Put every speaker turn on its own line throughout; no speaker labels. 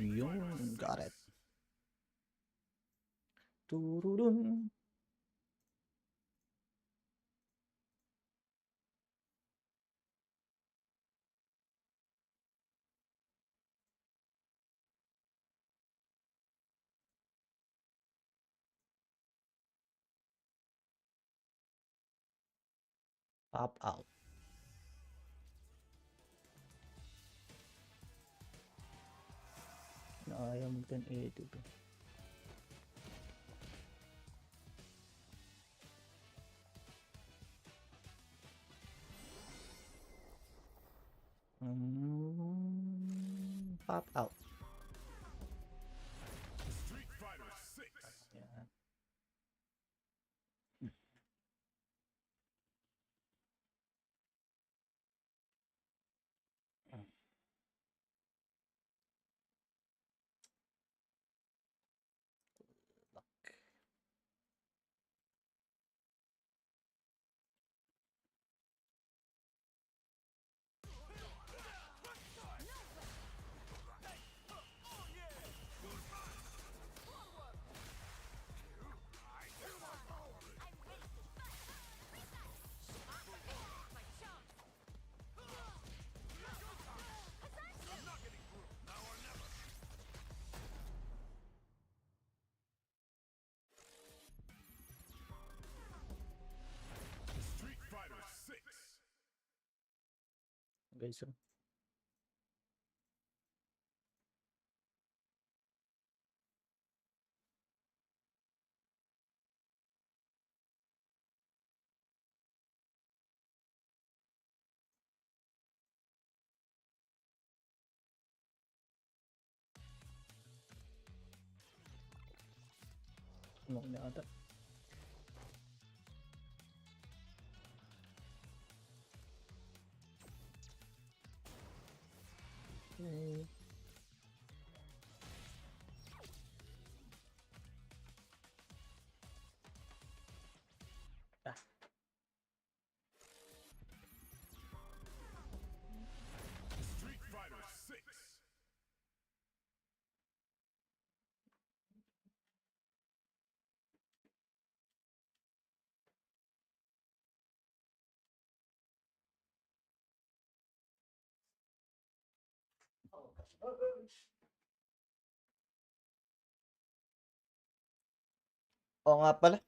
Yun, got it. Tururun. Pop out. Ayaw mag-1080 to. Pop out. Yan. Guys, so. Ano na ata? Okay. Oo nga pala.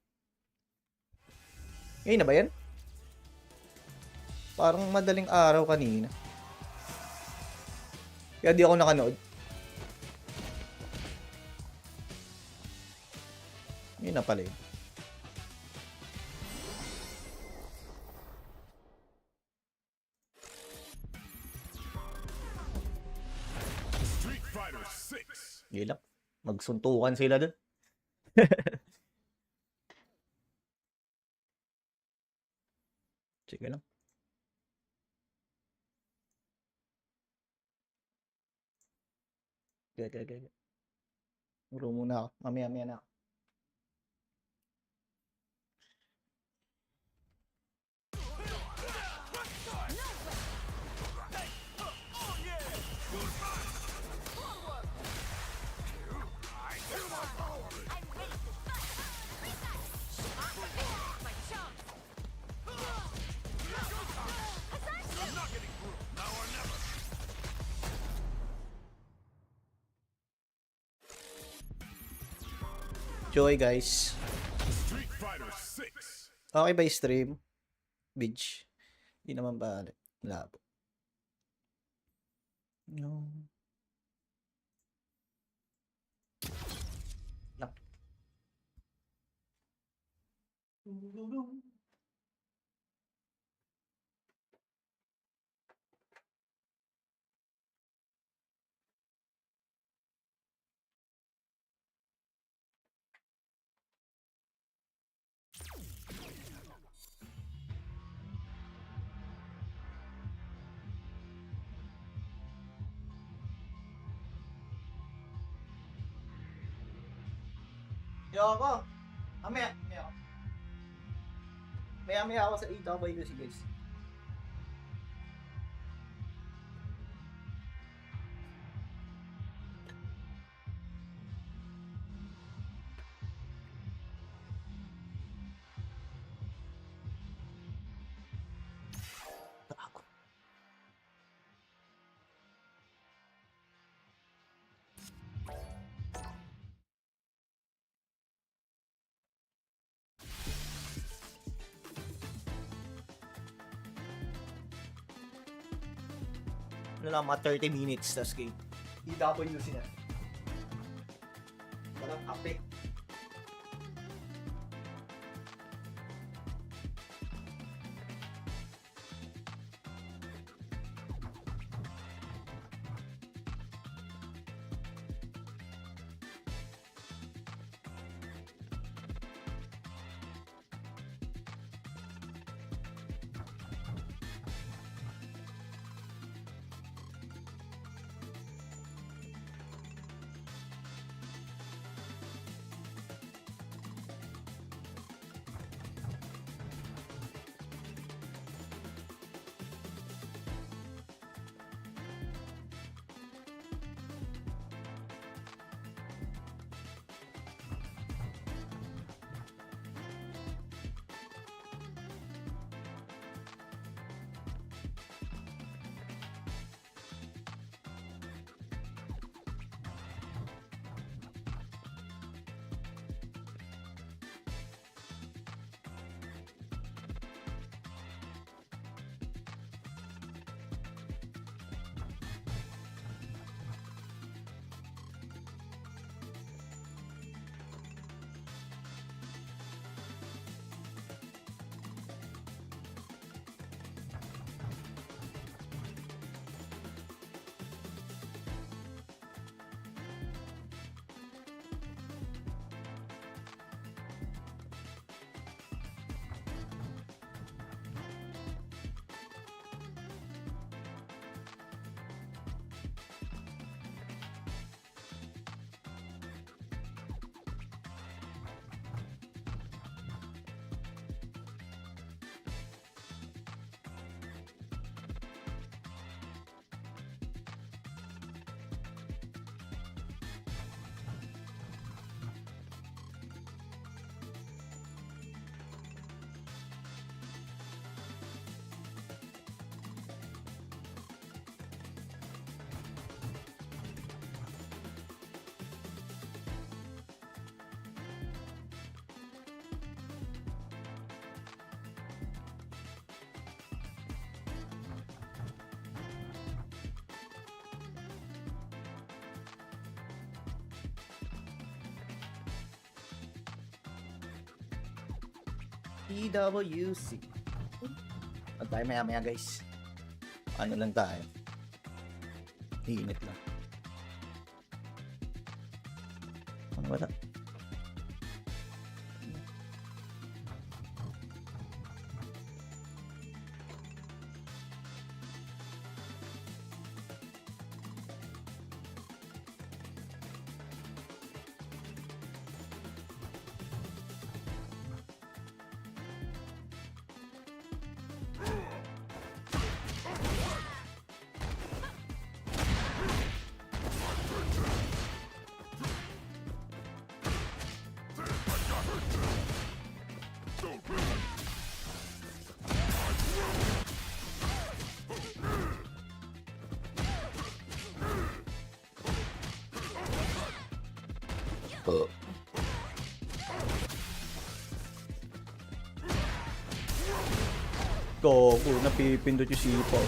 Ngayon na ba yan? Parang madaling araw kanina. Kaya di ako nakanood. Ngayon na pala yun. Gilak. Magsuntukan sila dun. Sige lang. Okay. Uro muna ako. Mamaya na ako. Joy guys. Okay ba stream? Bitch. Hindi naman balik. Labo. No. Lang. Yo ako. Mamaya ako. Maya ako sa 8 ako ba kasi guys. Ano lang, mga 30 minutes, tas game. EWC na. Walang ape. EWC. At tayo maya guys. Ano lang tayo. Init lang. Ano wala? Goku, napipindot yung sipa.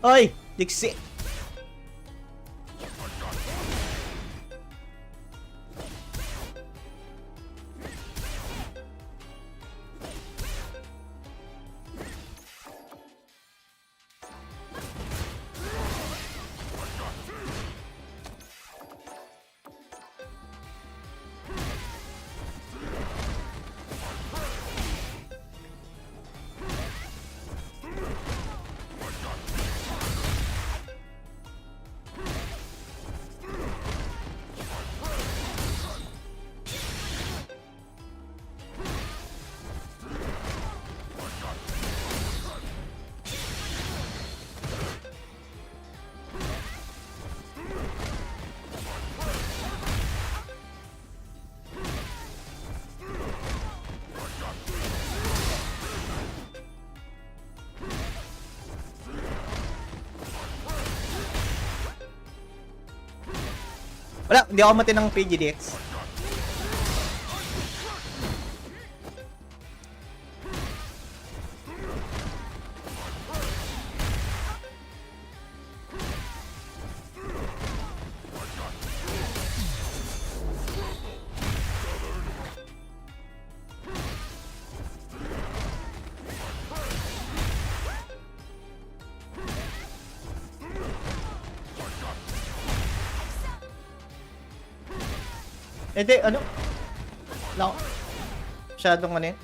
Oy! Dixie! Wala, hindi ako mati ng PGDX. Hindi, ano? No. Masyadong ano yun?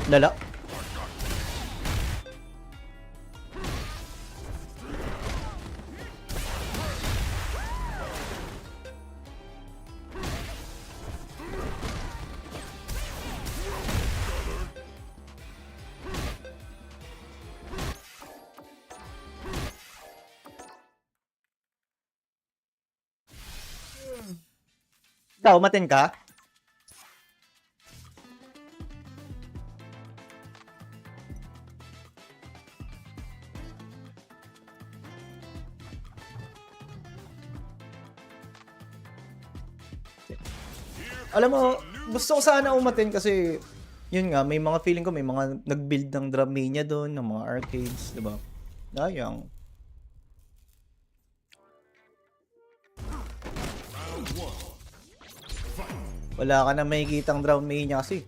Lala. Ikaw, umatin ka? Alam mo, gusto ko sana umatin kasi yun nga, may mga feeling ko may mga nag-build ng Drum Mania doon, ng mga arcades, 'di ba? Sayang. Wala ka na makikitang Drum Mania kasi.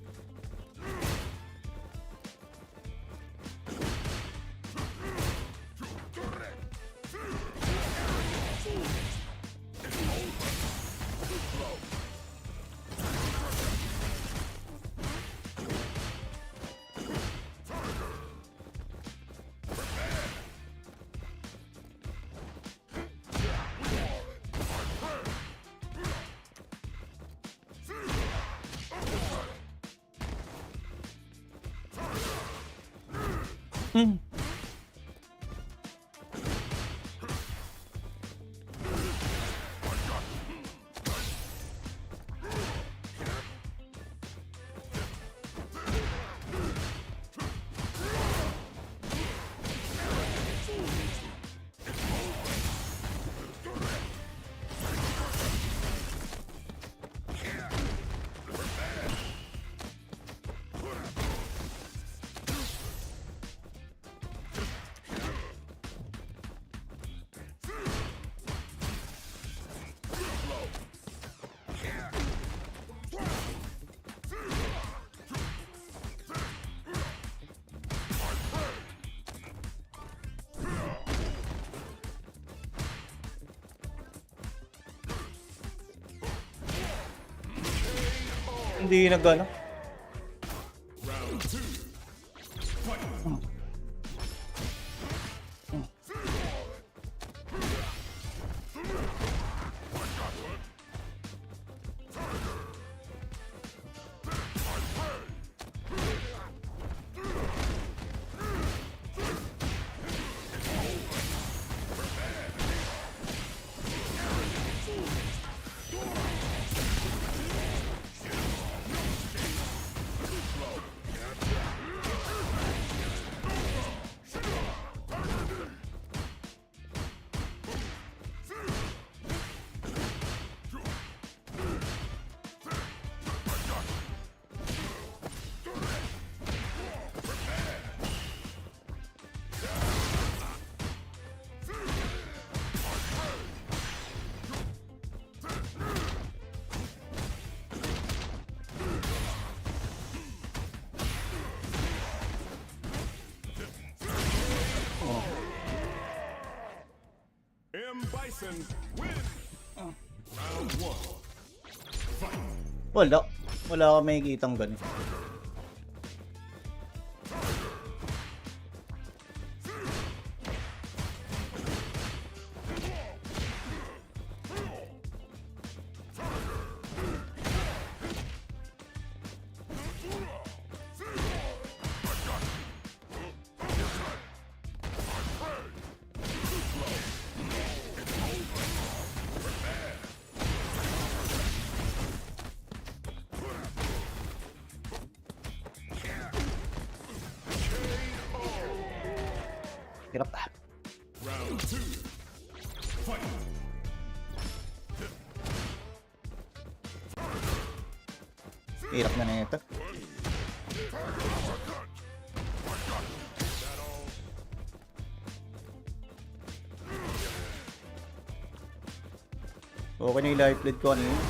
Hindi nagana. Wala ka makikitang ganun. Hirap na. Hirap na ito. Okay na yung life lead ko ano yun.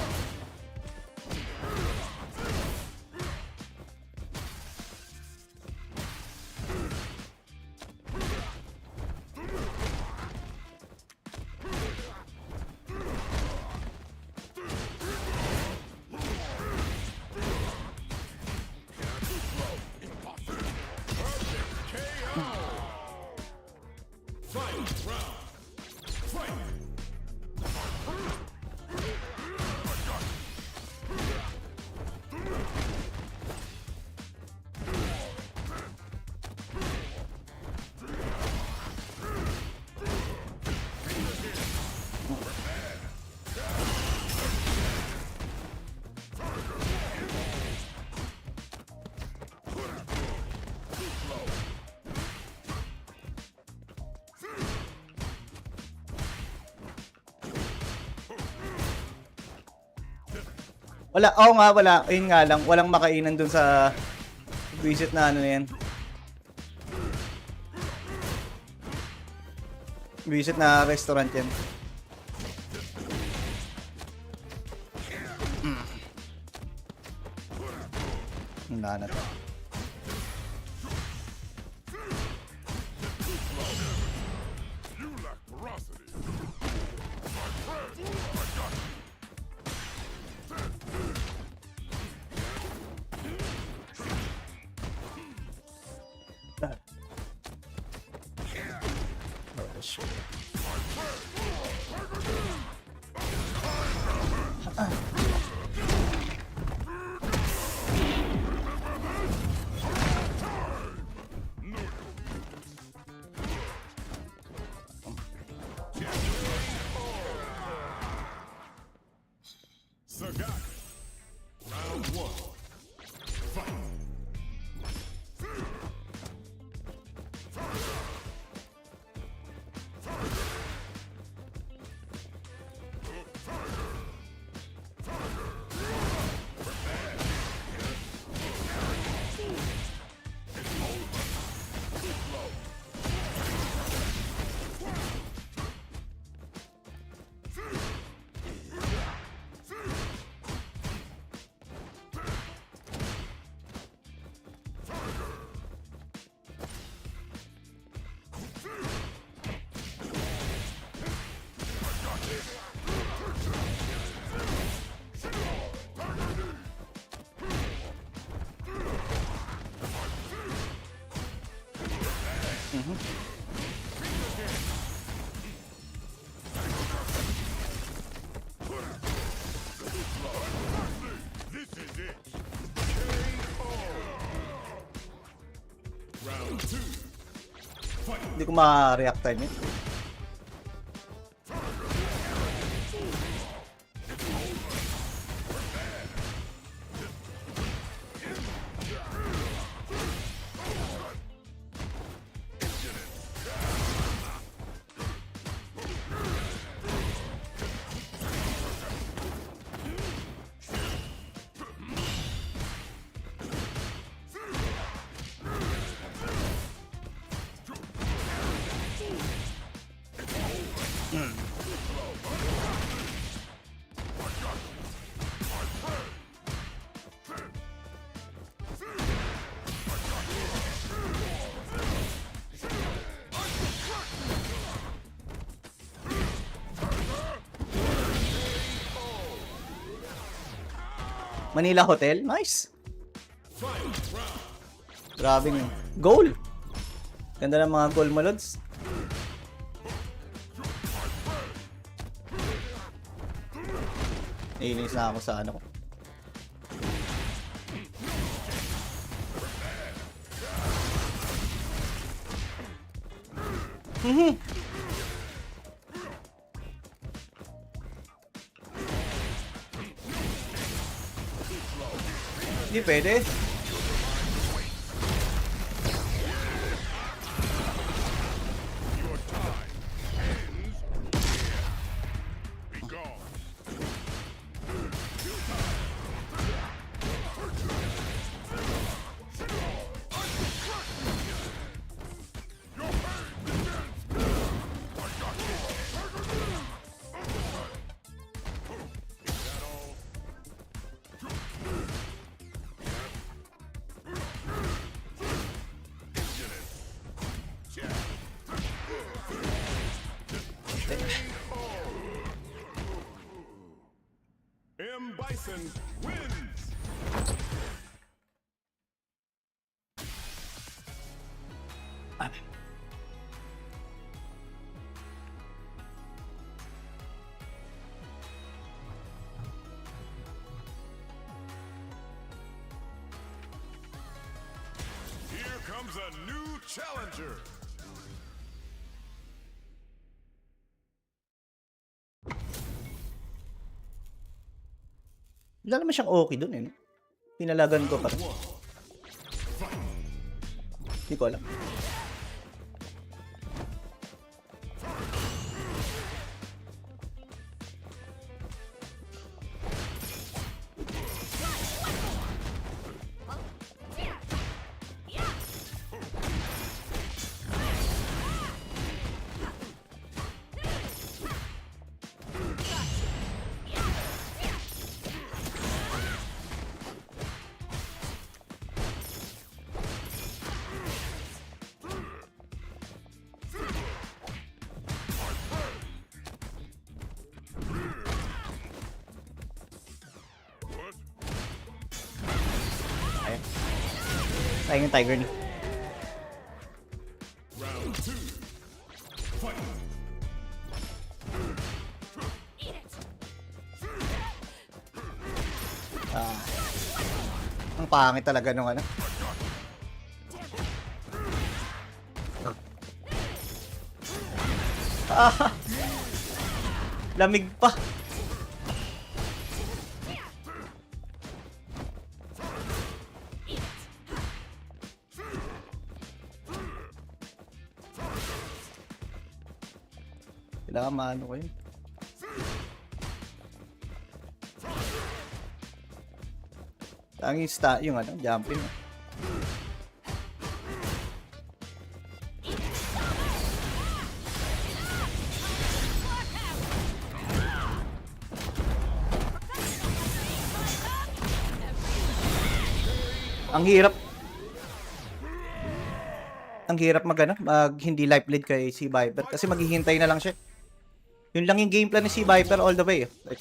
Wala, oo nga, wala. Ayun nga lang, walang makainan dun sa visit na ano na yan. Visit na restaurant yan. Wala na to. Hindi ko ma-react time yun. Manila Hotel, nice. Grabing goal. Ganda ng mga goal mo, Lods. Naiinis na ako sa ano ko. Hindi pwede.
Bison wins. Here comes a new challenger.
Wala naman siyang okay dun eh. Pinalagan ko pa rin. Hindi ko alam. Tayo yung Tiger ni.
Round 2. Fight.
Ang pangit talaga nung ano. Ah, lamig pa. Kailangan maano ko yun. Yung ano, jumping. Ang hirap. Ang hirap mag hindi life lead kay si Viper kasi maghihintay na lang siya. Yun lang yung game plan ni si Viper all the way. Like,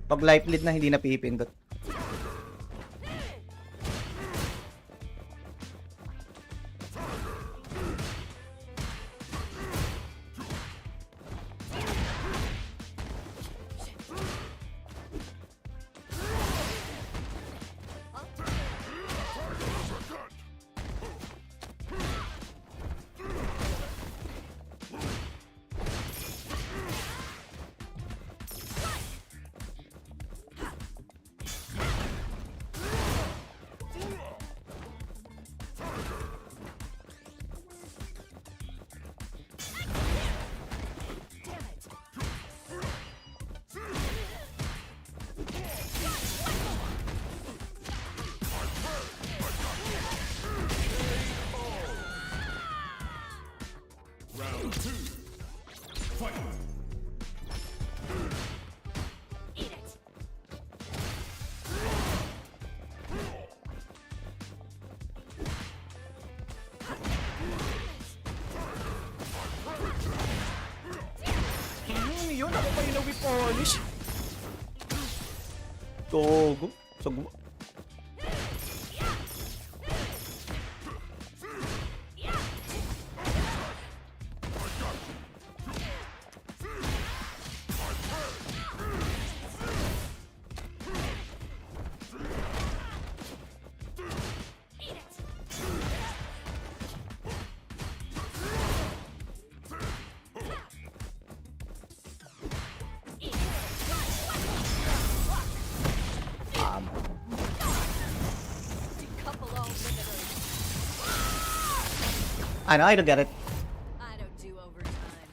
pag life lead na hindi na pipindot.
Round 2. Fight.
Yun, ako pa yung na-whip-polish. Togo. Sagwa. Ano, I don't get it.
I don't do overtime.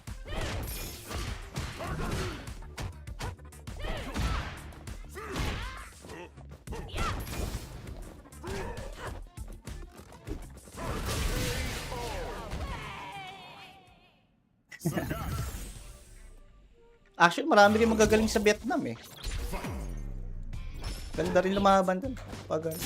Actually, marami rin magagaling sa Vietnam eh. Ganda rin lumaban dun. Pag ano.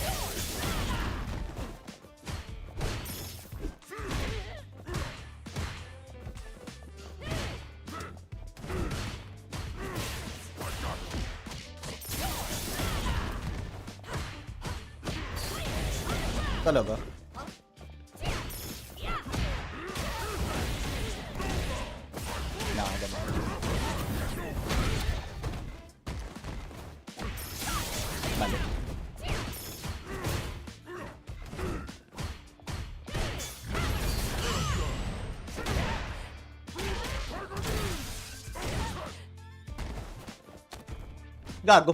Talaga? Nakagaba. Balik. Gago.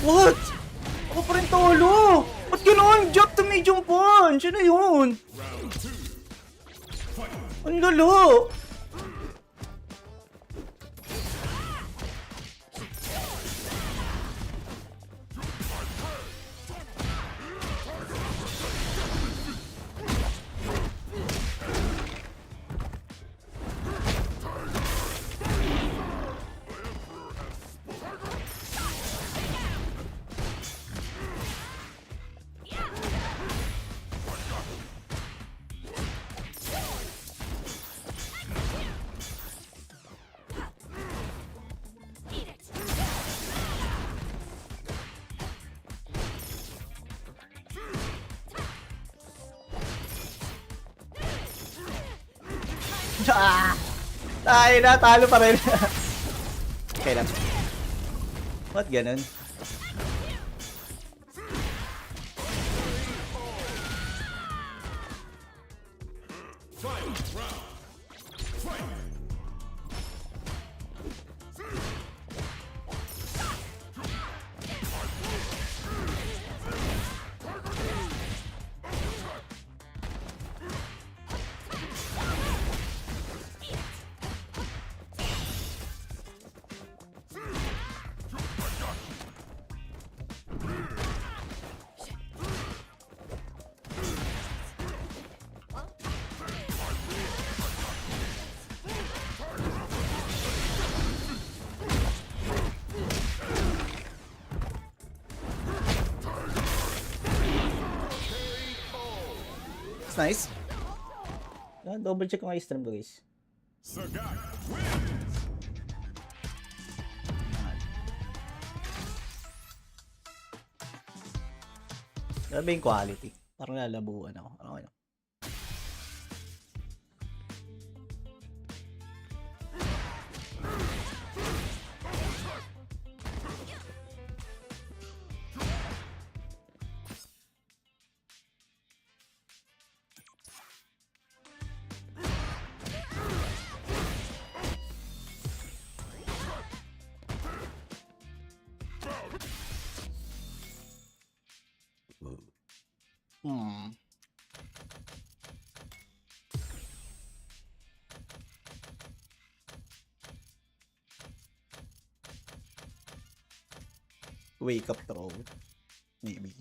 What? Ako pa rin tolo! Ba't gano'n? Jump to medium punch! Ano yun?
Round 2. Fight.
Ang lalo! Ah! Tayo na, talo pa rin. Okay lang. Ba't ganun?
Final round. Fight.
It's nice. Double check ko nga yung stream ko, guys.
Sagat wins.
Grabe yung quality. Parang lalabuan ako. Ano? Wake up throw. Maybe.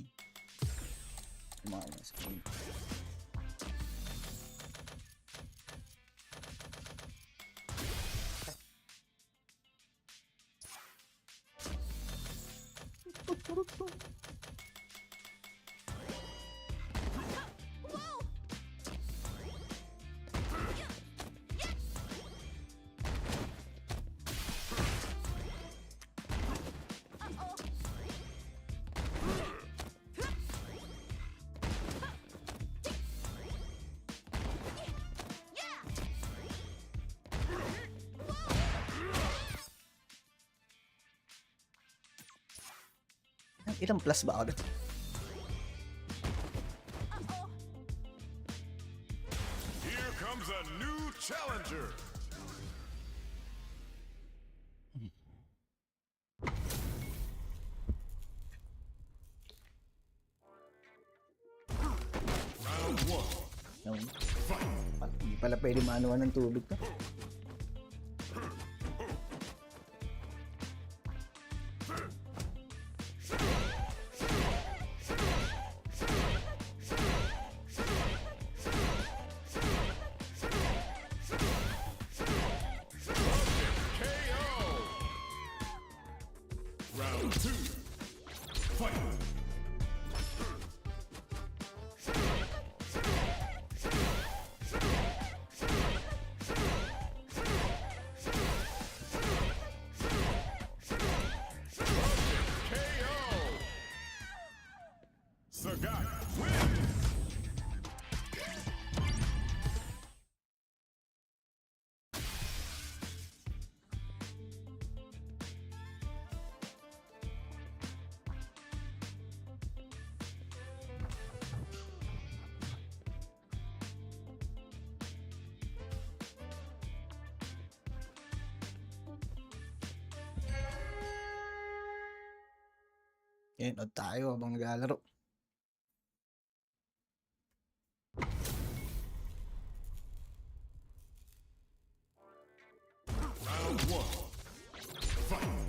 Minus. Ilang plus ba ako?
Here comes a new challenger. Round one.
Hindi pala pwede maanuhan ng tubig to.
Round two. Fight. Sagat wins.
Yan, odd tayo habang naglalaro.
Round one. Fight.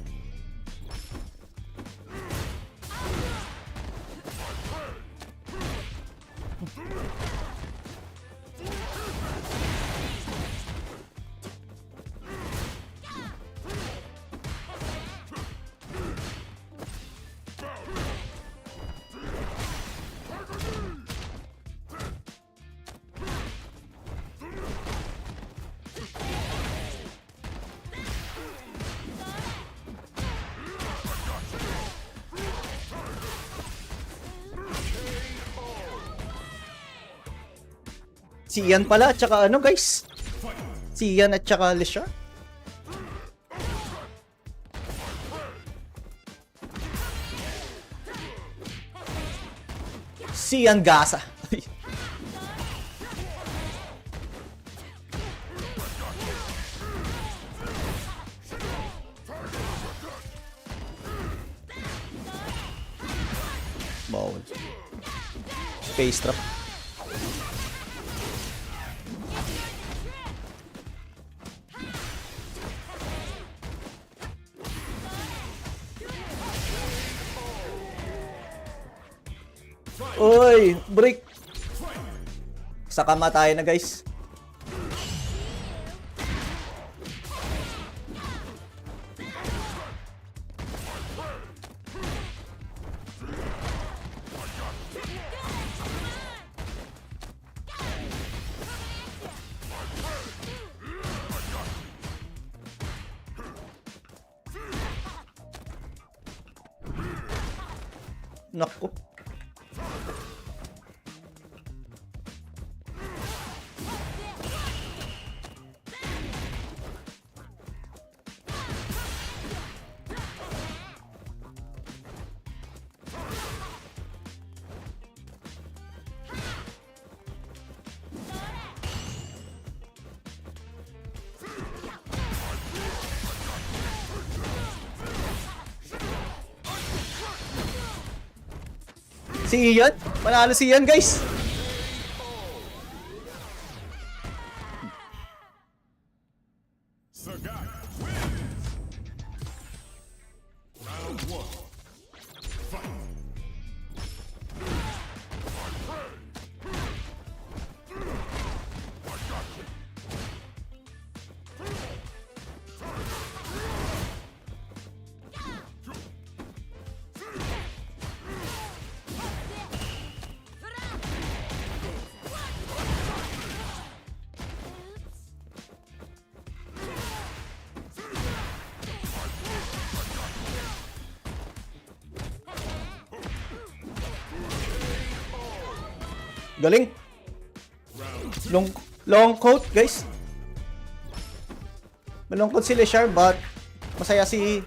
Si Ian pala, tsaka ano guys? Si Ian at saka Lisha. Si Ian Gasa. Bawal. Space trap. Uy, break. Sa kama tayo na, guys. Naku. Si Ian? Panalo si Ian, guys.
Sagat wins. Round 1. Fight.
Galing. Long coat, guys. Malungkot si Leshar, but masaya si...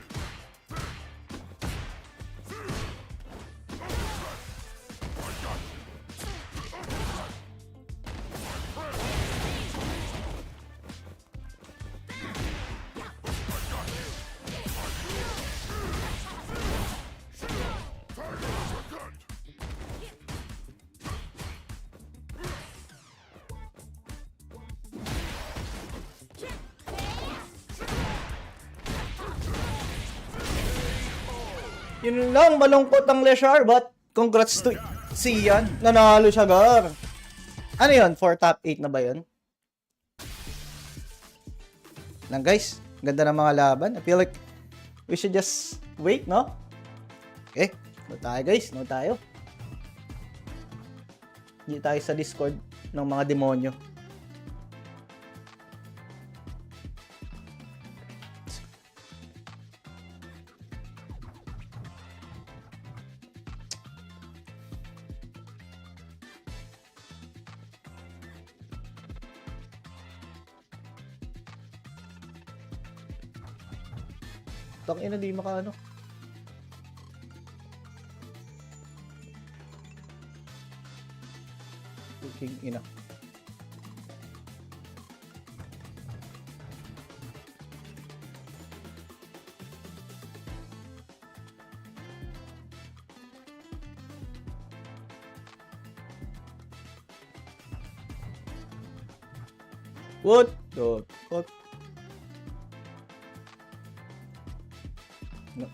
Yun lang, malungkot ang Leshar, but congrats to si Ian. Nanalo siya, gar. Ano yun? For top 8 na ba yun? Lang, guys. Ganda ng mga laban. I feel like we should just wait, no? Okay. No tayo, guys. No tayo. Hindi tayo sa Discord ng mga demonyo. Tangina, di makaano. Fucking ina. What the fuck? No.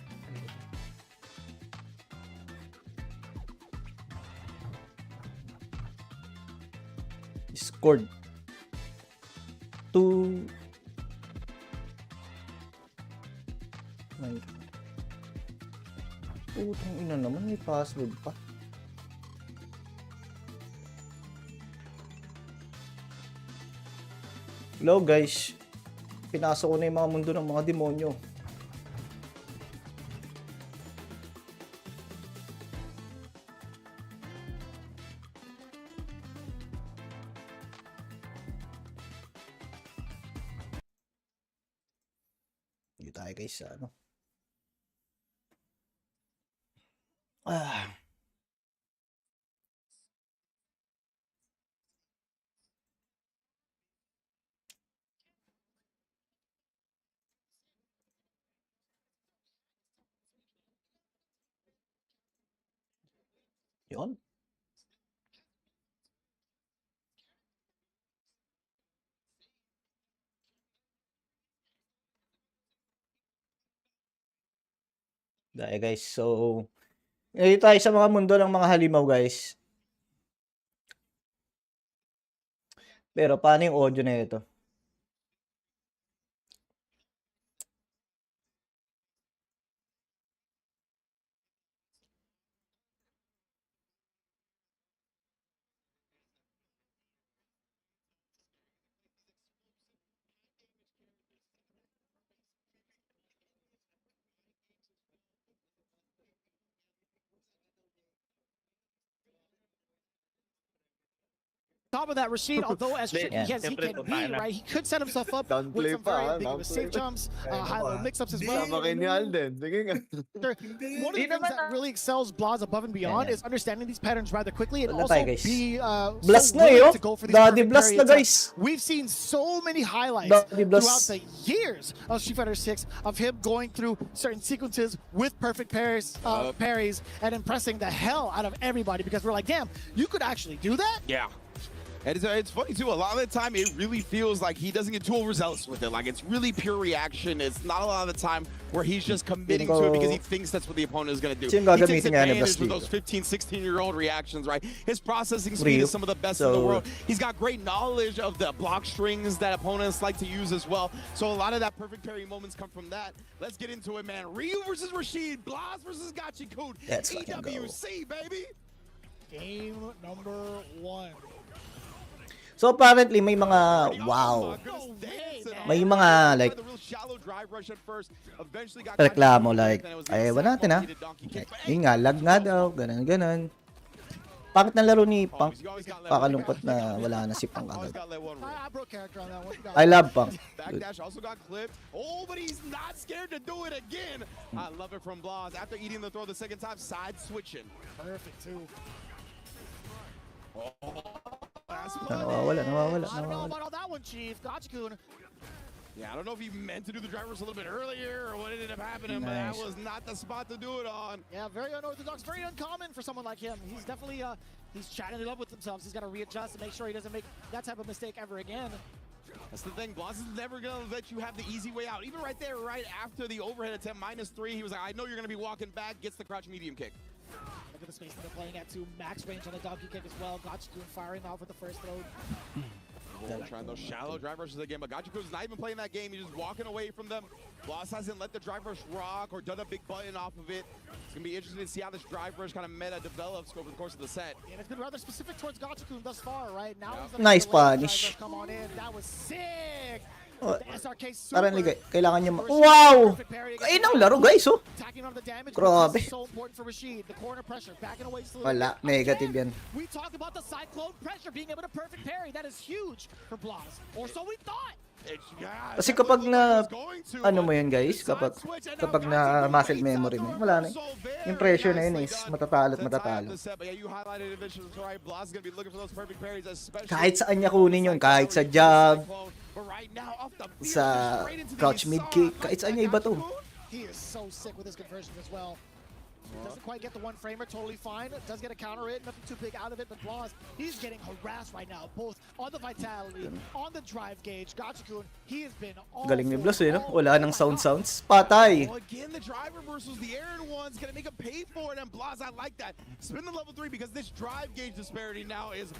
Scored 2 9. Putang ina naman, may password pa. Hello guys, pinasok ko na yung mga mundo ng mga demonyo. Dito tayo guys sa ano. Ah. Yun. Dahil guys, so ngayon tayo sa mga mundo ng mga halimaw guys. Pero paano yung audio na ito?
Top of that, Rashid, although as tricky as he can be, right, he could set himself up with some very ambiguous safe jumps, high-low mix-ups as well.
Sama kay ni Alden. Sige nga.
One of the things that really excels Blaz above and beyond is understanding these patterns rather quickly and
Wala
also
tayo, guys.
be
Blast
so
na
willing
eh, oh.
to go for these
Daddy
perfect
blast
parry
na,
attempts.
guys.
We've seen so many highlights
Daddy blast.
throughout the years of Street Fighter 6 of him going through certain sequences with perfect parries and impressing the hell out of everybody because we're like, damn, you could actually do that?
Yeah. And it's funny too, a lot of the time it really feels like he doesn't get too overzealous with it. Like it's really pure reaction. It's not a lot of the time where he's just committing to it because he thinks that's what the opponent is going to do.
Sino
He takes
gagamitin nga ni
advantage
Basti?
with those 15, 16-year-old reactions, right? His processing speed is some of the best in the
So-
world. He's got great knowledge of the block strings that opponents like to use as well. So a lot of that perfect parry moments come from that. Let's get into it, man. Ryu versus Rashid, Blaz versus Gachikun.
Let's fucking go.
EWC, baby.
Game number 1.
So apparently may mga wow. May mga like reklamo like ay wala natin ha. Yun nga lag nga daw, ganun. Pangit na laro ni Punk. Pakalungkot na wala na si Punk agad.
I broke character on that one.
I love Punk.
Backdash also got clipped. Oh, but he's not scared to do it again. I love it from Blaz. After eating the throw the second time, side switching.
Perfect too.
Nawawala.
I don't know about all that one, Chief. Gachikun.
Yeah, I don't know if he meant to do the drivers a little bit earlier or what ended up happening, but that
Nice.
was not the spot to do it on.
Yeah, very unorthodox, very uncommon for someone like him. He's definitely he's chatting it up with himself. He's got to readjust and make sure he doesn't make that type of mistake ever again.
That's the thing. Blaz is never going to let you have the easy way out. Even right there, right after the overhead attempt, -3, he was like, I know you're going to be walking back, gets the crouch medium kick.
Look at the space that they're playing at too. Max range on the donkey kick as well. Gachikun firing off with the first throw.
Trying those shallow drive rushes again, but Gachikun's not even playing that game. He's just walking away from them. Blaz hasn't let the drive rush rock or done a big button off of it. It's going to be interesting to see how this drive rush kind of meta develops over the course of the set.
And it's been rather specific towards Gachikun thus far, right? Now he's
Nice
letting the late
punish.
drive rush come on in. That was sick.
Oh,
The SRK super.
Parang kailangan niya wow! Ayun ang laro guys oh.
Attacking on the damage.
Grabe.
This is so important for Rashid. The corner pressure, backing away just a little
Wala,
bit.
negative
Again,
yan.
We talked about the cyclone pressure, being able to perfect parry. That is huge for Blaz. Or so we thought.
Kasi kapag na ano mo yun guys, kapag na muscle memory mo, wala na. Yung pressure na yun is matatalo at matatalo. Kahit saan niya kunin yun, kahit sa jab, sa crouch mid kick, kahit saan niya iba to.
He is so sick with his conversion as well. Doesn't quite get the one framer, totally fine. Does get a counter it, nothing too big out of it, but Blaz, he's getting harassed right now, both on the vitality, on the drive gauge. Gachikun, he has been all
Galing ni
for
Blas eh, no?
all.
Wala nang sounds. Patay!
Well, again, the drive reversals, the Aaron one's gonna make him pay for it, and Blaz, I like that. Spin the level 3 because this drive gauge disparity now is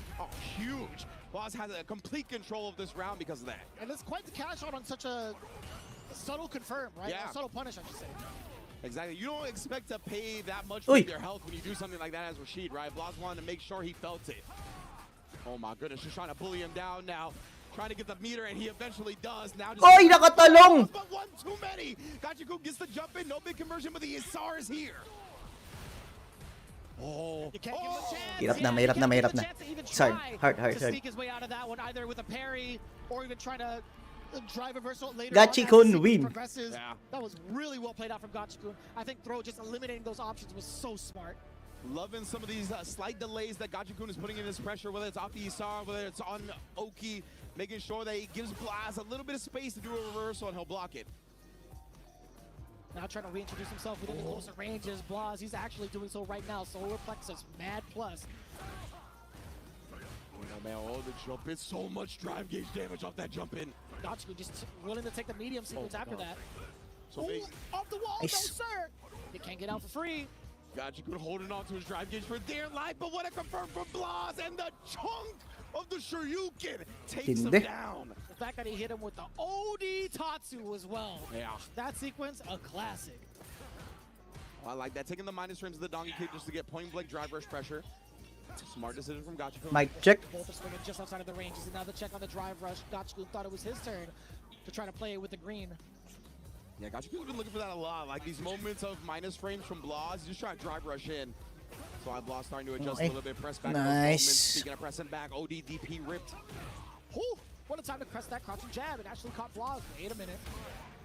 huge. Blaz has a complete control of this round because of that.
And it's quite the cash out on such a subtle confirm, right?
Yeah.
A subtle punish, I should say.
Exactly. You don't expect to pay that much
Uy.
with your health when you do something like that as Rashid, right? Blaz wanted to make sure he felt it. Oh my goodness, just trying to bully him down now. Trying to get the meter, and he eventually does. Now just
Oy, nakatalong!
but one too many. Gachikun gets the jump in, no big conversion, but the Isar is here. Oh.
You can't give him a chance.
Hirap na,
Yeah,
mahirap
you
na,
can't give
mahirap
him a
na.
chance to even
It's hard,
try
hard,
to
hard.
sneak his way out of that one, either with a parry or even trying to drive reversal later
Gachikun
on as the sequence
win.
progresses.
Yeah.
That was really well played out from Gachikun. I think Throw just eliminating those options was so smart.
Loving some of these slight delays that Gachikun is putting in his pressure, whether it's off the Isara, whether it's on Oki, making sure that he gives Blaz a little bit of space to do a reversal and he'll block it.
Now trying to reintroduce himself within the closer ranges. Blaz, he's actually doing so right now. Solar Plexus, mad plus.
Oh man, oh the jump in, so much drive gauge damage off that jump in.
Gachikun just willing to take the medium sequence after
no.
that.
So
Ooh,
big.
off the wall,
Nice.
no sir! You can't get out for free.
Gachikun holding on to his drive gauge for dear life, but what a confirm from Blaz, and the chunk of the Shoryuken takes him
Hindi.
down.
The fact that he hit him with the OD Tatsu as well.
Yeah.
That sequence, a classic.
I like that, taking the minus frames of the donkey kick just to get point blank drive rush pressure. Smart decision from Gachikun.
Mic check.
Both are swinging just outside of the range. This is another check on the drive rush. Gachikun thought it was his turn to try to play it with the green.
Yeah, Gachikun's been looking for that a lot. Like these moments of minus frames from Blaz, just trying to drive rush in. So Blaz starting to adjust a
Okay.
little bit, press back in those
Nice.
moments. Speaking of pressing back, ODDP ripped.
Whew, what a time to press that crouching jab. It actually caught Blaz. Wait a minute.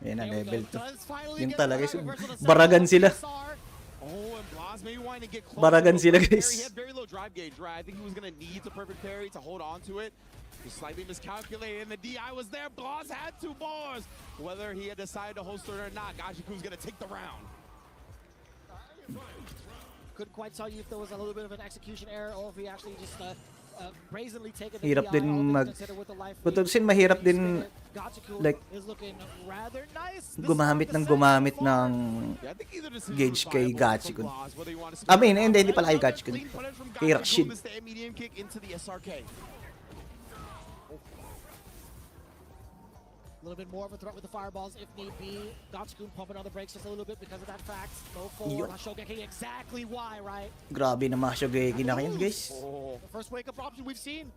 Yan na,
There we
level
go.
2.
Does finally
Yun
get
talaga,
the reversal to
baragan
second.
sila.
SR.
Oh, and Blaz maybe wanting to get close.
Baragan
to the
sila,
perfect
guys.
parry. He had very low drive gauge, right? I think he was going to need the perfect parry to hold on to it. Just slightly miscalculated, and the DI was there. Blaz had 2 bars. Whether he had decided to host it or not, Gachikun's going to take the round.
Couldn't quite tell you if there was a little bit of an execution error or if he actually just brazenly taken the
Hirap
DI,
din
all things
mag-
considered with the life
Kung
lead.
tutusin, mahirap din
Gachikun
like,
is looking rather nice. This
gumamit
is
ng
not the
gumamit
second far.
ng
Yeah, I think either decision
gauge
was
kay
viable from
Gachikun.
Blaz, whether you want to
I mean,
spin it
hindi
out.
pala kay
Another
Gachikun.
clean punish from
Kay
Gachikun,
Rashid.
this the medium kick into the SRK.
A little bit more of a threat with the fireballs if need be. Gachikun pumping on the brakes just a little bit because of that fact. Go forward.
Yun.
Shogeki exactly why, right?
Grabe na mga Shogeki na kayo, guys.
Oh,
The first wake-up option we've seen.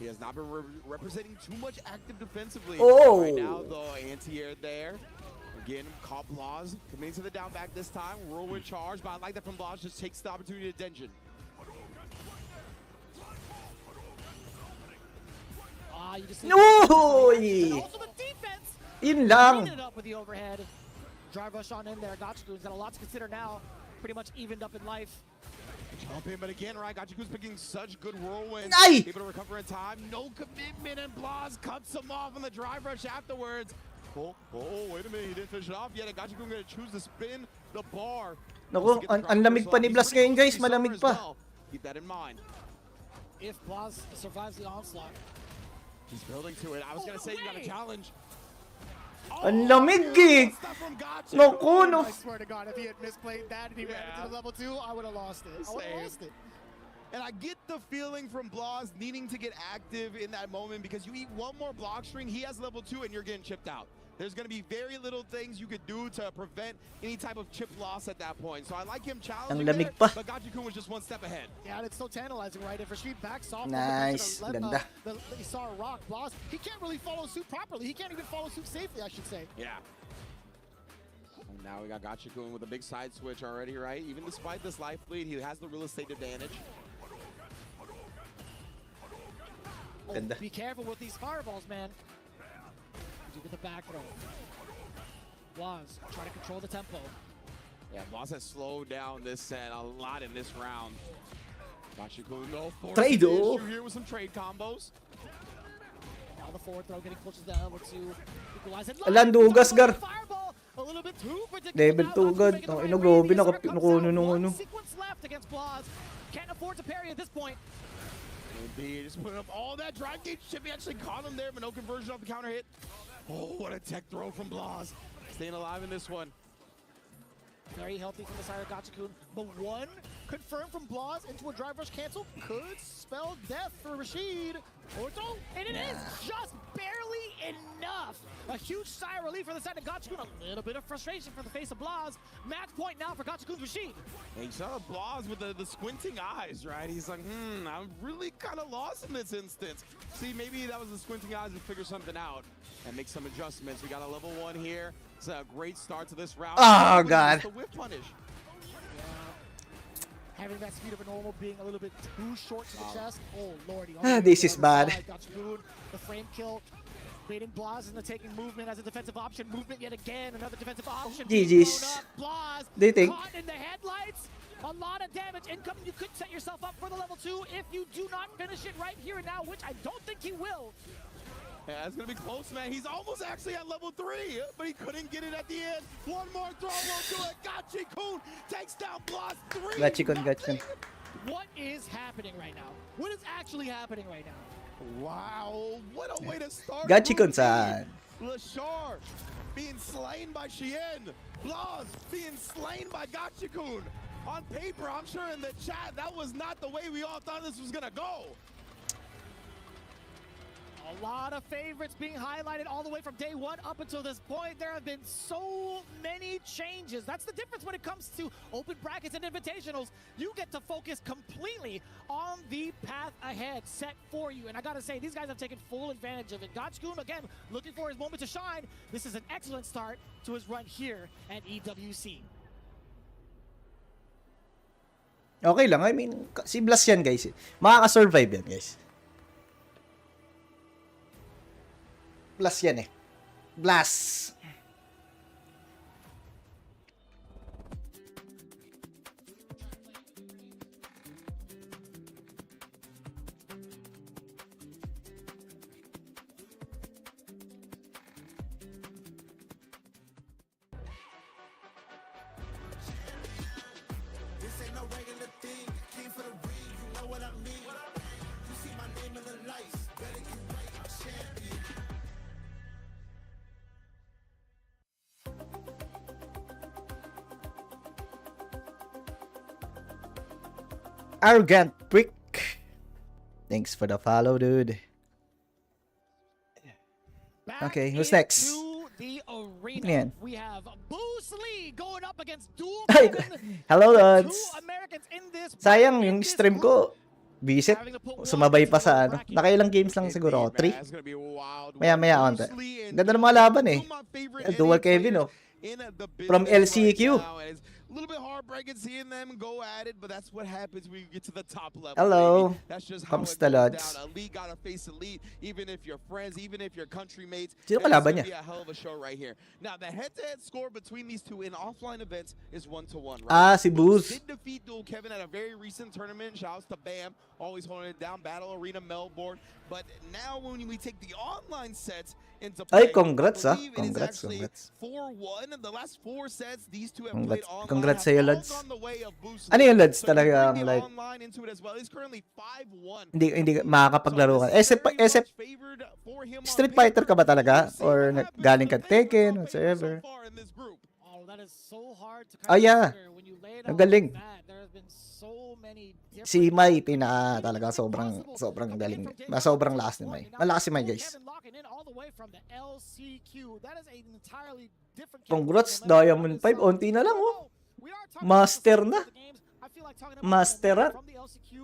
he has not been representing too much active defensively.
Oh.
Right now, though, anti-air there. Again, caught Blaz committing to the down back this time. Whirlwind charge, but I like that from Blaz. Just takes the opportunity to Denjin.
Ah, you just see
No!
and also the defense.
Yun
Cleaning
lang.
it up with the overhead. Drive rush on in there. Gachikun's got a lot to consider now. Pretty much evened up in life.
Jump in, but again, right, Gachiku's picking such good whirlwinds.
Ay!
Able to recover in time. No commitment, and Blaz cuts him off on the drive rush afterwards. Oh, wait a minute, he didn't finish it off yet. Gachiku gonna choose to spin the bar.
Naku, ang lamig pa ni Blaz ngayon, guys. Malamig pa.
Keep that in mind.
If Blaz survives the onslaught.
He's building to it. I was gonna say you got a challenge.
Ang lamig eh. Naku, no.
I swear to God, if he had misplayed that and he ran
Yeah.
into the level 2, I would have lost it. I would have
Same.
lost it.
And I get the feeling from Blaz needing to get active in that moment because you eat one more block string, he has level 2, and you're getting chipped out. There's going to be very little things you could do to prevent any type of chip loss at that point. So I like him challenging
Ang lamig
there,
pa.
but Gachikun was just one step ahead.
Yeah, and it's so tantalizing, right? If Rashid backs off
Nice.
from
Ganda.
the Isara Rock, Blaz, he can't really follow suit properly. He can't even follow suit safely, I should say.
Yeah. And now we got Gachikun with a big side switch already, right? Even despite this life lead, he has the real estate advantage.
Oh,
Ganda.
be careful with these fireballs, man. You get the back throw. Blaz, try to control the tempo.
Yeah, Blaz has slowed down this set a lot in this round. Gachikun, no force
Trade, oh.
issue here with some trade combos.
Now the forward throw getting closer to the level 2. Equalize it.
Alan, dugas, gar.
Fireball, a little bit too predictable.
Level
now.
2
Gachikun
agad.
making the
Ang
right
ino,
read.
grabe,
The Isara
nakuno
comes out.
nung
One
ano.
sequence left against Blaz. Can't afford to parry at this point.
Indeed, just putting up all that drive gauge. Chippy actually caught him there, but no conversion off the counter hit. Oh, what a tech throw from Blaz. Staying alive in this one.
Very healthy from the side of Gachikun. But one confirmed from Blaz into a drive rush cancel could spell death for Rashid. Or don't. And it is just barely enough. A huge sigh of relief for the side of Gachikun. A little bit of frustration for the face of Blaz. Match point now for Gachikun's Rashid.
And you saw Blaz with the squinting eyes, right? He's like, I'm really kind of lost in this instance. See, maybe that was the squinting eyes to figure something out and make some adjustments. We got a level 1 here. It's a great start to this round.
Oh,
But
God.
it's the whip punish.
Having that speed of a normal being a little bit too short to the chest. Oh, lordy.
This is bad.
Gachikun, the frame kill. Baiting Blaz into taking movement as a defensive option. Movement yet again. Another defensive option.
GG's.
Blaz
Do you think?
caught in the headlights. A lot of damage incoming. You could set yourself up for the level 2 if you do not finish it right here and now, which I don't think he will.
Yeah, it's gonna be close, man. He's almost actually at level 3, but he couldn't get it at the end. One more throw will do it. Gachikun takes down Blaz 3.
Gachikun.
What is happening right now? What is actually happening right now?
Wow, what a way to start.
Gachikun-san.
Lashar being slain by Shien. Blaz being slain by Gachikun. On paper, I'm sure in the chat, that was not the way we all thought this was gonna go.
A lot of favorites being highlighted all the way from day one up until this point. There have been so many changes. That's the difference when it comes to open brackets and invitationals. You get to focus completely on the path ahead set for you. And I gotta say, these guys have taken full advantage of it. Gachikun, again, looking for his moment to shine. This is an excellent start to his run here at EWC.
Okay lang. I mean, si Blast yan, guys. Makaka-survive yan, guys. Blast yan eh. Blast! Arrogant prick. Thanks for the follow, dude. Okay, who's next?
To the arena.
Yan.
We have Bruce Lee going up against dual
Ay,
Kevin.
hello, Lods.
Two Americans in this
Sayang,
in
yung
this
stream
group.
ko, visit. Sumabay pa sa ano. Nakailang games lang siguro ako. 3. Maya-maya onte. Ganda ng mga laban eh. Dual Kevin, oh. From LCQ.
A little bit heartbreaking seeing them go at it, but that's what happens when you get to the top level.
Hello.
Baby. That's just how
Kamusta,
it goes
Lods?
down. Elite gotta face elite, even if you're friends, even if you're country mates.
Sino
It's
kalaban
gonna
niya?
be a hell of a show right here. Now, the head-to-head score between these two in offline events is 1-1. Right?
Ah, si Booz.
Did defeat Dual Kevin at a very recent tournament. Shouts to Bam, always holding it down. Battle Arena Melbourne. But now when we take the online sets into play,
Ay, congrats,
I
ah.
believe it is
Congrats,
actually
congrats.
4-1. The last 4 sets these two have
Congrats.
played online.
Congrats
have
sa'yo,
all
Lods.
gone the way of Bruce
Ano
Lee.
yung Lods
So you
talagang
bring the
like,
online into it as well. It's currently 5-1.
hindi makakapaglaro ka.
So this is
SF,
very
SF,
much favored for him on
Street
paper.
Fighter ka ba talaga?
We'll see
Or
what happens,
galing ka
but they
Tekken,
are
whatsoever?
so far in this group.
Oh, that is so hard to
Oh, yeah.
consider when you lay it
Ang
out
galing.
like that. There have been so many different
Si Mai, talaga sobrang galing. Sobrang lakas ni Mai. Malakas si Mai, guys.
Kevin locking in all the way from the LCQ. That is an entirely different
Congrats,
Kevin momentum
Diamond
on this
5.
side.
Unti na lang, oh.
We are talking
Master
about the
na.
games. I feel like talking about
Master
the
at.
momentum from the LCQ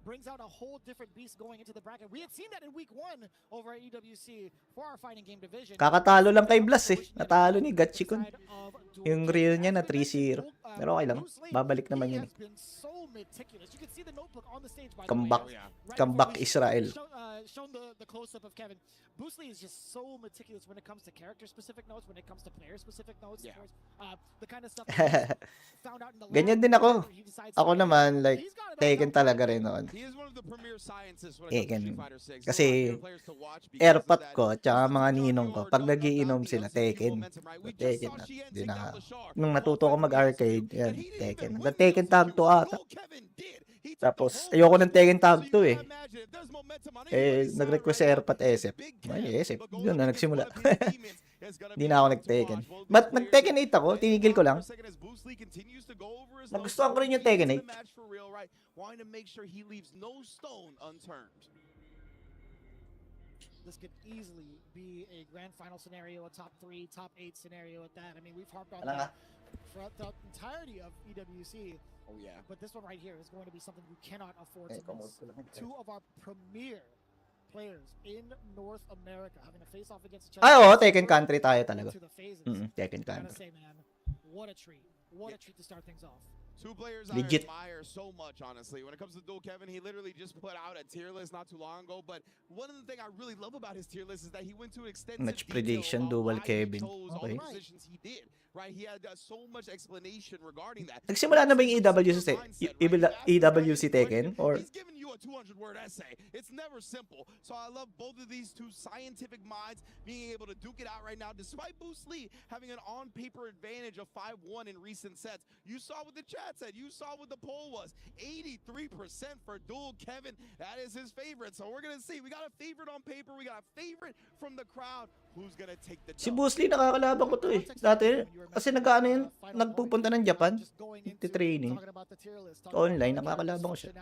brings out a whole different beast going into the bracket. We had seen that in week 1 over at EWC for our fighting game division.
Kakatalo lang kay Blas eh. Natalo ni Gachikun. Yung real niya na 3-0. Pero okay lang. Babalik naman yun eh. Comeback. Comeback Israel.
Shown the close-up of Kevin. Bruce Lee is just so meticulous when it comes to character-specific notes, when it comes to player-specific notes.
Yeah.
The kind of stuff that found out in the
Ganyan
lab
din ako.
after he decides
Ako
to-
naman, like,
He's got it
Tekken
all
talaga
down.
rin noon.
He is one of the premier scientists when it
Tekken.
comes to Street Fighter 6.
Kasi airpot ko, tsaka mga ninong ko, pag nagiinom sila, Tekken. Tekken na. Di na. Nung natuto ko mag-arcade, yan, Tekken. Nag-Tekken Tag 2 ata. Tapos, ayoko ng Tekken Tag 2 eh. Nag-request si Airpot SF. Ay, SF. Yun na, nagsimula. Hindi na ako nag-Tekken. But nag-Tekken 8 ako, tinigil ko lang. Nagustuhan ko rin yung Tekken 8.
This could easily be a grand final scenario, a top 3, top 8 scenario at that. I mean, we've harped on
Wala nga.
that throughout the entirety of EWC.
Oh yeah.
But this one right here is going to be something we cannot afford
Eh,
to
come on,
miss.
wala nga.
Two of our premier players in North America having a face-off against each
Ay,
other.
oo, Tekken country tayo talaga.
Into the phases.
Tekken
Gotta
country.
say, man, what a treat. What a treat to start things off.
Two players
Legit.
I admire so much, honestly. When it comes to Dual Kevin, he literally just put out a tier list not too long ago. But one of the things I really love about his tier list is that he went to extensive
Match
detail
prediction,
about
dual
why
Kevin.
he chose all
Okay.
the positions he did. Right? He had so much explanation regarding that.
Nagsimula na ba yung EWC, EWC Tekken? Or
He's giving you a 200-word essay. It's never simple. So I love both of these two scientific minds being able to duke it out right now, despite Boost Lee having an on-paper advantage of 5-1 in recent sets. You saw what the chat said. You saw what the poll was. 83% for Dual Kevin. That is his favorite. So we're going to see. We got a favorite on paper. We got a favorite from the crowd. Who's going to take the
si
dub?
Bosley nakakalaban ko to eh. Dati, kasi nag-ano yun, nagpupunta ng Japan, training. Online, nakakalaban ko siya.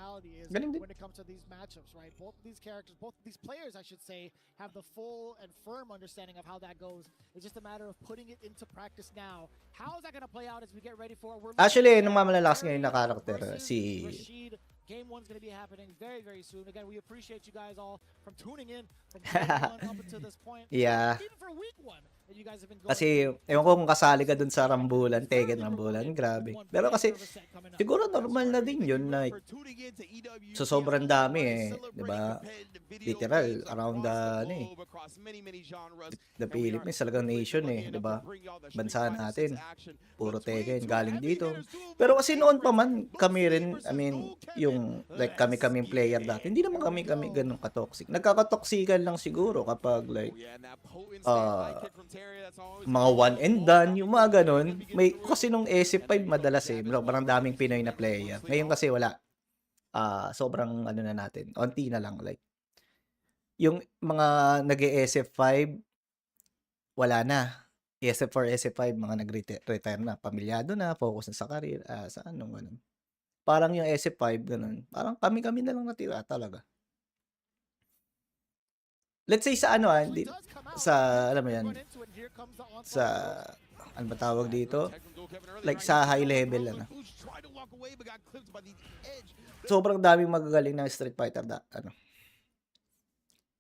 Galing din.
When it comes to these matchups, right? Both of these characters, both of these players, I should say, have the full and firm understanding of how that goes. It's just a matter of putting it into practice now. How is that going to play out as we get ready for?
Actually, nung mamalalakas ngayon na karakter, si
Rashid. Game 1's going to be happening very, very soon. Again, we appreciate you guys all from tuning in from day 1 up until this point.
Yeah.
Even for week 1 that you guys have been going.
Kasi, ewan ko kung kasali ka dun sa Rambulan, Tekken Rambulan, grabe. Pero kasi, siguro normal na din yun, like, so sobrang dami eh, di ba? Literal, around the Philippines, talagang nation eh, di ba? Bansa natin, puro Tekken, galing dito. Pero kasi noon pa man, kami rin, I mean, yung, like, kaming player dati, hindi naman kami ganun katoxic. Nagkakatoxican lang siguro kapag, like, mga one and done, yung mga ganun. May, kasi nung SF5 madalas eh, parang daming Pinoy na player. Ngayon kasi wala. Sobrang ano na natin, onti na lang, like, yung mga nag-SF5, wala na. SF4, SF5, mga nag-retire na, pamilyado na, focus na sa career, sa anong ganun. Parang yung SF5, ganun. Parang kami na lang natira talaga. Let's say sa ano, sa, alam mo yan, sa, ano ba tawag dito? Like sa high level, ano. Sobrang daming magagaling ng Street Fighter ano.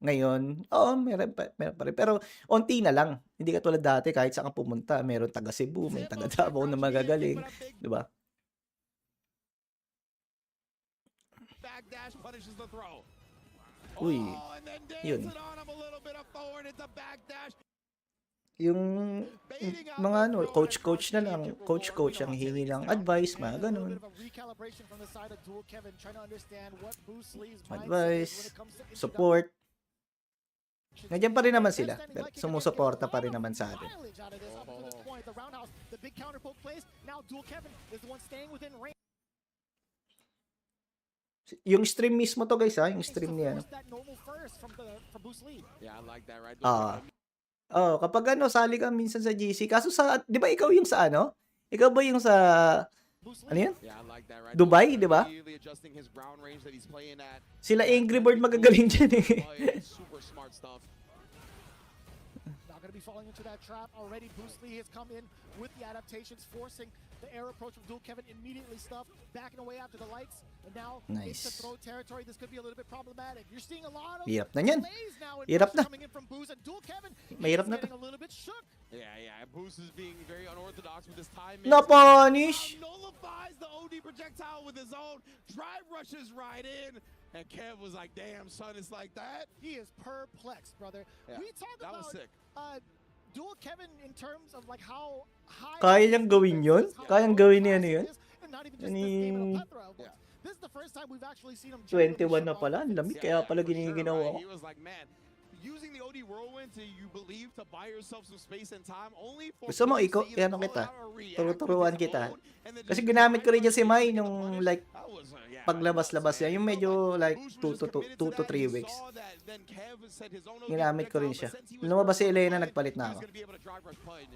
Ngayon, oo, meron pa rin. Pero, onti na lang. Hindi ka tulad dati, kahit saan ka pumunta, meron taga Cebu, may taga Davao na magagaling. Di ba? Uy, yun. Yung mga ano, coach na lang, coach ang hingi lang advice, mga ganun. Advice, support. Nandiyan pa rin naman sila. Sumusuporta pa rin naman sa atin. Yung stream mismo to guys yung stream niya. Kapag ano, sali ka minsan sa GC. Kaso sa, di ba ikaw yung sa ano? Ikaw ba yung sa, ano yun? Dubai, di ba? Sila Angry Bird magagaling dyan eh.
Not going to be falling into that trap already. Boost Lee has come in with the adaptations, forcing the air approach of Dual Kevin immediately stuffed, backing away after the lights, and now into throw territory. This could be a little bit problematic. You're seeing a lot of
Hirap na yan.
Hirap na. Coming in from Boost, and Dual Kevin
Mahirap na.
getting a little bit shook.
Yeah. Boost is being very unorthodox with his time.
Na-punish!
Nullifies the OD projectile with his own. Drive rushes right in. And Kev was like, damn, son, it's like that.
He is perplexed, brother.
Yeah,
We talk
that
about
was sick.
Dual Kevin in terms of like how high
Kaya niyang gawin yun? Kayang gawin niya ano yun?
and not even just this game in a plethora of
Yeah.
This is the first time we've actually seen him
21 na pala, ang lamig, kaya pala giniginawa ko.
He was like, man, using the OD whirlwind to, you believe, to buy yourself some space and time only for
Gusto mo, ano kita? Turo-turuan kita. Kasi ginamit ko rin dyan si Mai nung like, paglabas-labas yan. Yung medyo like 2 to 3 weeks. Ginamit ko rin siya. Lumabas si Elena, nagpalit na ako.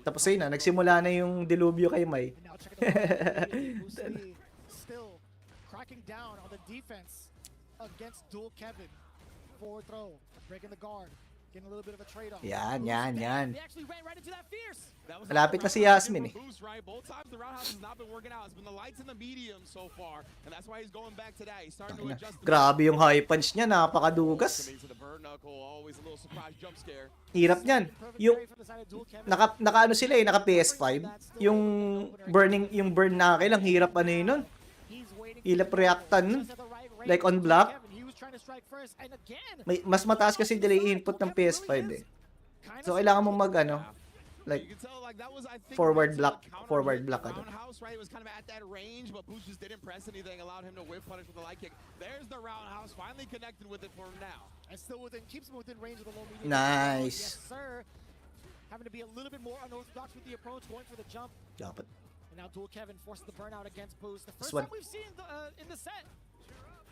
Tapos yun na, nagsimula na yung dilubyo kay Mai.
And now check it out. Bruce Lee still cracking down on the defense against Dual Kevin. Forward throw, breaking the guard. Getting a little bit of a trade-off.
Yan.
They actually ran right into that fierce.
Malapit na si Yasmin eh.
Both times the roundhouse has not been working out. It's been the lights and the medium so far, and that's why he's going back to that. He's starting to adjust.
Grabe yung high punch niya, napakadugas.
Always a little surprise jump scare.
Hirap niyan. Yung naka ano sila eh, naka PS5. Yung burn na kailang hirap ano yun nun. Hirap reactan nun. Like on block. Mas mataas kasi delay input ng PS5 eh. So kailangan mo mag ano, like forward block ano.
Roundhouse, right? It was kind of at that range, but Boost just didn't press anything, allowed him to whip punish with the light kick. There's the roundhouse, finally connected with it for him now.
And still keeps him within range of the low medium.
Nice.
Yes, sir. Having to be a little bit more unorthodox with the approach, going for the jump.
Dapat.
And now Dual Kevin forces the burnout against Boost. The first
This one.
time we've seen in the set.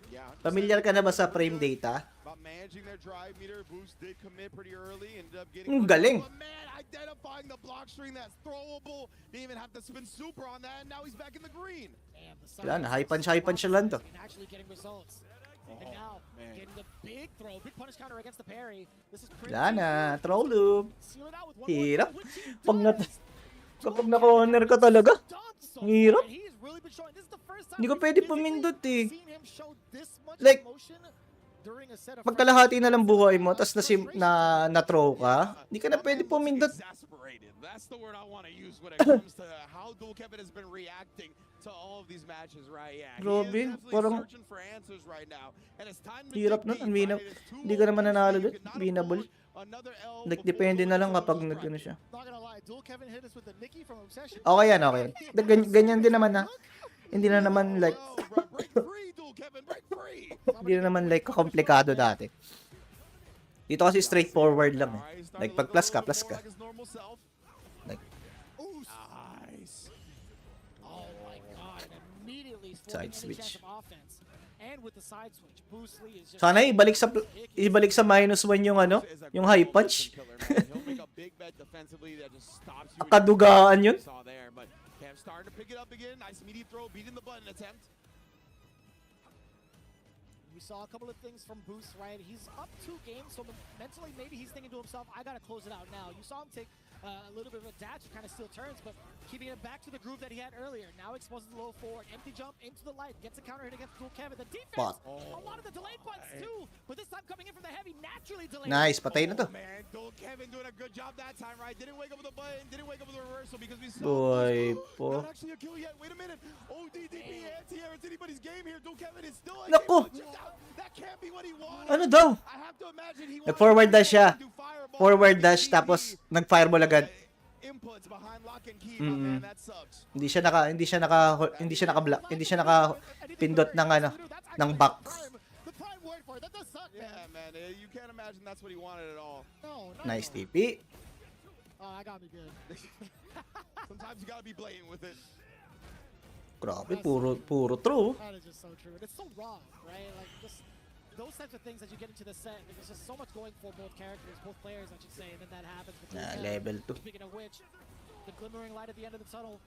Yeah.
Familiar ka na ba sa frame data?
About managing their drive meter, Boost did commit pretty early, ended up getting
Galing.
But man, identifying the block string that's throwable. Didn't even have to spin super on that, and now he's back in the green.
Wala na, high punch lang to.
And actually getting results. And now getting the big throw, big punish counter against the parry. This is pretty.
Wala na, throw loop.
Seal it out with one
Hirap.
more, which he
Kapag
does.
na-corner ka talaga.
So
Hirap.
far, he's really been showing. This is the first time
Hindi ko
we've
pwede
physically
pumindot eh.
seen him show this much
Like,
emotion during a set of
Pagkalahati na lang buhay mo, tapos na-throw ka, hindi ka na pwede pumindot.
Exasperated. That's the word I want to use when it comes to how Dual Kevin has been reacting to all of these matches, right? Yeah,
Grabe,
he is definitely
parang
searching for answers right now. And it's time to
hirap
dig
nun,
deep, right? It is too
hindi ka naman
low.
nanalo
You
dun,
cannot
winnable.
afford another L
Like,
before
depende na
going
lang
to
kapag
those
nag-ano siya.
Not gonna lie, Dual Kevin hit us with the Nikki from Obsession.
Okay yan, okay. Ganyan din naman na. Hindi na naman like,
break free, Dual Kevin, break free.
hindi na naman like kakomplikado dati. Dito kasi straightforward lang eh. Like pag plus ka. Like,
Nice.
Oh my god, and immediately
Side
any
switch.
chance of offense. And with the side switch, Bruce Lee is just
sana ibalik sa -1 yung ano, yung high punch.
He'll make a big bet defensively that just stops you.
Kadugaan yun.
Saw there, but Cam starting to pick it up again. Nice immediate throw, beating the button attempt.
We saw a couple of things from Boost, right? He's up 2 games, so mentally maybe he's thinking to himself, I gotta close it out now. You saw him take a little bit of a dash and kind of steal turns, but keeping it back to the groove that he had earlier. Now exposes the low forward, empty jump into the light, gets a counter hit against Dual Kevin. The defense, a lot of the delayed buttons too, but this time coming in from the heavy, naturally delayed.
Nice, patay na to.
Man, Dual Kevin doing a good job that time, right? Didn't wake up with a button, didn't wake up with a reversal because we saw.
Boy po.
Not actually a kill yet. Wait a minute. ODDP anti-air. It's anybody's game here. Dual Kevin is still.
Naku!
That can't be what he wanted.
Ano daw?
I have to imagine he
Nag-forward dash siya.
wanted to do fireball.
Forward dash tapos nag-fireball agad.
Inputs behind lock and key, man. That sucks.
Hindi siya pindot ng ano, ng back.
The prime word for it. That does suck,
Yeah, man. You can't imagine that's what he wanted at all.
No, no.
Nice TP.
Oh, I got me good.
Sometimes you gotta be blatant with it.
Grabe, puro true.
That is just so true. And it's so raw, right? Like, just those types of things as you get into the set. There's just so much going for both characters, both players, I should say, and then that happens.
Level 2.
Speaking of which, the glimmering light at the end of the tunnel.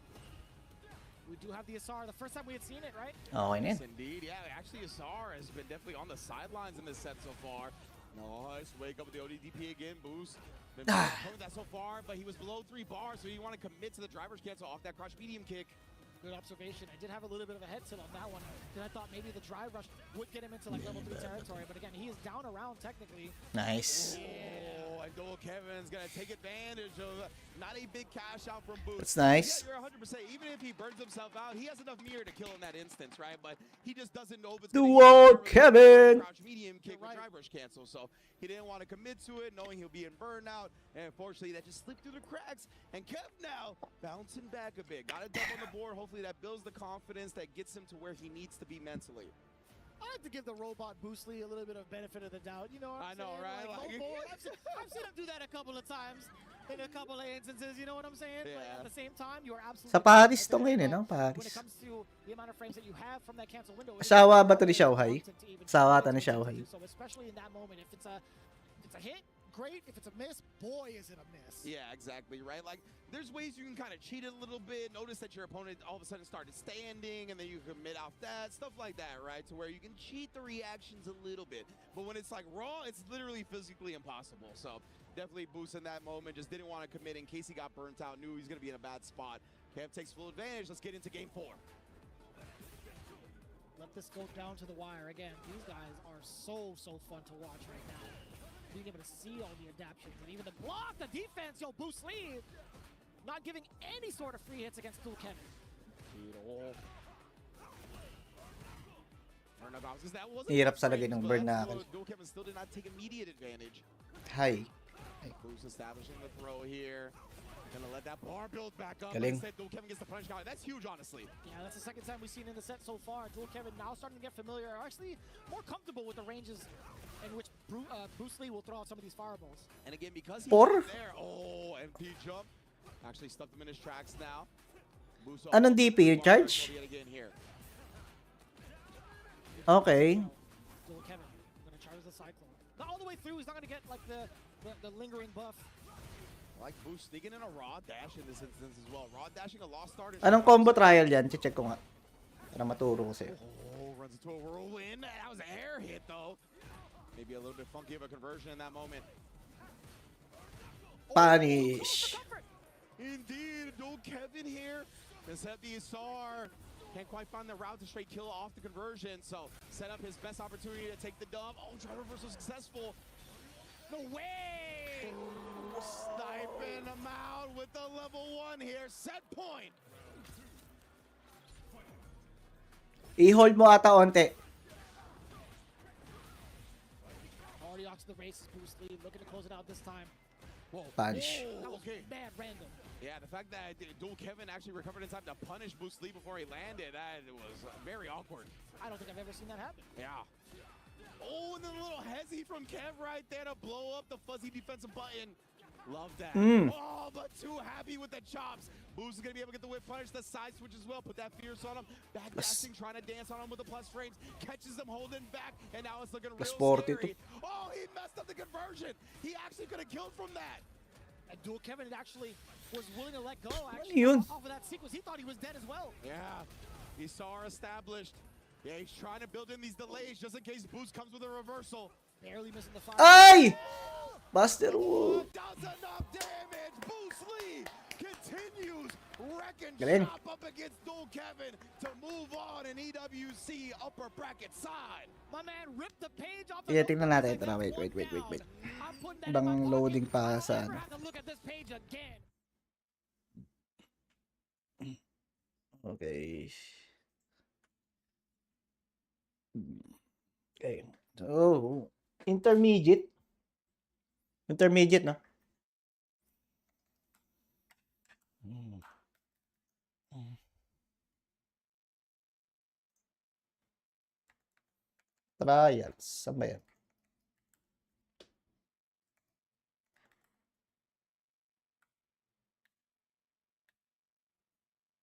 We do have the SR. The first time we had seen it, right?
Okay na yun.
Yes, indeed. Yeah, actually, Asar has been definitely on the sidelines in this set so far. Nice. Wake up with the ODDP again. Boost. Been pulling that so far, but he was below 3 bars, so you want to commit to the driver's cancel off that crush medium kick.
Good observation. I did have a little bit of a head tilt on that one because I thought maybe the drive rush would get him into like level 3 territory, but again, he is down around technically.
Nice.
Oh, and Dual Kevin's gonna take advantage of not a big cash out from Boost.
That's nice.
Yeah, you're 100%. Even if he burns himself out, he has enough mirror to kill in that instance, right? But he just doesn't know if it's gonna
Dual
hit
Kevin.
crouch medium kick with drive rush cancel. So he didn't want to commit to it, knowing he'll be in burnout. And unfortunately, that just slipped through the cracks. And Kev now bouncing back a bit. Got a dub on the board. Hopefully that builds the confidence that gets him to where he needs to be mentally.
I like to give the robot Boost Lee a little bit of benefit of the doubt. You know what I'm
I know,
saying?
right?
Like,
Like-
low board, I've seen him do that a couple of times in a couple of instances. You know what I'm saying? But
Yeah.
at the same time, you're absolutely
Sa Paris
right.
to ngayon, no?
When
Paris.
it comes to the amount of frames that you have from that cancel window, it is
Asawa ba to ni
very
Xiaohai?
reluctant to even
Asawa
try
to ni
to
Xiaohai.
do so, especially in that moment. If it's a hit, great. If it's a miss, boy, is it a miss.
Yeah, exactly, right? Like, there's ways you can kind of cheat it a little bit. Notice that your opponent all of a sudden started standing, and then you commit off that, stuff like that, right? To where you can cheat the reactions a little bit. But when it's like raw, it's literally physically impossible. So definitely Boost in that moment. Just didn't want to commit in case he got burnt out. Knew he was going to be in a bad spot. Kev takes full advantage. Let's get into game 4.
Let this go down to the wire again. These guys are so fun to watch right now. Being able to see all the adaptations and even the block, the defense, yo, Boost Lee, not giving any sort of free hits against Dual Kevin.
Hirap sa lagay ng burn na akin.
Dual Kevin still did not take immediate advantage.
Hi.
Boost establishing the throw here. Gonna let that bar build back up.
Galing.
Like I said, Dual Kevin gets the punish count. That's huge, honestly.
Yeah, that's the second time we've seen in the set so far. Dual Kevin now starting to get familiar, actually more comfortable with the ranges in which Boost Lee will throw out some of these fireballs.
And again, because he's
Por?
there, MP jump. Actually stuck him in his tracks now. Boost
Anong DP? Charge?
yet again here.
Okay.
Dual Kevin gonna charge the Cyclone. Not all the way through, he's not gonna get like the lingering buff.
Like Boost sneaking in a raw dash in this instance as well. Raw dashing a lost start.
Anong combo trial yan? Check ko nga. Para maturo ko sa'yo.
Runs into a whirlwind. That was an air hit though. Maybe a little bit funky of a conversion in that moment.
Punish.
Indeed, Dual Kevin here. Except the SR can't quite find the route to straight kill off the conversion. So set up his best opportunity to take the dub. Oh, try reversal successful. No way! Sniping him out with the level 1 here. Set point.
I-hold mo ata onte.
Already off to the races, Boost Lee looking to close it out this time.
Whoa.
Punch.
That was
Okay.
mad random.
Yeah, the fact that Dual Kevin actually recovered in time to punish Boost Lee before he landed, that was very awkward.
I don't think I've ever seen that happen.
Yeah. Oh, and then a little hezzy from Kev right there to blow up the fuzzy defensive button. Love that. Oh, but too happy with the chops. Boost is going to be able to get the whip punish, the side switch as well. Put that fierce on him. Back dashing, trying to dance on him with the plus frames. Catches him holding back, and now it's looking real scary. Oh, he messed up the conversion. He actually could have killed from that.
And Dual Kevin actually was willing to let go
Yun.
off of that sequence. He thought he was dead as well.
Yeah, he saw her established. Yeah, he's trying to build in these delays just in case Boost comes with a reversal.
Barely missing the fire.
Ay! Buster Wood.
Does enough damage. Boost Lee continues wrecking
Galing.
shop up against Dual Kevin to move on in EWC upper bracket side.
My man ripped the page off.
Yeah, tingnan natin. Tara, wait. Ibang loading pa sa ano.
Look at this page again.
Okay. Okay. So, intermediate. Intermediate, no? Trials. Saan ba yan?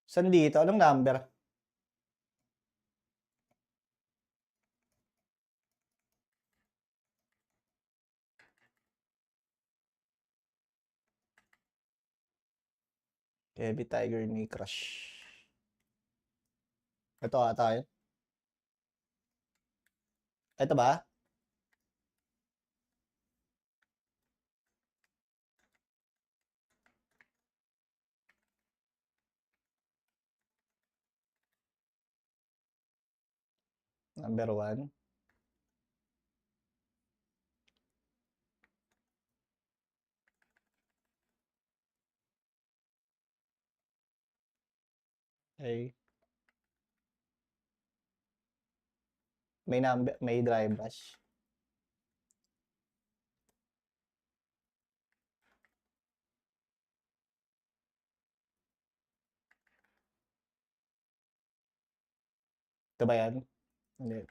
Saan dito? Anong number? Heavy Tiger ni Crush. Ito ata yun. Ito ba? Number 1. Okay. May number, may dry brush. Ito ba yan? Hindi.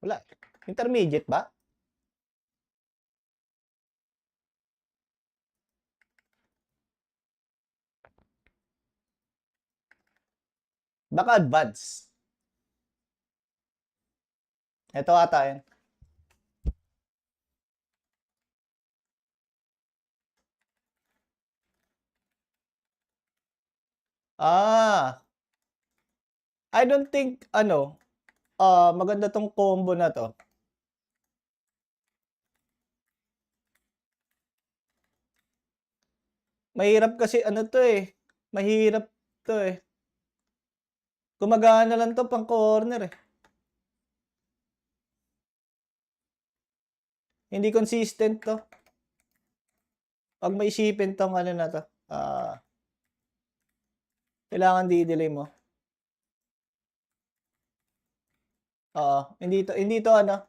Wala. Intermediate ba? Baka advance. Ito ata yun. Ah, I don't think, maganda tong combo na to. Mahirap kasi ano to eh. Mahirap to eh. Gumagana lang to pang corner eh. Hindi consistent to. Pag maisipin tong ano na to. Kailangan di-delay mo. Hindi to ano.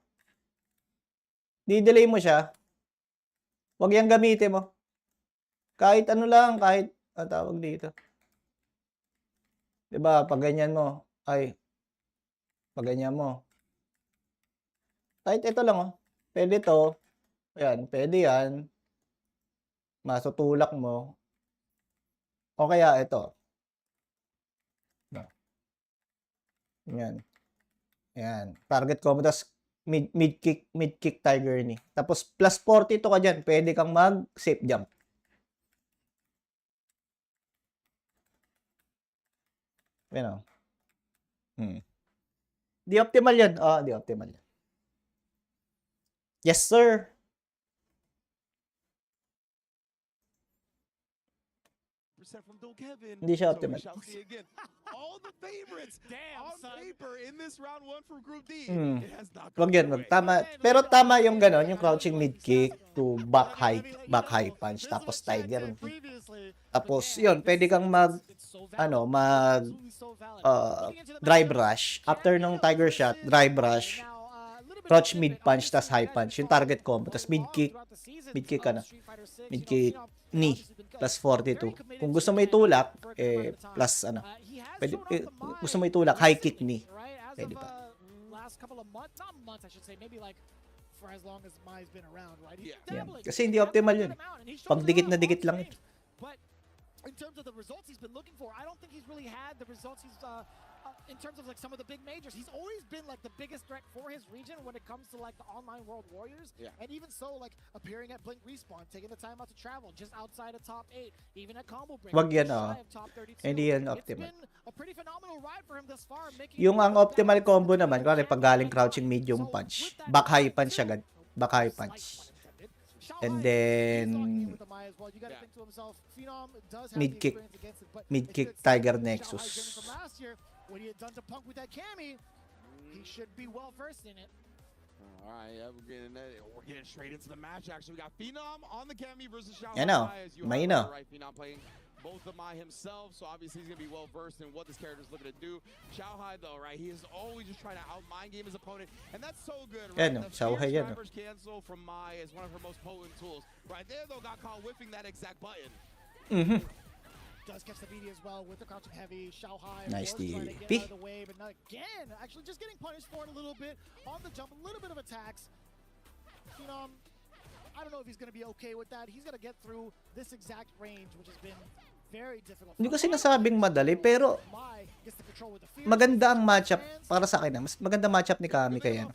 Di-delay mo siya. Huwag yang gamitin mo. Kahit ano lang, kahit tawag dito. 'Di ba, pag ganyan mo, pag ganyan mo. Kahit ito lang oh. Pwede to. Ayan, pwede yan. Masutulak mo. O kaya ito. Yan. Ayan. Target combo. Tapos mid kick tiger ni. Tapos plus 42 ka dyan. Pwede kang mag safe jump. Yan o. Di optimal yan. Di optimal yan. Yes, sir. Hindi siya optimal.
All the favorites on paper in this round 1 from Group D.
Wag yan, wag. Tama. Pero tama yung gano'n, yung crouching mid kick to back high punch, tapos tiger. Tapos yun, pwede kang drive rush. After nung tiger shot, drive rush, crouch mid punch, tas high punch. Yung target combo. Tas mid kick knee, plus 42. Kung gusto mo itulak, plus pwede, gusto mo itulak, high kick knee. Pwede pa. Yeah. Kasi hindi optimal yun. Pag dikit na dikit lang yun.
In terms of the results he's been looking for, I don't think he's really had the results he's in terms of like some of the big majors. He's always been like the biggest threat for his region when it comes to like the online World Warriors. Yeah. And even so, like appearing at Blink Respawn, taking the time out to travel just outside of top 8, even at Combo Break.
Wag yan hindi yan optimal.
It's been a pretty phenomenal ride for him thus far.
Yung ang optimal combo naman, kasi pag galing crouching medium punch, back high punch agad. Back high punch. And then mid kick tiger nexus.
What he had done to Punk with that Cammy, he should be well versed in it.
All right, yeah, we're getting straight into the match. Actually, we got Phenom on the Cammy versus Xiao.
Right,
Phenom playing both of my himself, so obviously he's gonna be well versed in what this character is looking to do. Xiaohai though, right? He is always just trying to out mind game his opponent, and that's so good, right?
Xiaohai yan.
Cancel from Mai is one of her most potent tools. Right there though, got caught whiffing that exact button.
Does catch the BD as well with the crouching heavy. Xiaohai
nice
trying to get out of the way, but not again. Actually, just getting punished for it a little bit on the jump, a little bit of attacks. Phenom, I don't know if he's going to be okay with that. He's going to get through this exact range, which has been very difficult.
Hindi ko sinasabing madali, pero maganda ang matchup para sa akin. Mas maganda matchup ni Kami kaya.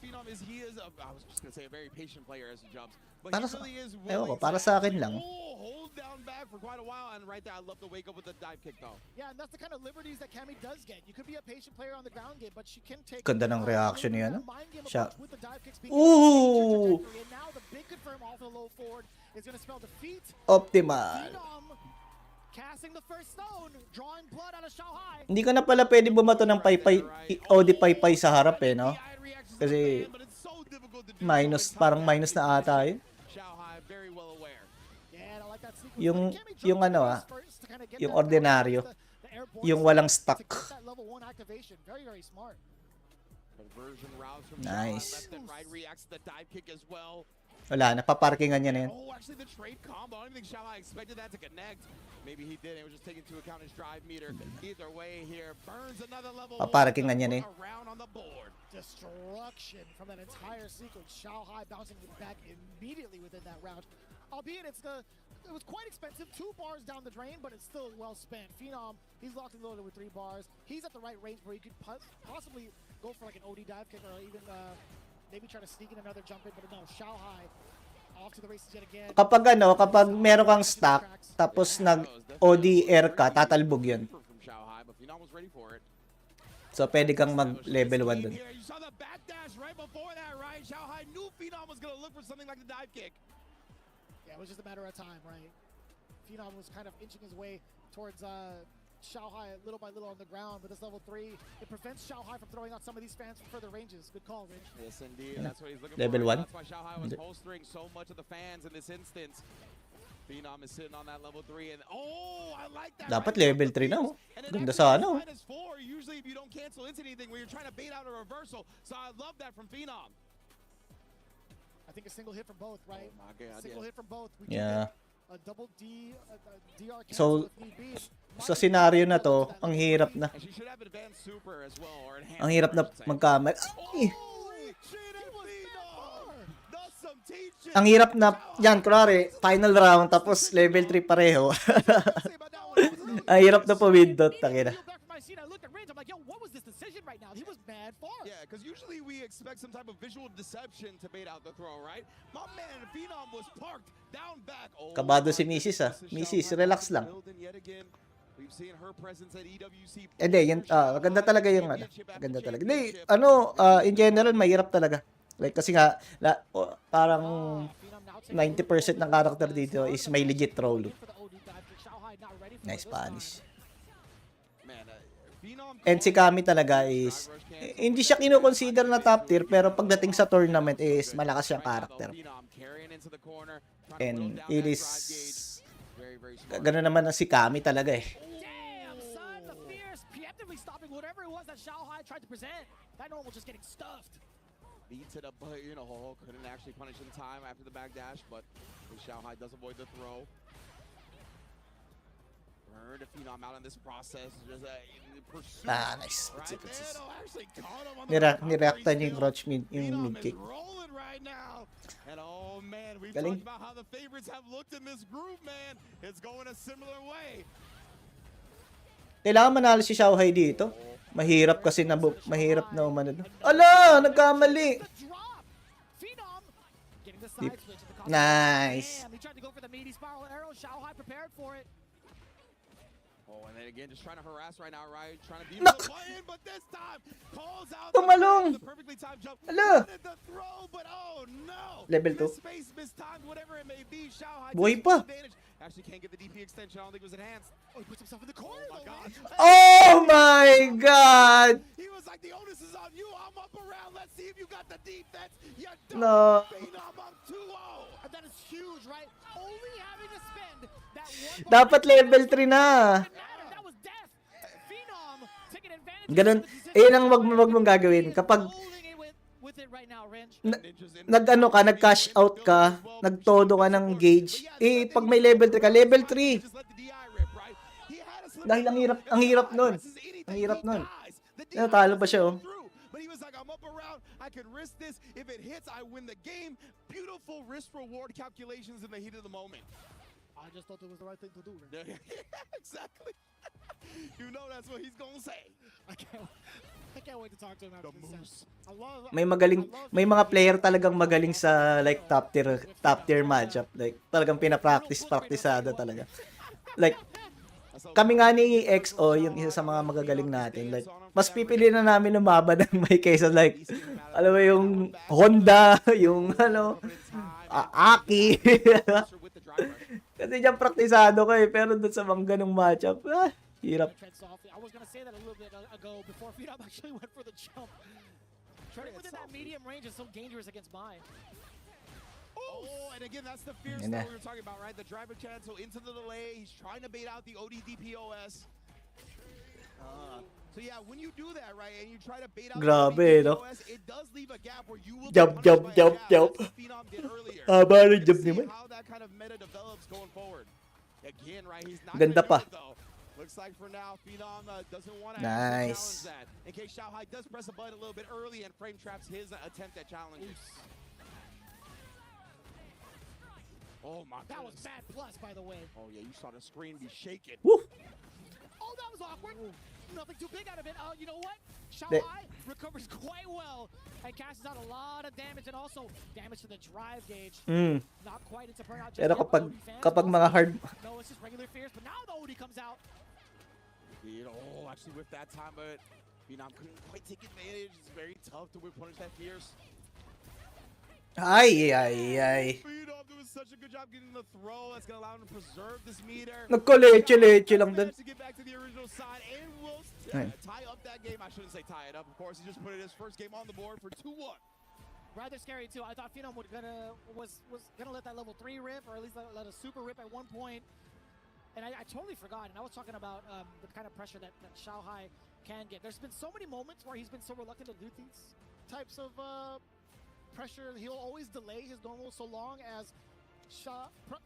Para sa akin lang. Ganda ng reaction niya, no? Siya. Ooh! Optimal. Hindi ka na pala pwede bumato ng paypay, OD paypay sa harap no? Kasi parang minus na ata yun. Yung yung ordinaryo, yung walang stock. Nice. Wala, napaparkingan niya na yan.
Actually, the trade combo, I don't think Xiaohai expected that to connect. Maybe he did. It was just taking into account his drive meter. Either way here, burns another level.
Paparkingan niya na yan.
Around on the board.
Destruction from that entire sequence. Xiaohai bouncing back immediately within that round. Albeit it was quite expensive, 2 bars down the drain, but it's still well spent. Phenom, he's locked and loaded with 3 bars. He's at the right range where he could possibly go for like an OD dive kick or even maybe try to sneak in another jump in, but no, Shanghai off to the races yet again.
Kapag meron kang stack, tapos nag-ODR ka, tatalbog yun.
From Shanghai, but Phenom was ready for it.
So, pwede kang mag-level 1 dun.
Here, you saw the backdash right before that, right? Shanghai knew Phenom was gonna look for something like the dive kick.
Yeah, it was just a matter of time, right? Phenom was kind of inching his way towards Shanghai little by little on the ground, but this level 3, it prevents Shanghai from throwing out some of these fans from further ranges. Good call, Rich.
Yes, indeed. That's what he's looking
Level
for.
1?
That's why Shanghai was holstering so much of the fans in this instance. Phenom is sitting on that level 3, and I like that.
Dapat level 3 na, oh. Ganda sana, oh.
-4, usually if you don't cancel into anything where you're trying to bait out a reversal. So I love that from Phenom.
I think a single hit from both, right?
Oh my God,
Single hit from both. We
Yeah.
a double DR
So,
cancel if need be.
sa scenario na to, ang hirap na.
And she should have advanced super as well, or enhanced
Ang hirap na
super, I should say.
magkamali. Ay!
Holy shit, and Phenom does some teaching.
Ang hirap na, yan, kunwari, final round, tapos level 3 pareho. Ang hirap na pumindot, takina.
I looked at Range, I'm like, yo, what was this decision right now? He was mad far.
Yeah, because usually we expect some type of visual deception to bait out the throw, right? My man Phenom was parked down back.
Kabado si Mrs. ah. Mrs., relax lang.
We've seen her presence at EWC.
Hindi, yan, maganda talaga yung ano. Maganda talaga. Hindi, in general, mahirap talaga. Like, kasi nga, parang 90% ng character dito is may legit throw loop. Nice punish. And si Kami talaga is, hindi siya kino-consider na top tier, pero pagdating sa tournament is malakas siyang character. And it is, gano'n naman si Kami talaga eh.
Damn, son, the fierce preemptively stopping whatever it was that Shanghai tried to present. That normal just getting stuffed.
Beats it up, but couldn't actually punish in time after the backdash, but Shanghai does avoid the throw. Earned a Phenom out in this process. Just pursuit.
Nice.
Right? Actually caught him on the
Nireactan niya yung crouch mid, yung
Phenom
mid kick.
is rolling right now. And oh man, we've
Galing.
talked about how the favorites have looked in this group, man. It's going a similar way.
Kailangan manalo si Shanghai dito. Mahirap kasi mahirap na umano. Ala, nagkamali.
The drop. Phenom getting the
Deep.
side switch. at the cost of-
Nice.
Damn, he tried to go for the meaty spiral arrow. Shanghai prepared for it.
Oh, and then again, just trying to harass right now, right? Trying to beat
No.
the button, but this time calls out
Tumalong.
the perfectly timed jump.
Ala.
Wanted the throw, but oh no.
Level 2.
Space mistimed, whatever it may be. Shanghai
Buhay
takes
pa.
advantage. Actually can't get the DP extension. I don't think it was enhanced.
Oh, he puts himself in the corner.
Oh my
though,
God.
man.
Oh my God!
He was like, the onus is on you. I'm up around. Let's see if you got the defense. You don't.
No.
Phenom up 2-0.
And that is huge, right? Only having to spend that one.
Dapat level 3 na.
That was death. Phenom taking advantage.
Ganun. Ang wag mong gagawin. Kapag
Holding it with it right now, Rench.
nag-ano ka, nag-cash out ka, nagtodo ka ng gauge, pag may level 3 ka, level 3. Dahil ang hirap nun. Ang hirap nun. Natalo pa siya, oh.
But he was like, I'm up around. I can risk this. If it hits, I win the game. Beautiful risk-reward calculations in the heat of the moment.
I just thought it was the right thing to do.
Exactly. You know that's what he's gonna say.
I can't wait to talk to him after this. I love.
May mga player talagang magaling sa like top tier matchup. Like talagang praktisado talaga. Like kami nga ni EXO, yung isa sa mga magagaling natin, like mas pipili na namin lumaban ng may kaysa like alam mo yung Honda, yung Aki. Kasi diyan praktisado ko pero doon sa mga ganung matchup, hirap.
I was gonna say that a little bit ago before Phenom actually went for the jump. Treading within that medium range is so dangerous against mine.
Oh, and again, that's the fierce that we were talking about, right? The driver cancel into the delay. He's trying to bait out the ODDPOS. So yeah, when you do that, right, and you try to bait out
Grabe,
the
no?
ODDPOS, it does leave a gap where you will
Jump,
be punished
jump,
by a
jump,
gap.
jump.
That's what Phenom did earlier.
Haba rin
You
jump
can see
naman.
how that kind of meta develops going forward. Again, right, he's not
Ganda
gonna
pa.
use it, though. Looks like for now, Phenom doesn't want to
Nice.
challenge that. In case Shanghai does press a button a little bit early and frame traps his attempt at challenges. Oh my
That was
goodness.
bad plus, by the way.
Oh yeah, you saw the screen be shaking.
Woo!
Oh, that was awkward. Nothing too big out of it. You know what? Shanghai recovers quite well and casts out a lot of damage and also damage to the drive gauge.
Mm.
Not quite into burnout just
Pero
yet, but OD fans
kapag
also
mga hard
no, it's just regular fears, but now the OD comes out.
Actually with that time, but Phenom couldn't quite take advantage. It's very tough to punish that fierce.
ay.
Phenom doing such a good job getting the throw. That's gonna allow him to preserve this meter.
Nagko-leche lang dun.
To get back to the original side and will
Ayun.
tie up that game. I shouldn't say tie it up. Of course, he just put it his first game on the board for 2-1.
Rather scary too. I thought Phenom was gonna let that level 3 rip, or at least let a super rip at one point. And I totally forgot. And I was talking about the kind of pressure that Xiaohai can get. There's been so many moments where he's been so reluctant to do these types of pressure. He'll always delay his normal so long as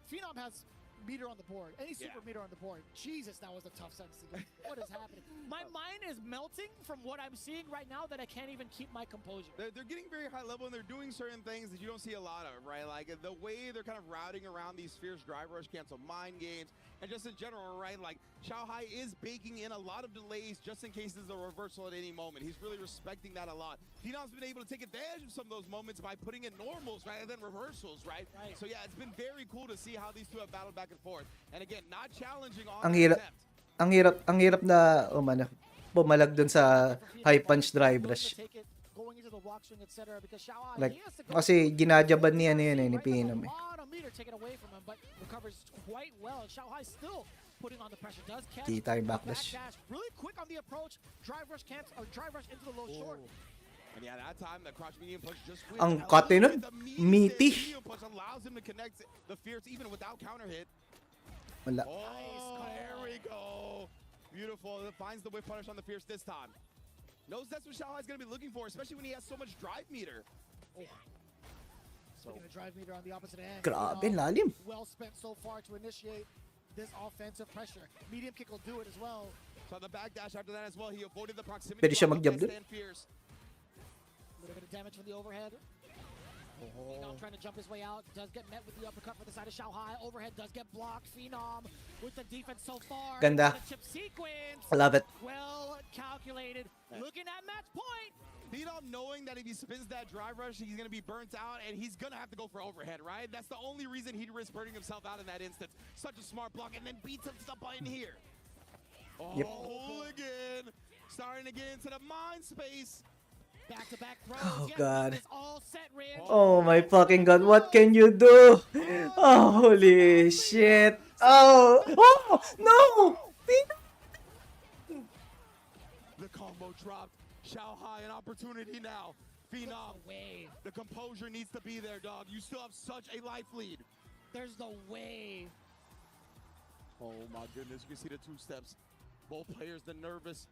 Phenom has meter on the board. Any super meter on the board. Jesus, that was a tough sentence to do. What is happening? My mind is melting from what I'm seeing right now that I can't even keep my composure.
They're getting very high level and they're doing certain things that you don't see a lot of, right? Like the way they're kind of routing around these fierce drive rush, cancel mind games, and just in general, right? Like Xiaohai is baking in a lot of delays just in case there's a reversal at any moment. He's really respecting that a lot. Phenom's been able to take advantage of some of those moments by putting in normals rather than reversals, right? So yeah, it's been very cool to see how these two have battled back and forth. And again, not challenging on
Ang
the
hirap.
attempt.
Ang hirap na pumalag dun sa high punch drive rush. Like, kasi ginadyaban niya ni Phenom eh. Kita yung backlash.
Really quick on the approach. Drive rush into the low short.
And yeah, that time the crouch medium punch just wins.
Ang kate nun, meaty.
Medium punch allows him to connect the fierce even without counter hit.
Wala.
Oh, there we go. Beautiful. It finds the whip punish on the fierce this time. Knows that's what Xiaohai's going to be looking for, especially when he has so much drive meter.
So the drive meter on the opposite end.
Grabe, lalim.
Well spent so far to initiate this offensive pressure. Medium kick will do it as well.
So the backdash after that as well, he avoided the proximity.
Pwede siya
block of
mag-jump dun?
Best and Fierce.
A little bit of damage from the overhead. Phenom trying to jump his way out. Does get met with the uppercut for the side of Xiaohai. Overhead does get blocked. Phenom with the defense so far.
Ganda.
The chip sequence.
I love it.
Well calculated. Looking at match point.
Phenom knowing that if he spins that drive rush, he's going to be burnt out, and he's going to have to go for overhead, right? That's the only reason he'd risk burning himself out in that instance. Such a smart block, and then beats up the button here.
Yep.
Hooligan starting to get into the mind space.
Back-to-back throws.
Oh,
Yes,
God.
it's all set, Rand.
Oh my fucking god, what can you do? Oh, holy shit. Oh, no!
The combo dropped. Xiaohai, an opportunity now. Phenom, the composure needs to be there, dog. You still have such a life lead.
There's no way.
Oh my goodness, you can see the two steps. Both players, the nervous.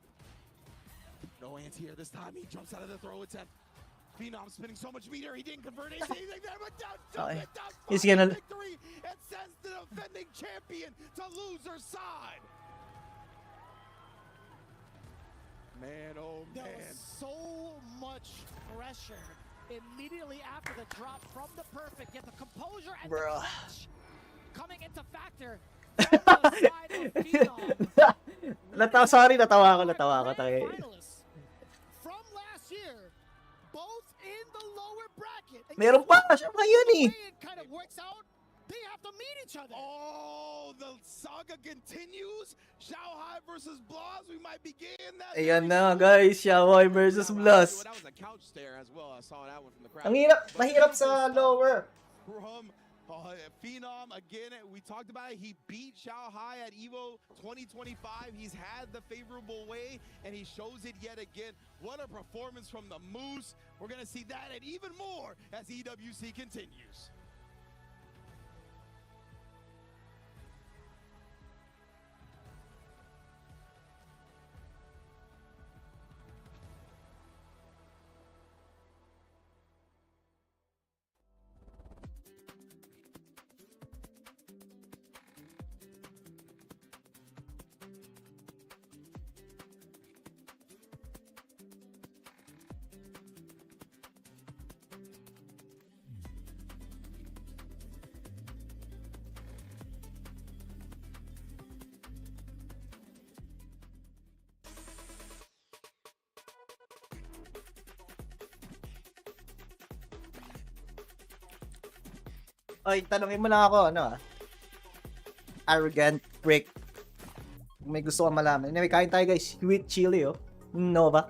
No anti-air this time. He jumps out of the throw attempt. Phenom spinning so much meter, he didn't convert anything there, but down,
He's gonna
victory and sends the defending champion to loser side. Man, oh
There
man.
was so much pressure immediately after the drop from the perfect, yet the composure and the
Bruh.
clutch coming into factor from the side of Phenom.
Sorry, natawa ko tayo.
Finalists from last year, both in the lower bracket. And
Meron pa, siya pa yun eh.
the way it kind of works out, they have to meet each other.
Oh, the saga continues. Xiaohai versus Blas. We might begin that.
Ayan na guys, Xiaohai versus Blast.
That was a couch stare as well. I saw that one from the crowd.
Ang mahirap sa lower.
From Phenom, again, we talked about it. He beat Xiaohai at EVO 2025. He's had the favorable way, and he shows it yet again. What a performance from the Moose. We're going to see that and even more as EWC continues.
Oy, tanongin mo lang ako, ano arrogant prick. May gusto ka malaman. Anyway, kain tayo guys. Sweet chili, oh. Nova.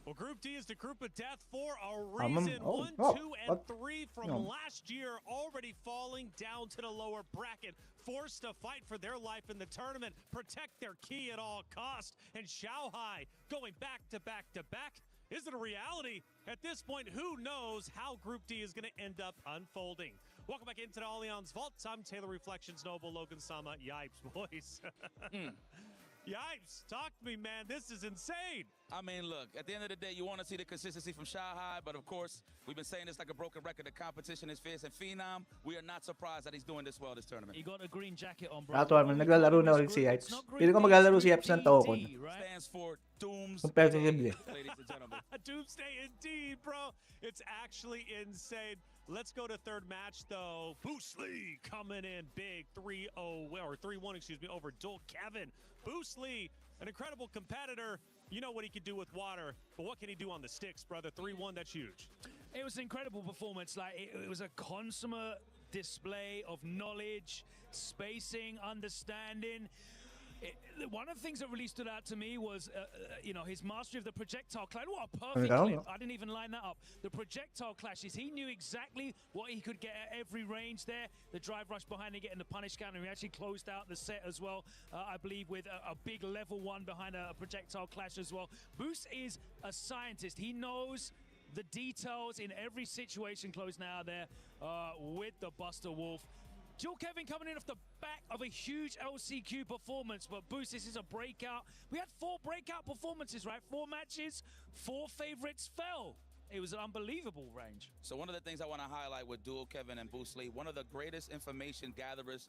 Well, Group D is the group of death for a
Ma'am.
reason.
Oh,
1,
oh,
2, and
what?
3 from
No.
last year already falling down to the lower bracket, forced to fight for their life in the tournament, protect their key at all costs. And Shanghai going back to back to back. Is it a reality? At this point, who knows how Group D is going to end up unfolding? Welcome back into the Allianz Vault. I'm Taylor Reflections Noble, Logan Sama. Yipes, boys. Yipes, talk to me, man. This is insane.
I mean, look, at the end of the day, you want to see the consistency from Shanghai, but of course, we've been saying this like a broken record. The competition is fierce, and Phenom, we are not surprised that he's doing this well this tournament.
He got a green jacket on, bro.
Actual, naglalaro na ulit si Yipes. Pili ko maglalaro si Yipes ng Tokon.
Stands for Dooms.
Competitively.
Ladies and gentlemen.
Doomsday indeed, bro. It's actually insane. Let's go to third match, though. Boost Lee coming in big 3-0, or 3-1, excuse me, over Dole Kevin. Boost Lee, an incredible competitor. You know what he can do with water, but what can he do on the sticks, brother? 3-1, that's huge.
It was an incredible performance. Like it was a consummate display of knowledge, spacing, understanding. One of the things that really stood out to me was, his mastery of the projectile clash. What a perfect clip. I didn't even line that up. The projectile clashes. He knew exactly what he could get at every range there. The drive rush behind it, getting the punish counter. He actually closed out the set as well, I believe, with a big level 1 behind a projectile clash as well. Boost is a scientist. He knows the details in every situation closing out there with the Buster Wolf. Jill Kevin coming in off the back of a huge LCQ performance, but Boost, this is a breakout. We had 4 breakout performances, right? 4 matches, 4 favorites fell. It was an unbelievable range.
So one of the things I want to highlight with Dual Kevin and Boost Lee, one of the greatest information gatherers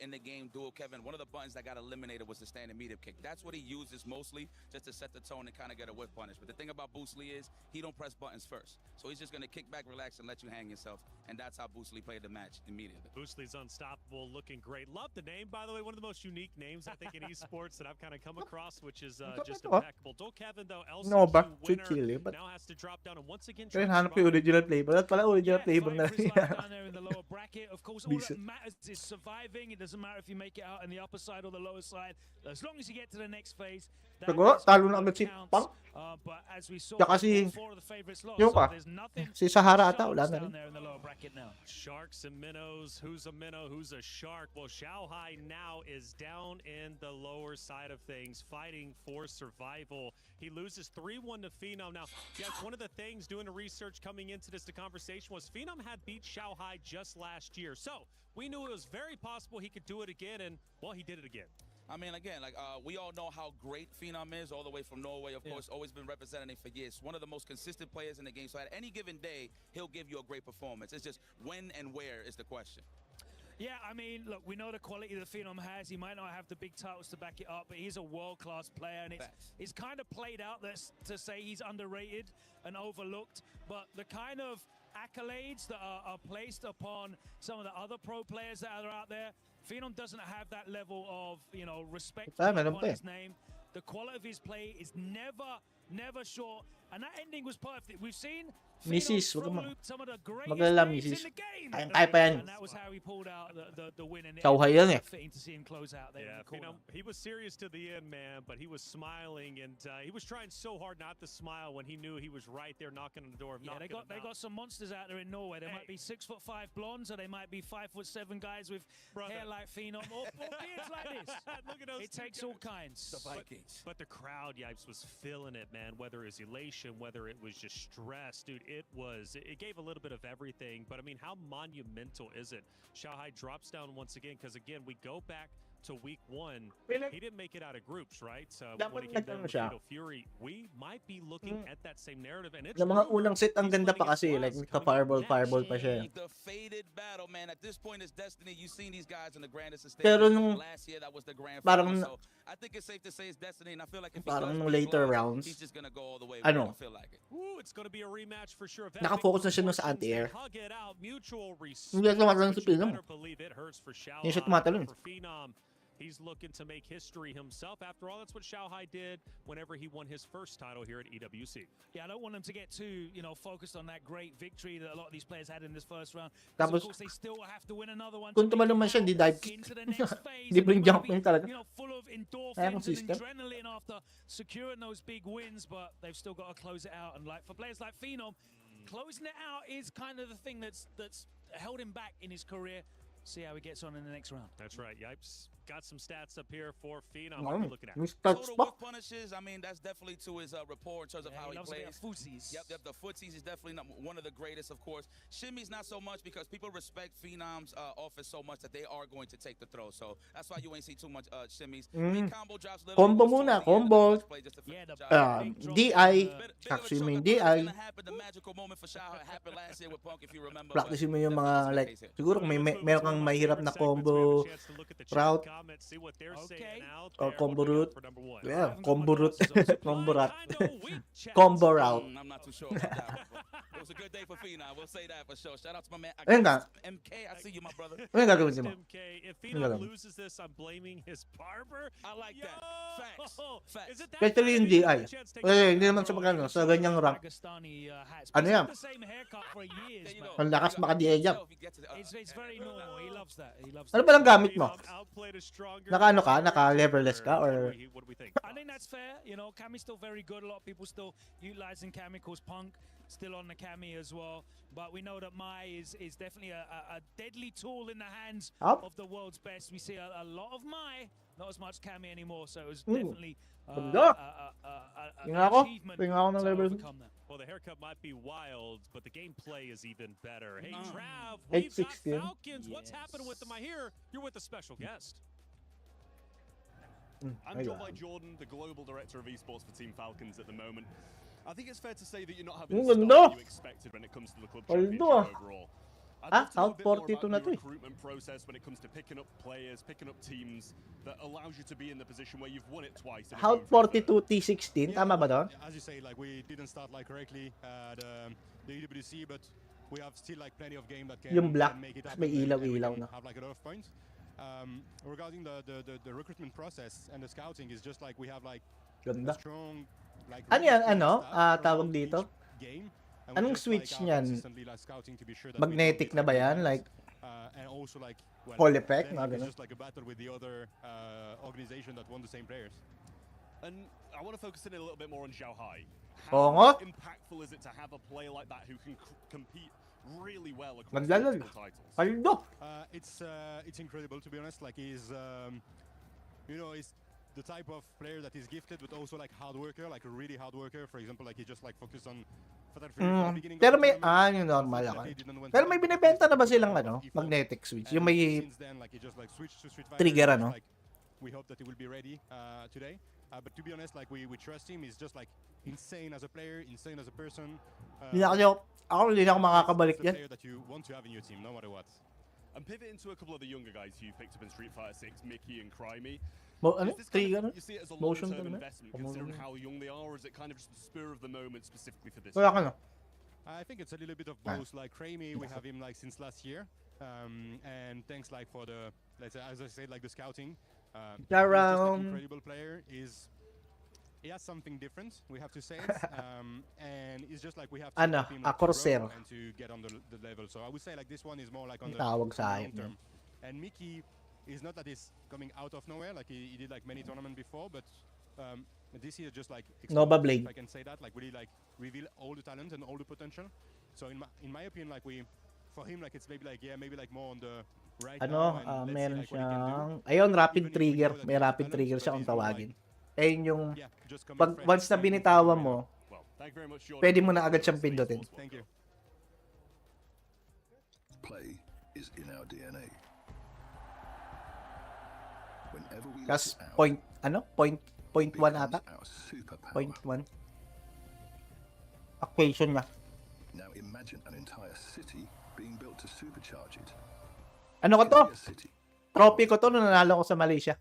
in the game, Dual Kevin, one of the buttons that got eliminated was the standing medium kick. That's what he uses mostly, just to set the tone and kind of get a whip punish. But the thing about Boost Lee is he don't press buttons first. So he's just going to kick back, relax, and let you hang yourself. And that's how Boost Lee played the match immediately.
Boost Lee's unstoppable, looking great. Love the name, by the way. One of the most unique names, I think, in esports that I've kind of come across, which is just impeccable. Dole Kevin, though,
Nova,
LCQ
Sweet
winner,
chili, but
now has to drop down and once again
kaya hanap yung original flavor. At pala original flavor na
fighting for his life down there in the lower bracket. Of course, all that matters is surviving. It doesn't matter if you make it out in the upper side or the lower side. As long as you get to the next phase, that
Siguro,
is
talo
what
na agad si
counts.
Pang.
But as we saw,
Tsaka si-
all 4 of the favorites lost.
Yung
So
pa,
there's nothing
si Sahara
but
ata, wala
sharks
na
down
rin.
there in the lower bracket now.
Sharks and minnows. Who's a minnow? Who's a shark? Well, Shanghai now is down in the lower side of things, fighting for survival. He loses 3-1 to Phenom. Now, yes, one of the things doing the research coming into this, the conversation was Phenom had beat Shanghai just last year. So we knew it was very possible he could do it again, and, well, he did it again.
I mean, again, like we all know how great Phenom is, all the way from Norway, of course, always been representing for years. One of the most consistent players in the game. So at any given day, he'll give you a great performance. It's just when and where is the question.
Yeah, I mean, look, we know the quality that Phenom has. He might not have the big titles to back it up, but he's a world-class player, and it's kind of played out to say he's underrated and overlooked. But the kind of accolades that are placed upon some of the other pro players that are out there, Phenom doesn't have that level of, respect upon his name. The quality of his play is never short, and that ending was perfect. We've seen
Mrs.
Phenom some of the greatest
Magalala,
plays in
Mrs.
the game.
Kaya pa yan.
And that was how he pulled out the win. And
Shanghai yan eh.
fitting to see him close out there in
Yeah,
the corner.
he was serious to the end, man, but he was smiling, and he was trying so hard not to smile when he knew he was right there knocking on the door.
Yeah, they got some monsters out there in Norway. They might be 6'5" blondes, or they might be 5'7" guys with hair like Phenom, or beards like this.
Look at those.
It takes all kinds.
The Vikings.
But the crowd, Yipes, was feeling it, man. Whether it was elation, whether it was just stress, dude, it gave a little bit of everything. But I mean, how monumental is it? Shanghai drops down once again, because again, we go back to week 1. He didn't make it out of groups, right? So when he came down with Fatal Fury, we might be looking at that same narrative. And it's
Yung mga unang set, ang ganda pa kasi. Like, fireball pa siya.
The faded battle, man. At this point, it's destiny. You've seen these guys in the grandest stage.
Pero nung
last year, that was the grand
parang
final. So I think it's safe to say it's destiny. And I feel like if he
parang
does
nung
beat
later
Blood,
rounds,
he's just gonna go all the way.
ano,
I feel like it.
Ooh, it's going to be a rematch for sure.
Nakafocus na siya nun sa anti-air.
Hug it out, mutual respect.
Hindi siya tumatalon
But
si
you
Phenom.
better believe it hurts for Shanghai,
Hindi siya tumatalon.
for Phenom. He's looking to make history himself. After all, that's what Xiaohai did whenever he won his first title here at EWC.
Yeah, I don't want them to get too, focused on that great victory that a lot of these players had in this first round.
Tapos,
Of course, they still have to win another one.
kung tumalo man siya, di dive kick.
Into the next phase.
Di bring
And they might
jumping
be,
talaga.
Full of
Kaya
endorphins
kung
and
system.
adrenaline after securing those big wins, but they've still got to close it out. And like for players like Phenom, closing it out is kind of the thing that's held him back in his career. See how he gets on in the next round.
That's right. Yipes got some stats up here for Phenom. What are we looking at?
Total whiff punishes, I mean, that's definitely to his rapport in terms of how he
loves to get
plays.
footsies.
Yep, the footsies is definitely one of the greatest, of course. Shimmy's not so much because people respect Phenom's offense so much that they are going to take the throw. So that's why you ain't see too much shimmies. I mean, combo drops literally
Combo
was
muna,
towards the end of the
combo.
first play just to
Yeah,
finish
the
the job.
big drop
DI.
in the-
Bit of a
Actually,
choke.
may
I thought it was
DI.
gonna happen. The magical moment for Shao happened last year with Punk, if you remember.
Practice
but
mo yung mga
definitely
like,
not the case here.
siguro kung meron kang mahirap na combo route. Or combo route. Yeah, combo route. Combo route. Combo route.
I'm not too sure about that one, but it was a good day for Phenom. We'll say that for sure. Shout out to my man.
Ayun nga.
MK, I see you, my brother.
Ano yung gagawin mo?
If
Ano
Phenom
gagawin?
loses this, I'm blaming his barber.
I like that. Facts. Facts.
Is it that
Especially yung DI. Kasi hindi naman sa magkano, sa ganyang rank.
Pakistani hats.
Ano
He's
yan?
had the same haircut for years,
There you
man.
go.
Ang lakas maka-DI jump.
It's very normal. He loves that. He loves
Ano
that.
ba lang gamit mo?
Outplayed a stronger
Naka-ano ka?
player.
Naka-leverless ka? Or
What do we think?
I think that's fair. Cammy's still very good. A lot of people still utilizing Cammy. Of course, Punk still on the Cammy as well. But we know that Mai is definitely a deadly tool in the hands
Up.
of the world's best. We see a lot of Mai, not as much Cammy anymore. So it was
Ooh.
definitely
Ganda.
an
Tingnan ako.
achievement
Tingnan ako ng
to
level.
overcome that.
Well, the haircut might be wild, but the gameplay is even better. Hey,
Mm.
Trav, we've got
8-16.
Falcons. What's
Yes.
happening with them? I hear you're with a special guest.
I'm joined by Jordan, the global director of esports for Team Falcons at the moment. I think it's fair to say that you're not having the
Ang
start
ganda.
you expected when it comes to the club
Ganda.
championship overall. I'd
Ah,
love to know a
out
bit more
42
about
na
your
to eh.
recruitment process when it comes to picking up players, picking up teams that allows you to be in the position where you've won it twice. in a
How
game for the
42 T16? Tama ba doon?
As you say, like we didn't start like correctly the EWC, but we have still like plenty of game that can,
Yung black,
can make it
tapos
happen.
may
and we
ilaw-ilaw
can
na.
have like a lot of points. Regarding the recruitment process and the scouting is just like we have like a
Ganda.
strong like
Ano yan,
recruitment
ano?
staff
Tawag
around
dito?
each game, and we
Anong
just,
switch
like, are
niyan?
consistently, like, scouting to be sure that we don't
Magnetic
miss
na ba
any
yan?
players.
Like,
And also like well,
Hall effect,
then
mga
it's
ganun.
just like a battle with the other organization that won the same players.
And I want to focus in a little bit more on Xiaohai.
Oo
How
nga.
impactful is it to have a player like that who can compete really well across
Naglalal.
multiple titles?
Paldo!
It's incredible to be honest. Like he's he's the type of player that is gifted, but also like hard worker, like a really hard worker. For example, like he just like focused on.
Pero may, yung normal ako. Pero may binibenta na ba silang magnetic switch? Yung may
since then, like he just like switched to Street Fighter.
trigger,
just,
ano?
Like, we hope that he will be ready today. But to be honest, like we trust him. He's just like insane as a player, insane as a person.
hindi na ako makakabalik
He's the
yan.
player that you want to have in your team, no matter what.
And pivoting to a couple of the younger guys who you picked up in Street Fighter 6, Mickey and Crimey.
Ano?
Is this kind
Trigger,
of,
ano?
you see it as a
Motion
long-term
ka na?
investment considering how young they are, or is it kind of just the spur of the moment specifically for this?
Wala ka na.
I think it's a little bit of
Ah.
both. Like Cramey, we have him like since last year, and thanks like for the, let's say, as I said, like the scouting. He's just like an incredible player. He has something different. We have to say it, and it's just like we have to
Ano,
help him,
a
like, to grow
Corsero.
and to get on the level. So I would say like this one is more like on
Ang
the
tawag sa
long
akin.
term. And Mickey is not that he's coming out of nowhere. Like he did like many tournaments before, but this year just like
Nova
exploded,
Blade.
if I can say that, like really like reveal all the talent and all the potential. So in my opinion, like for him like it's maybe like more on the right now. And let's see,
Meron
like, what he can do.
siyang, ayun, rapid
Even if we
trigger.
know that
May
he has
rapid
talent,
trigger
but
siya kung
he's more
tawagin.
like,
Ayun yung,
yeah, just coming
pag
fresh
once na
and
binitawan
figuring it
mo,
out.
Well, thank you very much, Jordan.
pwede mo na agad siyang
Space
pindutin.
Sports.
Thank you.
Play is in our DNA. Whenever we
Kas
let it out,
point, point 1
becomes
ata?
our superpower.
Point 1. Equation niya.
Now imagine an entire city being built to supercharge it.
Ano ko to?
Could be a city.
Trophy ko to nung nanalo ko sa Malaysia.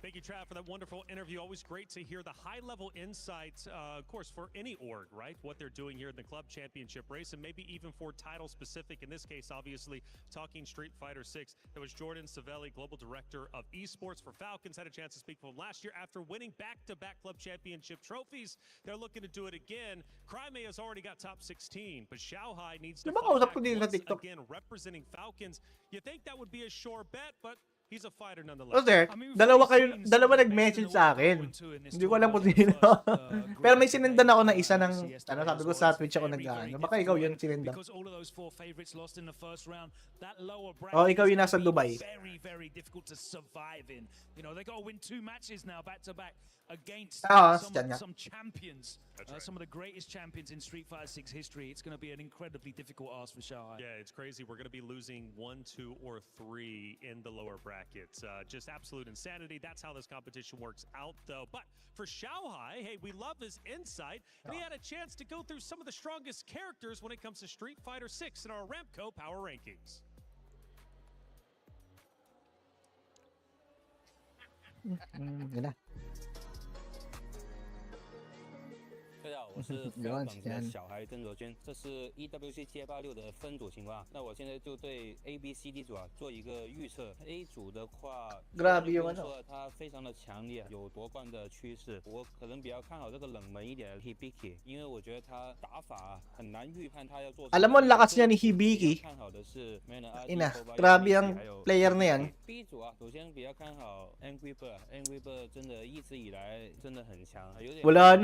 Thank you, Trav, for that wonderful interview. Always great to hear the high-level insights, of course, for any org, right? What they're doing here in the club championship race, and maybe even for title-specific. In this case, obviously, talking Street Fighter 6. That was Jordan Savelli, Global Director of Esports for Falcons. Had a chance to speak with him last year after winning back-to-back club championship trophies. They're looking to do it again. Crimea has already got top 16, but Shanghai needs to fight back once again, representing Falcons. You think that would be a sure bet, but he's a fighter nonetheless.
Sir, dalawa nag-message sa akin. Hindi ko alam kung sino. Pero may sinendan ako na isa ng, sabi ko sa Twitch ako nag-ano. Baka ikaw yun sinendan. Oh, ikaw yung nasa Dubai.
Very, very difficult to survive in. You know, they got to win 2 matches now back to back against some champions. Some of the greatest champions in Street Fighter 6 history. It's going to be an incredibly difficult ask for Shanghai.
Yeah, it's crazy. We're going to be losing 1, 2, or 3 in the lower brackets. Just absolute insanity. That's how this competition works out, though. But for Shanghai, hey, we love his insight, and he had a chance to go through some of the strongest characters when it comes to Street Fighter 6 in our Ramco Power Rankings.
yun na.
大家好，我是香港的小孩郑卓君，这是 EWC 786的分组情况。那我现在就对 A、B、C、D 组做一个预测。A 组的话，
Grabe yung ano.
说它非常的强烈，有夺冠的趋势。我可能比较看好这个冷门一点的 Hibiki， 因为我觉得他打法很难预判他要做。
Alam mo, lakas niya ni Hibiki.
看好的是
Ina, grabe ang player na yan.
B 组啊，首先比较看好 Angry Bird，Angry Bird 真的一直以来真的很强，有点
wala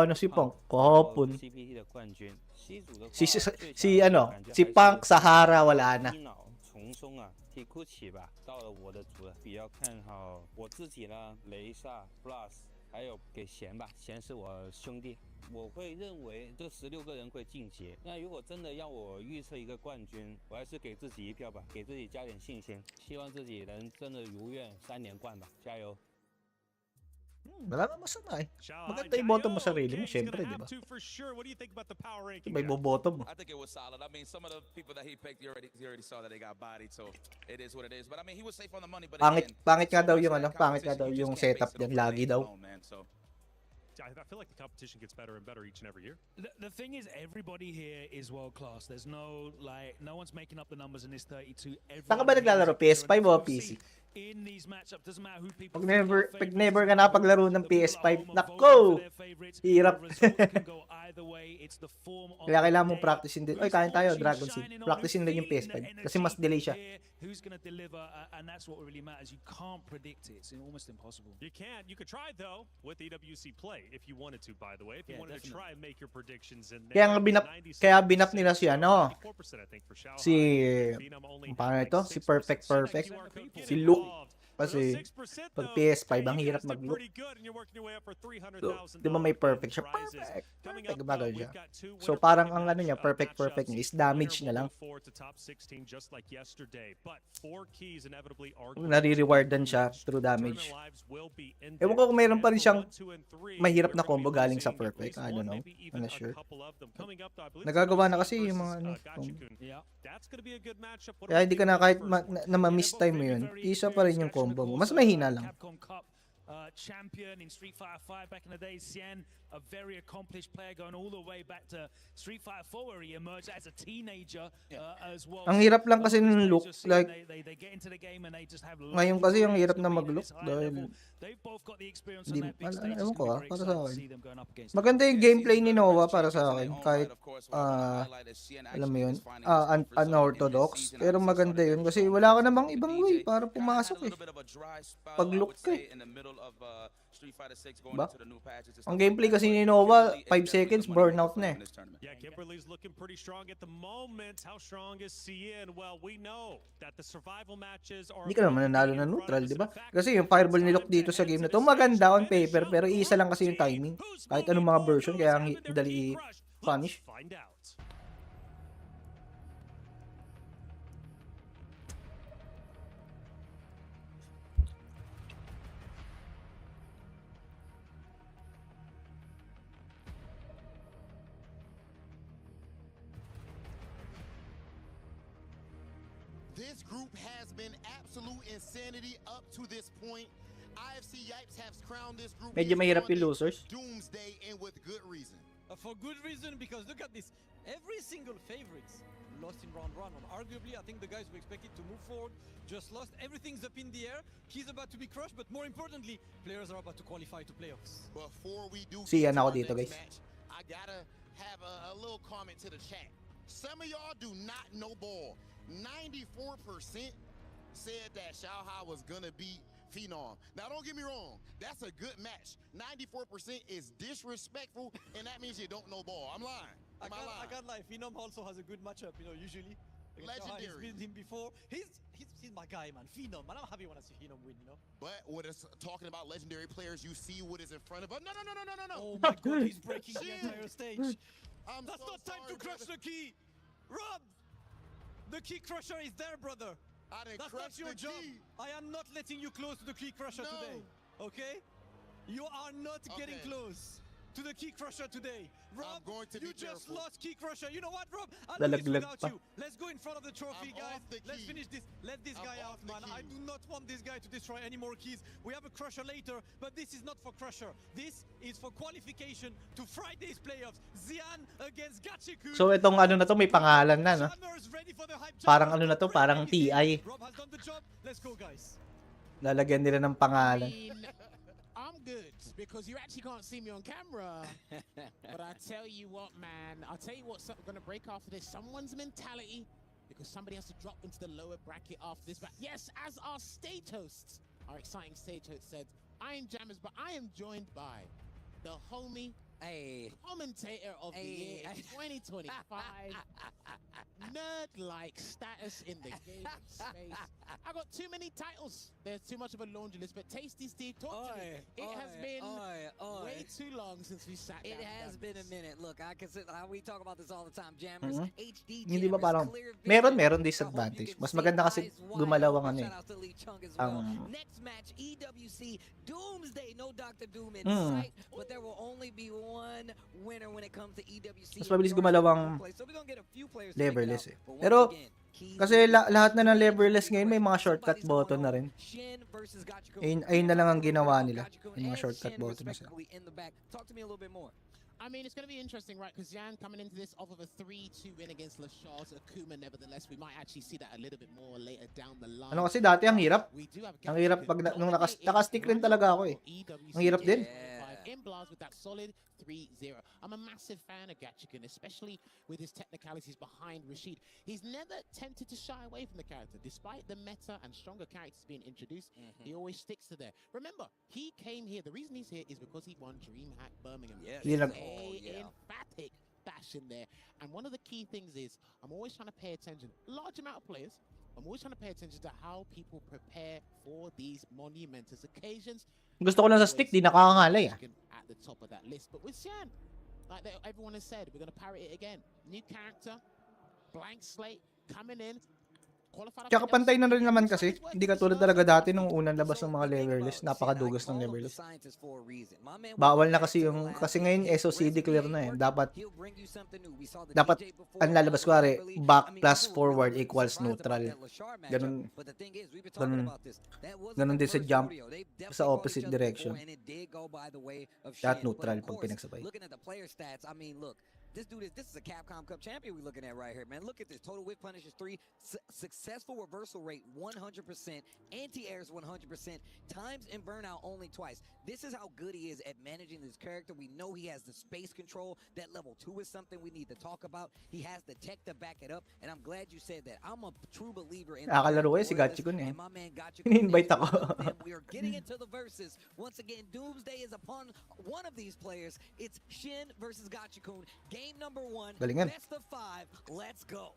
na si Punk kahapon.
CPT 的冠军。C 组的话，
si Punk Sahara wala na.
重松啊 ，Tikuchi 吧，到了我的组了，比较看好我自己呢，雷萨 Plus， 还有给贤吧，贤是我兄弟。我会认为这16个人会晋级。那如果真的要我预测一个冠军，我还是给自己一票吧，给自己加点信心，希望自己能真的如愿3连冠吧，加油！
Wala naman masama eh. Maganda iboto mo sarili mo, syempre, di ba? May boboto mo.
I think it was solid. I mean, some of the people that he picked, you already saw that they got bodied, so it is what it is. But I mean, he was safe on the money. But
Pangit nga daw yung setup diyan lagi daw.
I feel like the competition gets better and better each and every year.
The thing is, everybody here is world class. There's no one's making up the numbers in this 32.
Saan ka ba naglalaro? PS5 o PC?
In these matchups, doesn't matter who people.
Pag never ka napaglaro ng PS5, nako! Hirap. Kaya kailangan mong practicein din. Oy, kain tayo, Dragon Seed. Practicein din yung PS5 kasi mas delay siya.
Who's gonna deliver, and that's what really matters. You can't predict it. It's almost impossible.
You can. You could try though with EWC Play if you wanted to. By the way, if you wanted to try and make your predictions in there.
Kaya binap nila si ano. Paano ito? Si Perfect. Si Luke. Kasi pag PS5 ang hirap mag-look. So, di ba may perfect siya? Perfect. Gumagano siya. So parang ang ano niya, perfect niya is damage na lang. Nare-rewardan siya through damage. Ewan ko kung mayroon pa rin siyang mahirap na combo galing sa perfect. I don't know. I'm not sure. Nagagawa na kasi yung mga ano. Kaya hindi ka na kahit na ma-miss time mo yun, isa pa rin yung combo mo. Mas mahina lang.
Champion in Street Fighter 5 back in the day, Xian, a very accomplished player going all the way back to Street Fighter 4 where he emerged as a teenager as well.
Ang hirap lang kasi ng look, like
they get into the game and they just have
ngayon kasi ang hirap na mag-look dahil hindi, ewan ko para sa akin. Maganda yung gameplay ni Noah para sa akin kahit alam mo yun, unorthodox, pero maganda yun kasi wala ka namang ibang way para pumasok eh. Pag-look eh. Ba? Ang gameplay kasi ni Noah, 5 seconds, burnout na eh.
Yeah, Kimberly's looking pretty strong at the moment. How strong is CN? Well, we know that the survival matches are...
Hindi ka naman nanalo na neutral, di ba? Kasi yung fireball ni Luke dito sa game na to, maganda on paper, pero isa lang kasi yung timing. Kahit anong mga version, kaya ang dali i-punish.
This group has been absolute insanity up to this point. IFC Yipes have crowned this group
Medyo mahirap yung losers.
Doomsday, and with good reason.
For good reason, because look at this. Every single favorites lost in round 1. Arguably, I think the guys who expected to move forward just lost. Everything's up in the air. He's about to be crushed, but more importantly, players are about to qualify to playoffs.
Before we do
See,
get to
ako
our
dito,
next
guys.
match, I gotta have a little comment to the chat. Some of y'all do not know ball. 94% said that Xiaohai was gonna beat Phenom. Now, don't get me wrong. That's a good match. 94% is disrespectful, and that means you don't know ball. I'm lying.
I can't lie. Phenom also has a good matchup, usually.
Legendary.
He's beaten him before. He's my guy, man. Phenom, man. I'm happy when I see Phenom win,
But when it's talking about legendary players, you see what is in front of us. No.
Oh my God, he's breaking the entire stage.
That's
not time to crush the key. Rob, the key crusher is there, brother. That's not your job. I am not letting you close to the key crusher today. Okay? You are not getting close to the key crusher today. Rob, you just lost key crusher. You know what, Rob? I'll do this without you. Let's go in front of the trophy, guys. Let's finish this. Let this guy out, man. I do not want this guy to destroy any more keys. We have a crusher later, but this is not for crusher. This is for qualification to Friday's playoffs. Xian against Gachiku.
So itong ano na to may pangalan na, no? Parang ano na to, parang TI.
Rob has done the job. Let's go, guys.
Lalagyan nila ng pangalan.
I'm good because you actually can't see me on camera. But I tell you what, man. I'll tell you what's going to break after this. Someone's mentality, because somebody has to drop into the lower bracket after this. But yes, as our stage hosts, our exciting stage host said, I am Jammers, but I am joined by the homie, commentator of the year in 2025, nerd-like status in the gaming space. I got too many titles. There's too much of a laundry list. But Tasty Steve, talk to me. It has been way too long since we sat down.
It has been a minute. Look, I consider we talk about this all the time. Jammers, HD Jammers,
Hindi ba parang
clear
meron disadvantage. Mas maganda kasi gumalaw ang ano eh.
Next match, EWC Doomsday. No Dr. Doom in sight, but there will only be one winner when it comes to EWC.
Mas mabilis gumalaw ang leverless eh. Pero kasi lahat na ng leverless ngayon may mga shortcut button na rin. Ayun na lang ang ginawa nila. Yung mga shortcut button na sila.
Talk to me a little bit more.
I mean, it's going to be interesting, right? Because Xian coming into this off of a 3-2 win against Lashaz Akuma. Nevertheless, we might actually see that a little bit more later down the line.
Ano kasi dati ang hirap. Ang hirap pag nung naka-stick rin talaga ako eh. Ang hirap din.
In Blast with that solid 3-0. I'm a massive fan of Gachikan, especially with his technicalities behind Rashid. He's never tempted to shy away from the character. Despite the meta and stronger characters being introduced, he always sticks to there. Remember, he came here. The reason he's here is because he won DreamHack Birmingham. Emphatic dash in there. And one of the key things is, I'm always trying to pay attention. Large amount of players. I'm always trying to pay attention to how people prepare for these monumentous occasions.
Gusto ko lang sa stick, di nakakangalay ah.
At the top of that list, but with Xian, like everyone has said, we're going to parrot it again. New character, blank slate, coming in.
Tsaka pantay na rin naman kasi. Hindi katulad talaga dati nung unang labas ng mga leverless. Napakadugas ng leverless. Bawal na kasi yung... Kasi ngayon SOCD clear na eh. Dapat ang lalabas ko ari, back plus forward equals neutral. Ganun din sa jump sa opposite direction. At neutral pag pinagsabay.
This is a Capcom Cup champion we're looking at right here, man. Look at this. Total whip punishes 3. Successful reversal rate 100%. Anti-airs 100%. Times and burnout only twice. This is how good he is at managing this character. We know he has the space control. That level 2 is something we need to talk about. He has the tech to back it up. And I'm glad you said that. I'm a true believer in
Nakakalaro ko si Gachikun eh. In-invite ako.
We are getting into the verses. Once again, Doomsday is upon one of these players. It's Shin versus Gachikun. Game number 1,
Galingan.
best of 5, let's go.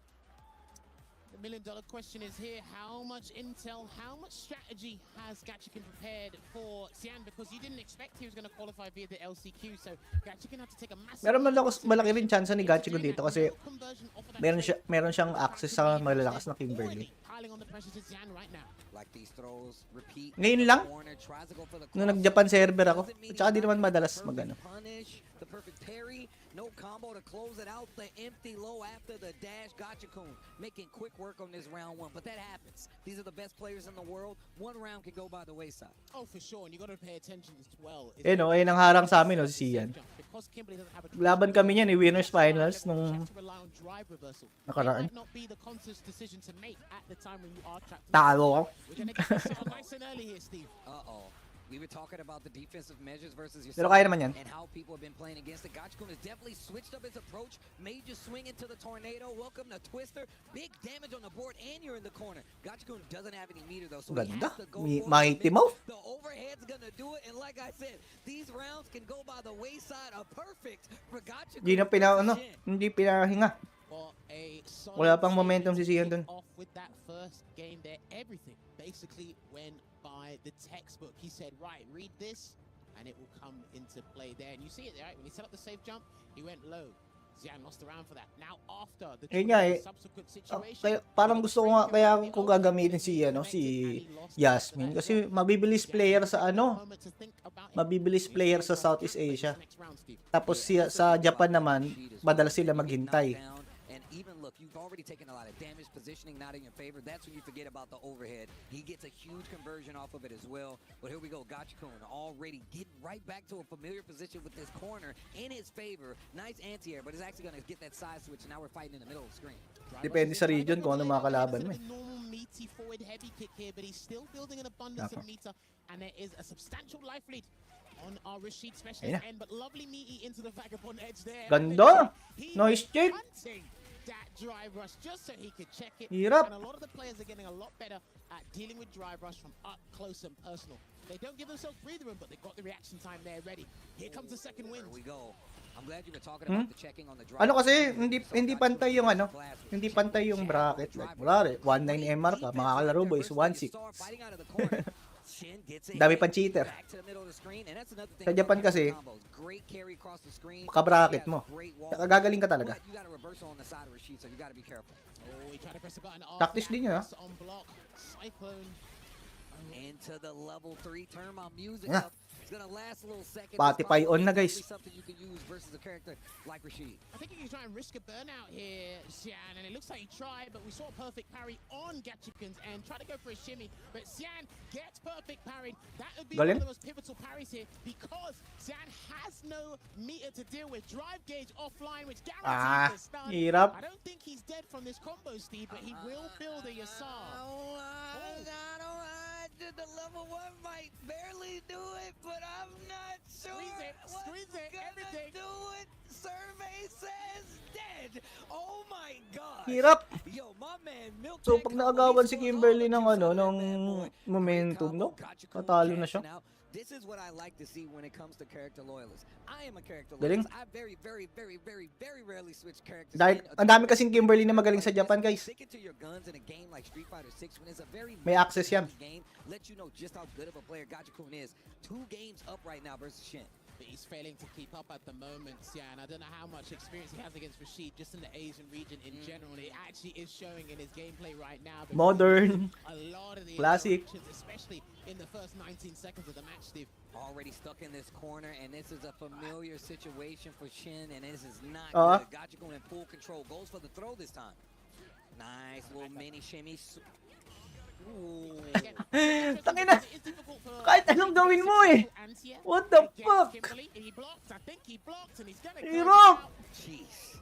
The million-dollar question is here, how much intel, how much strategy has Gachikan prepared for Xian? Because you didn't expect he was going to qualify via the LCQ, so Gachikan had to take a massive...
Malaki rin chance ni Gachikun dito kasi meron siyang access sa malalakas na Kimberly. Ngayon lang, nung nag-Japan server ako, at saka di naman madalas magano.
The perfect parry, no combo to close it out. The empty low after the dash. Gachikun making quick work on this round one, but that happens. These are the best players in the world. One round can go by the wayside.
Oh, for sure, and you got to pay attention as well.
No, ayun ang harang sa amin, no, si Sian. Laban kami niyan, Winners Finals nung nakaraan. Talo ako.
Uh-oh. We were talking about the defensive measures versus
Pero
yourself
kaya naman yan.
and how people have been playing against it. Gachikun has definitely switched up his approach, made you swing into the tornado. Welcome to Twister. Big damage on the board, and you're in the corner. Gachikun doesn't have any meter though, so he
Ganda.
has to go
Mighty Mouth.
The overhead's gonna do it, and like I said, these rounds can go by the wayside. A perfect for Gachikun.
Hindi pinahinga. Wala pang momentum si Sian dun.
Off with that first game there, everything basically went by the textbook. He said, right, read this, and it will come into play there. And you see it there, right? When he set up the safe jump, he went low. Xian lost around for that. Now after the subsequent situation,
parang gusto ko nga kaya ko gagamitin si Yasmin kasi mabibilis player sa mabibilis player sa Southeast Asia. Tapos sa Japan naman, madalas sila maghintay.
Even look, you've already taken a lot of damage, positioning not in your favor. That's when you forget about the overhead. He gets a huge conversion off of it as well. But here we go, Gachikun already getting right back to a familiar position with this corner in his favor. Nice anti-air, but he's actually going to get that side switch. And now we're fighting in the middle of the screen.
Depende sa region kung ano mga kalaban mo.
Normal meaty forward heavy kick here, but he's still building an abundance of meter, and there is a substantial life lead on our Rashid specialist end, but lovely meaty into the vagabond edge there.
Ganda! Nice check!
That drive rush just so he could check it.
Hirap.
And a lot of the players are getting a lot better at dealing with drive rush from up close and personal. They don't give themselves breathing room, but they've got the reaction time there ready. Here comes the second wind.
There we go. I'm glad you were talking about the checking on the drive.
Ano kasi hindi pantay yung hindi pantay yung bracket. Like, wala 19 MR ka, mga kalaro boys 16. Dami pang cheater. Sa Japan kasi, maka-bracket mo. Gagaling ka talaga. Tactics din yun, ha?
Into the level 3 turn my music up. It's gonna last a little second.
Spotify on na, guys.
Something you can use versus a character like Rashid.
I think he can try and risk a burnout here, Xian, and it looks like he tried, but we saw a perfect parry on Gachikun's end. Try to go for a shimmy, but Xian gets perfect parried. That would be one of the most pivotal parries here because Xian has no meter to deal with. Drive gauge offline, which guarantees the stun.
Hirap.
I don't think he's dead from this combo, Steve, but he will build a Yasar.
The level 1 might barely do it, but I'm not sure.
Squeeze it, everything.
Do it. Survey says dead. Oh my God.
Hirap.
Yo, my man,
So pag nakagawan si Kimberly ng ng momentum, no? Patalo na siya.
This is what I like to see when it comes to character loyalists. I am a character loyalist. I very rarely switch characters.
Dahil ang dami kasing Kimberly na magaling sa Japan, guys.
Sticking to your guns in a game like Street Fighter 6 when it's a very
may access yan.
Game, let you know just how good of a player Gachikun is. 2 games up right now versus Shin.
He's failing to keep up at the moment, Xian. I don't know how much experience he has against Rashid, just in the Asian region in general. It actually is showing in his gameplay right now.
Modern,
a lot of the
classic,
especially in the first 19 seconds of the match, Steve.
Already stuck in this corner, and this is a familiar situation for Shin, and this is not good. Gachikun in full control, goes for the throw this time. Nice little mini shimmy.
Tangina. Kahit anong gawin mo eh. What the fuck? Hirap.
Jeez.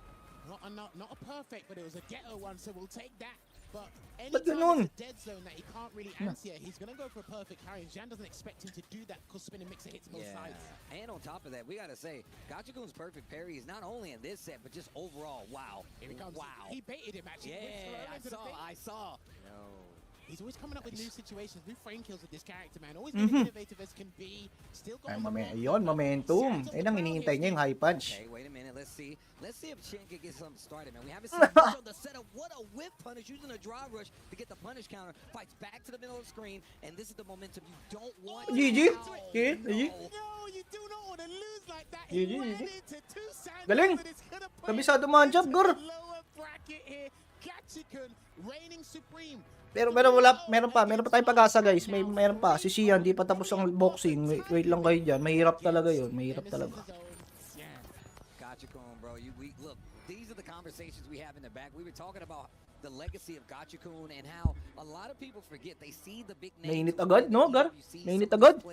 Not a perfect, but it was a ghetto one, so we'll take that. But
Ba't
anytime it's a dead zone that he can't really anti-air, he's going to go for a perfect carry. Xian doesn't expect him to do that because spinning mixer hits both sides.
And on top of that, we got to say, Gachikun's perfect parry is not only in this set, but just overall, wow.
Here he comes. Wow. He baited him, actually.
Yeah, I saw. No.
He's always coming up with new situations, new frame kills with this character, man. Always being innovative as can be. Still going
Ayun, momentum. Ayun ang hinihintay niya, yung high punch.
Okay, wait a minute. Let's see if Shin can get something started, man. We haven't seen much of the setup. What a whip punish using a drive rush to get the punish counter. Fights back to the middle of the screen, and this is the momentum you don't want.
GG.
No, you do not want to lose like that. He went into 2 sandals.
Galing. Kabisado man job, Gor.
Lower bracket here. Gachikun reigning supreme.
Pero meron pa tayong pag-asa, guys. Meron pa. Si Sian, di pa tapos ang boxing. Wait lang kayo dyan. Mahirap talaga yun. Mahirap talaga.
Gachikun, bro. Look, these are the conversations we have in the back. We were talking about the legacy of Gachikun and how a lot of people forget they see the big names.
Mainit agad, no, Gar? Mainit agad.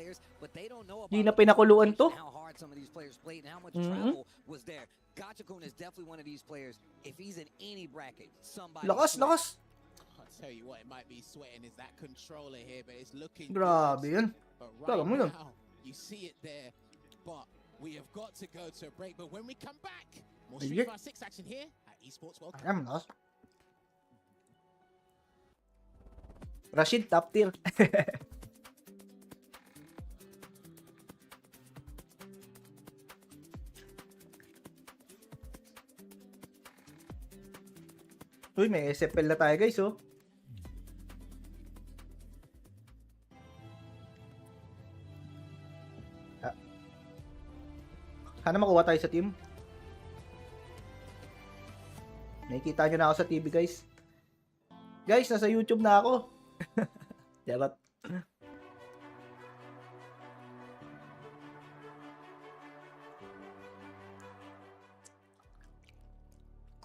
But they don't know
Di
about
na pinakuluan to.
how hard some of these players played and how much travel was there. Gachikun is definitely one of these players. If he's in any bracket, somebody.
Lakas, lakas.
I'll tell you what, it might be sweating is that controller here, but it's looking
Grabe
good.
yun.
But
Tara
right
mo yun.
now, you see it there. But we have got to go to a break. But when we come back, more
Ay,
Street Fighter 6 action here at Esports World Cup.
Alam na. Rashid, top tier. Uy, may SFL na tayo guys, oh. Sana makuha tayo sa team. Nakikita nyo na ako sa TV, guys. Guys, nasa YouTube na ako. Charot.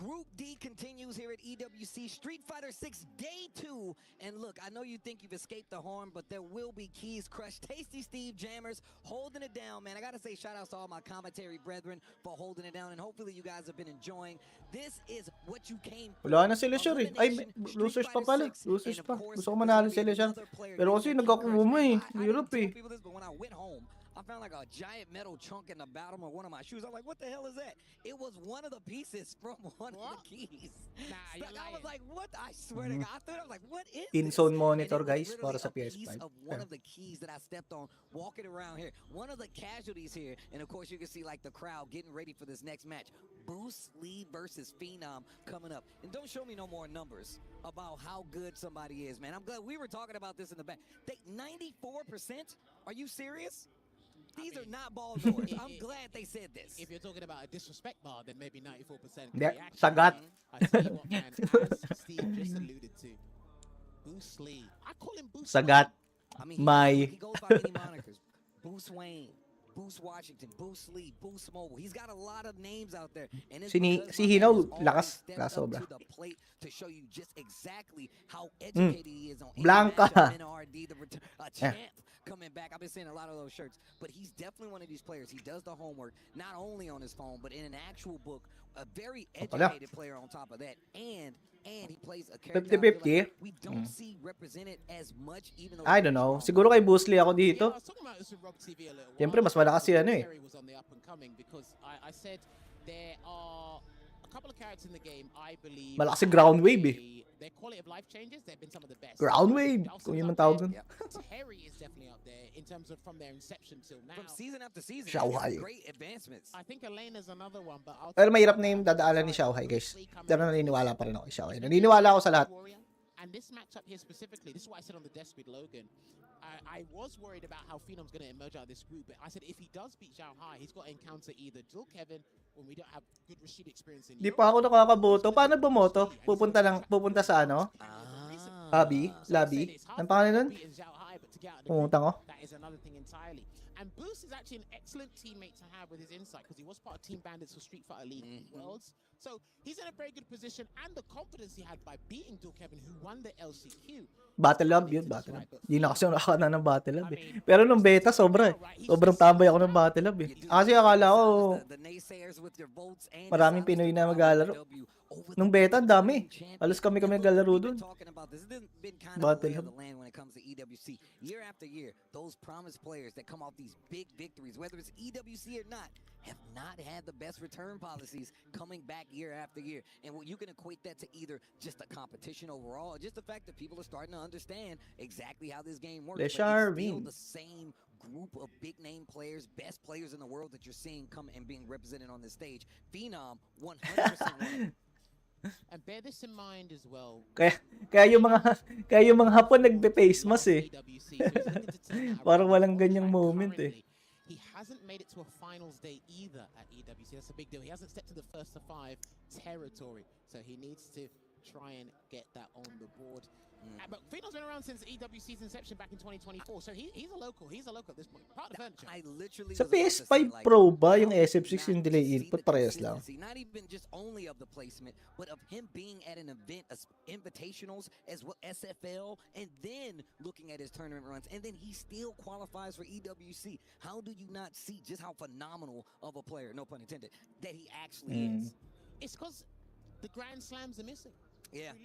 Group D continues here at EWC Street Fighter 6 Day 2. And look, I know you think you've escaped the horn, but there will be keys crushed. Tasty Steve Jammers holding it down, man. I got to say shout outs to all my commentary brethren for holding it down. And hopefully you guys have been enjoying. This is what you came for.
Wala na sila siya eh. Ay, losers pa pala. Losers pa. Gusto ko manalo sila siya. Pero kasi nagkakuma eh. Hirap eh.
But when I went home, I found like a giant metal chunk in the bottom of one of my shoes. I'm like, what the hell is that? It was one of the pieces from one of the keys.
Nah,
I was like, what? I swear to God, I thought I was like, what is
In-zone
this?
monitor,
And it was
guys, para
literally
sa
a piece
PS5.
of one of the keys that I stepped on walking around here. One of the casualties here. And of course, you can see like the crowd getting ready for this next match. Bruce Lee versus Phenom coming up. And don't show me no more numbers about how good somebody is, man. I'm glad we were talking about this in the back. 94%? Are you serious? These are not ball doors. I'm glad they said this.
If you're talking about a disrespect bar, then maybe 94%.
Hindi, sagat.
I tell you what, man, as Steve just alluded to, Bruce Lee. I call him Bruce
Sagat.
I mean,
May.
he goes by many monikers. Bruce Wayne, Bruce Washington, Bruce Lee, Bruce Mobile. He's got a lot of names out there. And it's because
Si
my man
Hinaw,
has always
lakas.
stepped
Lakas
up
sobra.
to the plate to show you just exactly how educated he is on any
Blanca.
matchup. NRD, the return, a champ coming back. I've been seeing a lot of those shirts, but he's definitely one of these players. He does the homework, not only on his phone, but in an actual book. A very educated player on top of that, and he plays a character
50-50.
we don't see represented as much, even though
I don't know. Siguro kay Bruce Lee ako dito.
I was talking about this with Rob TV a little while.
Siyempre, mas malakas si ano eh.
Terry was on the up and coming because I said there are a couple of characters in the game I believe
Malakas si Ground Wave eh.
their quality of life changes, they've been some of the best.
Ground Wave, kung yun man tawag dun.
Terry is definitely up there in terms of from their inception till now.
from season after season.
Shanghai.
Great advancements.
I think Elena's another one, but I'll
Pero mahirap na yung dadaanan ni Shanghai, guys. Pero naniniwala pa rin ako kay Shanghai. Naniniwala ako sa lahat.
And this matchup here specifically, this is what I said on the desk with Logan. I was worried about how Phenom's going to emerge out of this group, but I said if he does beat Zhao Hai, he's got to encounter either Dual Kevin when we don't have good Rashid experience in
Di pa ako nakakaboto. Paano bumoto? Pupunta sa ano? Lobby? Ang pangalan nun? Pumunta ko.
That is another thing entirely. And Boost is actually an excellent teammate to have with his insight because he was part of Team Bandits for Street Fighter League Worlds. So he's in a very good position, and the confidence he had by beating Dual Kevin, who won the LCQ.
Battle Lab yun, Battle Lab. Hindi na kasi nakakana ng Battle Lab eh. Pero nung beta, sobra eh. Sobrang tambay ako ng Battle Lab eh. Kasi akala ko, maraming Pinoy na maglalaro. Nung beta, ang dami. Halos kami naglalaro dun. Battle Hub.
When it comes to EWC, year after year, those promised players that come off these big victories, whether it's EWC or not, have not had the best return policies coming back year after year. And you can equate that to either just the competition overall, or just the fact that people are starting to understand exactly how this game works. But it's still the same group of big name players, best players in the world that you're seeing come and being represented on this stage. Phenom, 100%.
And bear this in mind as well.
Kaya yung mga Hapon nagbe-face mask eh. Parang walang ganyang moment eh.
He hasn't made it to a finals day either at EWC. That's a big deal. He hasn't stepped to the first to 5 territory. So he needs to try and get that on the board. But Phenom's been around since EWC's inception back in 2024, so he's a local. He's a local at this point. Part of the furniture.
I literally
Sa
was about to
PS5
say, like,
Pro ba yung
how
SF6 yung
not
delay
see
input?
the
Parehas lang.
consistency, not even just only of the placement, but of him being at an event, invitationals, as well SFL, and then looking at his tournament runs, and then he still qualifies for EWC. How do you not see just how phenomenal of a player, no pun intended, that he actually is?
It's because the Grand Slams are missing.
Yeah,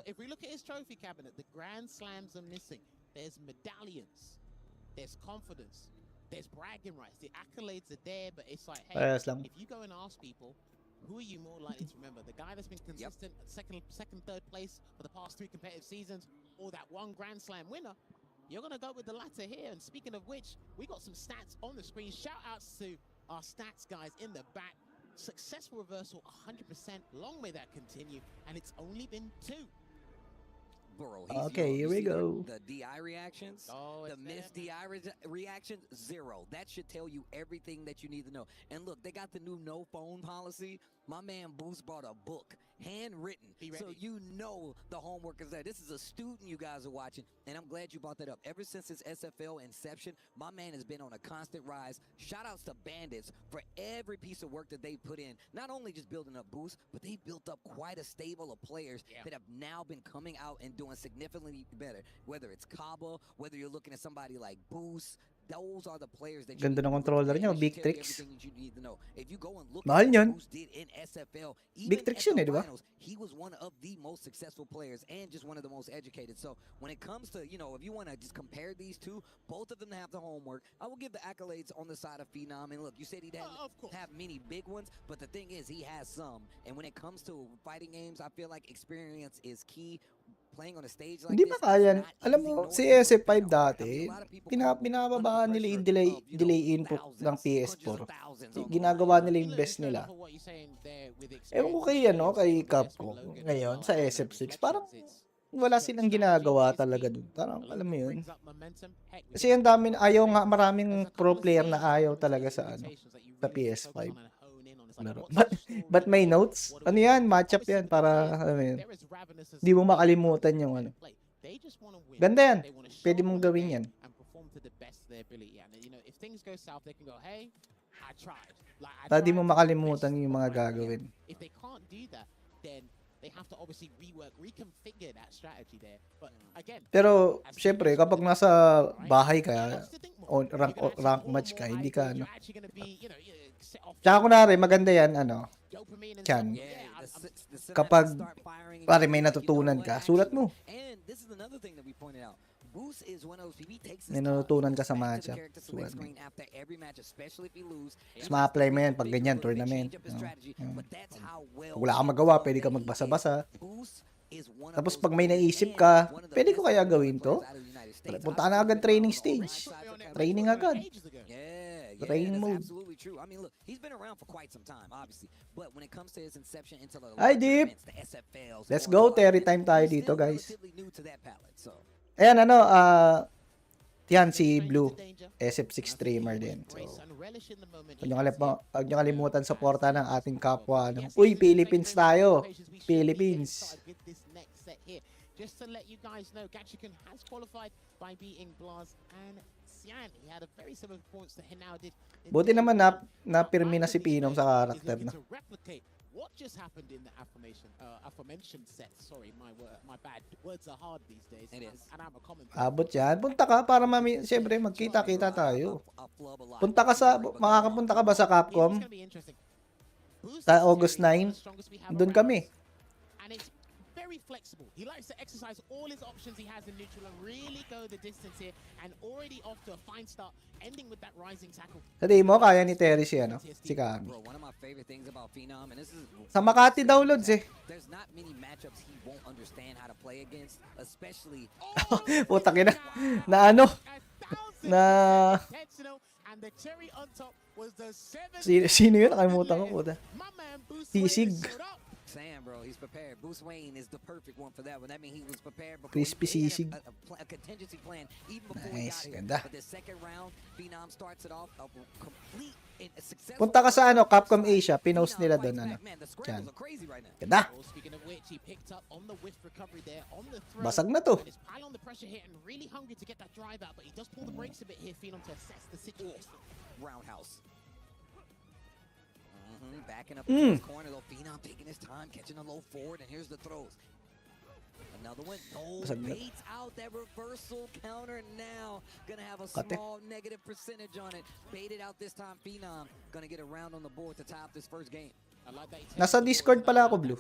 If we look at his trophy cabinet, the Grand Slams are missing. There's medallions, there's confidence, there's bragging rights. The accolades are there, but it's like, hey, if you go and ask people, who are you more likely to remember? The guy that's been consistent at second, third place for the past 3 competitive seasons, or that one Grand Slam winner? You're gonna go with the latter here. And speaking of which, we got some stats on the screen. Shout outs to our stats guys in the back. Successful reversal, 100%. Long may that continue, and it's only been 2.
Bro,
okay, here we go.
The DI reactions, the missed DI reactions, 0. That should tell you everything that you need to know. And look, they got the new no phone policy. My man Boost brought a book, handwritten, so you know the homework is there. This is a student you guys are watching, and I'm glad you brought that up. Ever since his SFL inception, my man has been on a constant rise. Shout outs to Bandits for every piece of work that they put in. Not only just building up Boost, but they built up quite a stable of players that have now been coming out and doing significantly better. Whether it's Kaba, whether you're looking at somebody like Boost, those are the players that
Ganda ng controller niya, Big Tricks.
If you go and look
Mahal
at
yun.
what Boost did in SFL,
Big Tricks yun, di ba?
he was one of the most successful players and just one of the most educated. So when it comes to, you know, if you want to just compare these two, both of them have the homework. I will give the accolades on the side of Phenom. And look, you said he didn't have many big ones, but the thing is, he has some. And when it comes to fighting games, I feel like experience is key. Playing on a stage like
Hindi ba kaya, alam mo, si SF5 dati, binababaan nila yung delay input ng PS4. Ginagawa nila yung best nila. Ewan ko kay Capcom ngayon sa SF6, parang wala silang ginagawa talaga dun. Parang, alam mo yun. Kasi ang dami, maraming pro player na ayaw talaga sa PS5. But may notes? Ano yan? Matchup yan para, alam mo yun. Di mo makalimutan yung ano. Ganda yan. Pwede mong gawin yan. Di mo makalimutan yung mga gagawin. Pero, syempre, kapag nasa bahay ka, o rank match ka, hindi ka, ano. Tsaka kunwari, maganda yan, Chan. Kapag, pare, may natutunan ka, sulat mo. May natutunan ka sa matchup. Sulat mo. Tapos ma-apply mo yan pag ganyan, tournament. Kung wala kang magawa, pwede ka magbasa-basa. Tapos pag may naisip ka, pwede ko kaya gawin to? Punta ka na agad training stage. Training agad. Training mode. Hi, Deep! Let's go, Terry time tayo dito, guys. Ayan, yan si Blue. SF6 streamer din. So, huwag nyo kalimutan supporta ng ating kapwa. Uy, Philippines tayo. Philippines.
Just to let you guys know, Gachikan has qualified by beating Blas and Xian. He had a very similar points to Hinao did.
Buti naman napirmi na si Phenom sa karakter na.
What just happened in the aforementioned set? Sorry, my bad. Words are hard these days. It is. And I'm a commentator.
Abot yan. Punta ka para siyempre magkita-kita tayo. Makakapunta ka ba sa Capcom? Sa August 9? Doon kami.
And it's very flexible. He likes to exercise all his options he has in neutral and really go the distance here, and already off to a fine start, ending with that rising tackle.
Sa mo, kaya ni Terry si Kami. Sa Makati downloads
There's not many matchups he won't understand how to play against, especially
Putak ina. Sino yun? Nakalimutan ko. Sisig.
saying, bro, he's prepared. Bruce Wayne is the perfect one for that one. That means he was prepared before
Crispy
he had
sisig.
a contingency plan even before
Nice,
he got here.
ganda.
But the second round, Phenom starts it off a complete and a successful.
Punta ka sa ano, Capcom Asia, pinost nila doon ano. Diyan. Ganda.
Speaking of which, he picked up on the whiff recovery there on the throw.
Basag na to.
And is pile on the pressure here and really hungry to get that drive out, but he does pull the brakes a bit here, Phenom, to assess the situation.
Roundhouse. Backing up into his corner, though. Phenom taking his time, catching a low forward, and here's the throws. Another one. No, baits out that reversal counter now. Gonna have a small negative percentage on it. Baited out this time, Phenom. Gonna get a round on the board to top this first game.
Nasa Discord pala ako, Blue.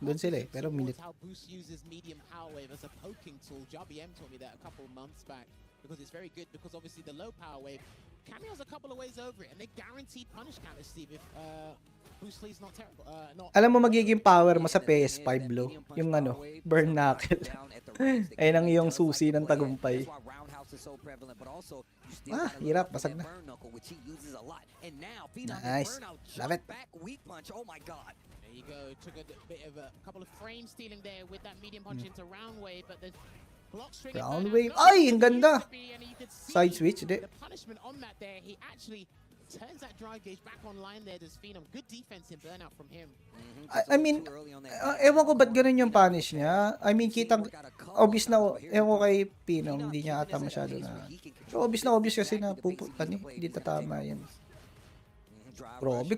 Doon sila eh, pero minute.
How Boost uses medium power wave as a poking tool. JBM told me that a couple months back because it's very good because obviously the low power wave Cameo's a couple of ways over it and they guaranteed punish counters, Steve, if Bruce Lee's not terrible.
Alam mo magiging power mo sa PS5, Blue, yung ano, burn knuckle. Ayun ang iyong susi ng tagumpay. Hirap, basag na. Nice. Love it.
There you go. Took a bit of a couple of frame stealing there with that medium punch into round wave, but the block string.
Round wave. Ay, ang ganda. Side switch, di.
The punishment on that there, he actually turns that drive gauge back online there. Does Phenom good defense in burnout from him.
I mean, ewan ko ba't ganun yung punish niya. I mean, kitang obvious na, ewan ko kay Phenom, hindi niya ata masyado na. So, obvious kasi na hindi tatama yan. Grabe,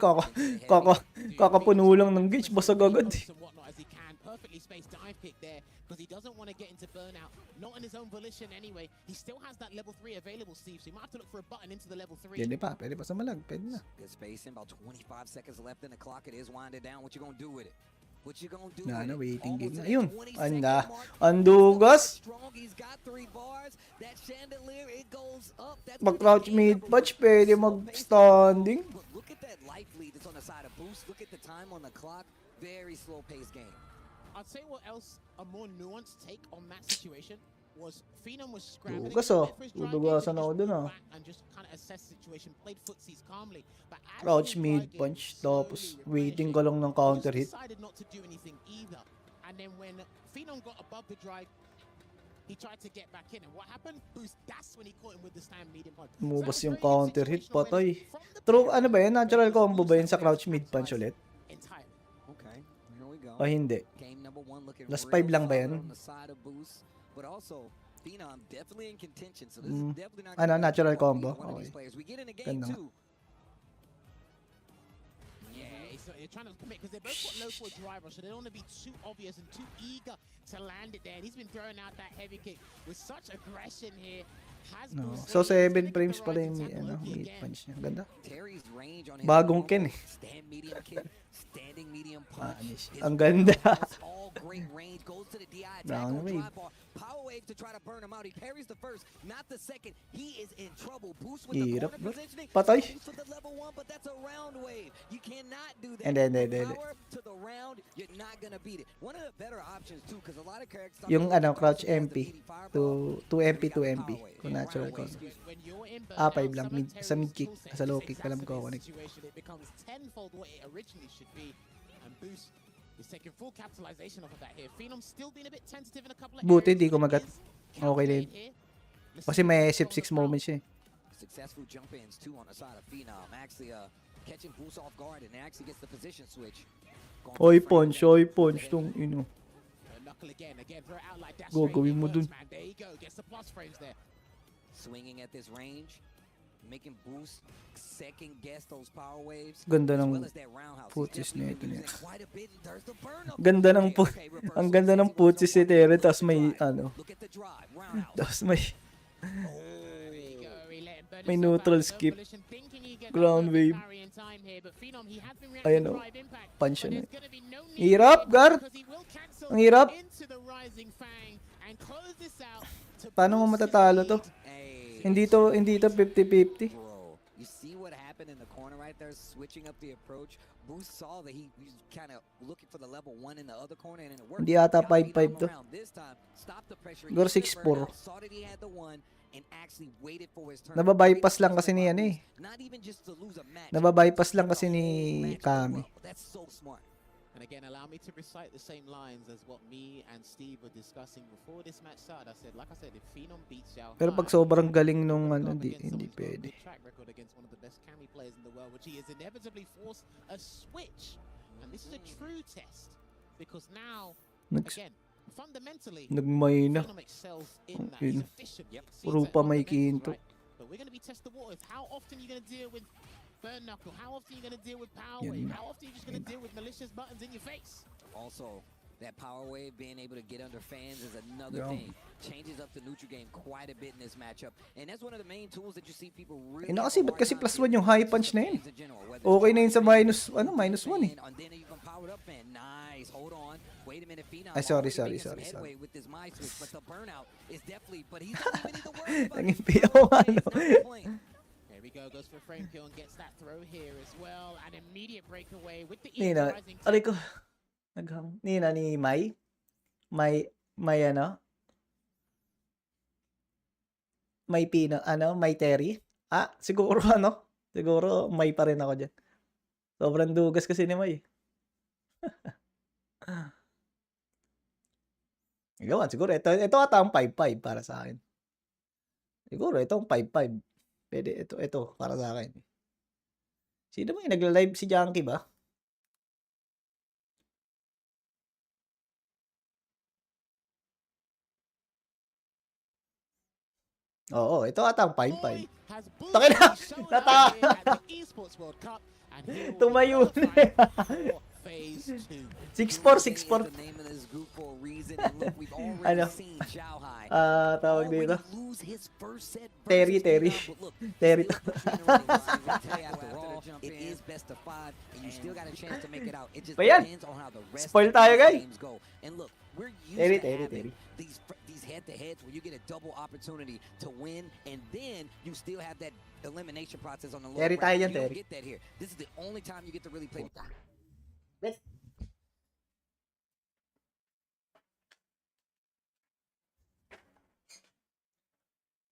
kakapuno lang ng gauge, basag agad.
Perfectly spaced dive kick there because he doesn't want to get into burnout, not on his own volition anyway. He still has that level 3 available, Steve, so he might have to look for a button into the level 3.
Pwede pa sa malag, pwede na.
Good spacing, about 25 seconds left in the clock. It is winded down. What you gonna do with it? What you gonna do?
Na, waiting game na. Ayun, andugas.
He's got 3 bars. That chandelier, it goes up.
Mag-crouch mid punch, pwede mag-standing.
Look at that life lead that's on the side of Boost. Look at the time on the clock. Very slow-paced game.
I'd say what else a more nuanced take on that situation was Phenom was scrambling
Udugasan ako dun
and just kind of assess the situation, played footsies calmly. But
crouch mid punch, tapos waiting ka lang ng counter hit.
Decided not to do anything either. And then when Phenom got above the drive, he tried to get back in. And what happened? Boost, that's when he caught him with the stand medium punch.
Umubos yung counter hit, patay. True, ano ba yan? Natural combo ba yun sa crouch mid punch ulit?
Entirely. Okay, here we go.
O hindi? Last 5 lang ba yan?
But also, Phenom definitely in contention. So this is definitely not
natural combo. Okay.
We get in a game too.
Yeah, so they're trying to commit because they both got low for a driver, so they don't want to be too obvious and too eager to land it there. And he's been throwing out that heavy kick with such aggression here.
No. So 7 frames pala yung mid punch niya. Ganda. Bagong Ken eh.
Standing medium punch.
Ang ganda.
All great range, goes to the DI,
Round wave.
Power wave to try to burn him out. He parries the first, not the second. He is in trouble. Boost with the corner positioning.
Patay.
For the level 1, but that's a round wave. You cannot do that.
And then
power to the round, you're not gonna beat it. One of the better options too, because a lot of characters
yung crouch MP to MP to MP kung natural combo. 5 lang sa mid kick, sa low kick pa lang ko connect.
It becomes tenfold what it originally should be, and Boost is taking full capitalization off of that here. Phenom still being a bit tentative in a couple of areas.
Buti di ko magat. Okay din. Kasi may SF6 moments siya eh.
Successful jump ins too on the side of Phenom. Actually catching Boost off guard and actually gets the position switch.
Oy punch tong ino.
Knuckle again, throw out like that.
Gagawin mo dun.
There you go, gets the plus frames there.
Swinging at this range, making Boost second guess those power waves.
Ganda ng putsis nito niya. Ganda ng ang ganda ng putsis ni Tere, tapos may tapos may neutral skip, ground wave. Ayan o, punch na. Hirap, Gar! Ang hirap! Paano mo matatalo to? Hindi to 50-50.
You see what happened in the corner right there, switching up the approach. Boost saw that he was kind of looking for the level 1 in the other corner and it worked.
Hindi ata 5-5 to. Siguro 6-4.
Saw that he had the 1 and actually waited for his turn.
Nababypass lang kasi ni
Not even just to lose a match.
Nababypass lang kasi ni Kami.
That's so smart.
And again, allow me to recite the same lines as what me and Steve were discussing before this match started. I said, if Phenom beats Xiao
Pero pag sobrang galing nung ano, hindi pwede.
track record against one of the best Cammy players in the world, which he has inevitably forced a switch. And this is a true test because now, again, fundamentally,
Nagmay na.
Phenom excels in that. He's efficient.
Puro pa may kinto.
But we're going to be testing the waters. How often are you going to deal with Burn Knuckle? How often are you going to deal with Power Wave? How often are you just going to deal with malicious buttons in your face?
Also, that Power Wave being able to get under fans is another thing. Changes up the neutral game quite a bit in this matchup. And that's one of the main tools that you see people really...
Kasi ba't kasi +1 yung high punch na yun? Okay na yun sa -1 eh.
And then you can power it up, man. Nice. Hold on. Wait a minute, Phenom.
Ay, sorry.
With this My Switch, but the burnout is definitely... But he's not even need to worry about
Naging piyaw
There we go, goes for a frame kill and gets that throw here as well. An immediate breakaway with the
Nina,
rising.
aray ko. Nina ni May ano? May Terry? Siguro Siguro May pa rin ako dyan. Sobrang dugas kasi ni May. Ewan, siguro ito ata ang 5-5 para sa akin. Siguro ito ang 5-5. Pwede ito para sa akin. Sino ba yung nagla-live, si Junkie ba? Oo, ito ata ang 5-5. Takin na! Natawa! Tumayo na. 6-4. Ano? Tawag dito. Terry. Pa yan! Spoil tayo, guys! Terry.
These head-to-heads where you get a double opportunity to win, and then you still have that elimination process on the lower
Terry tayo
bracket.
yan,
You don't
Terry.
get that here. This is the only time you get to really play.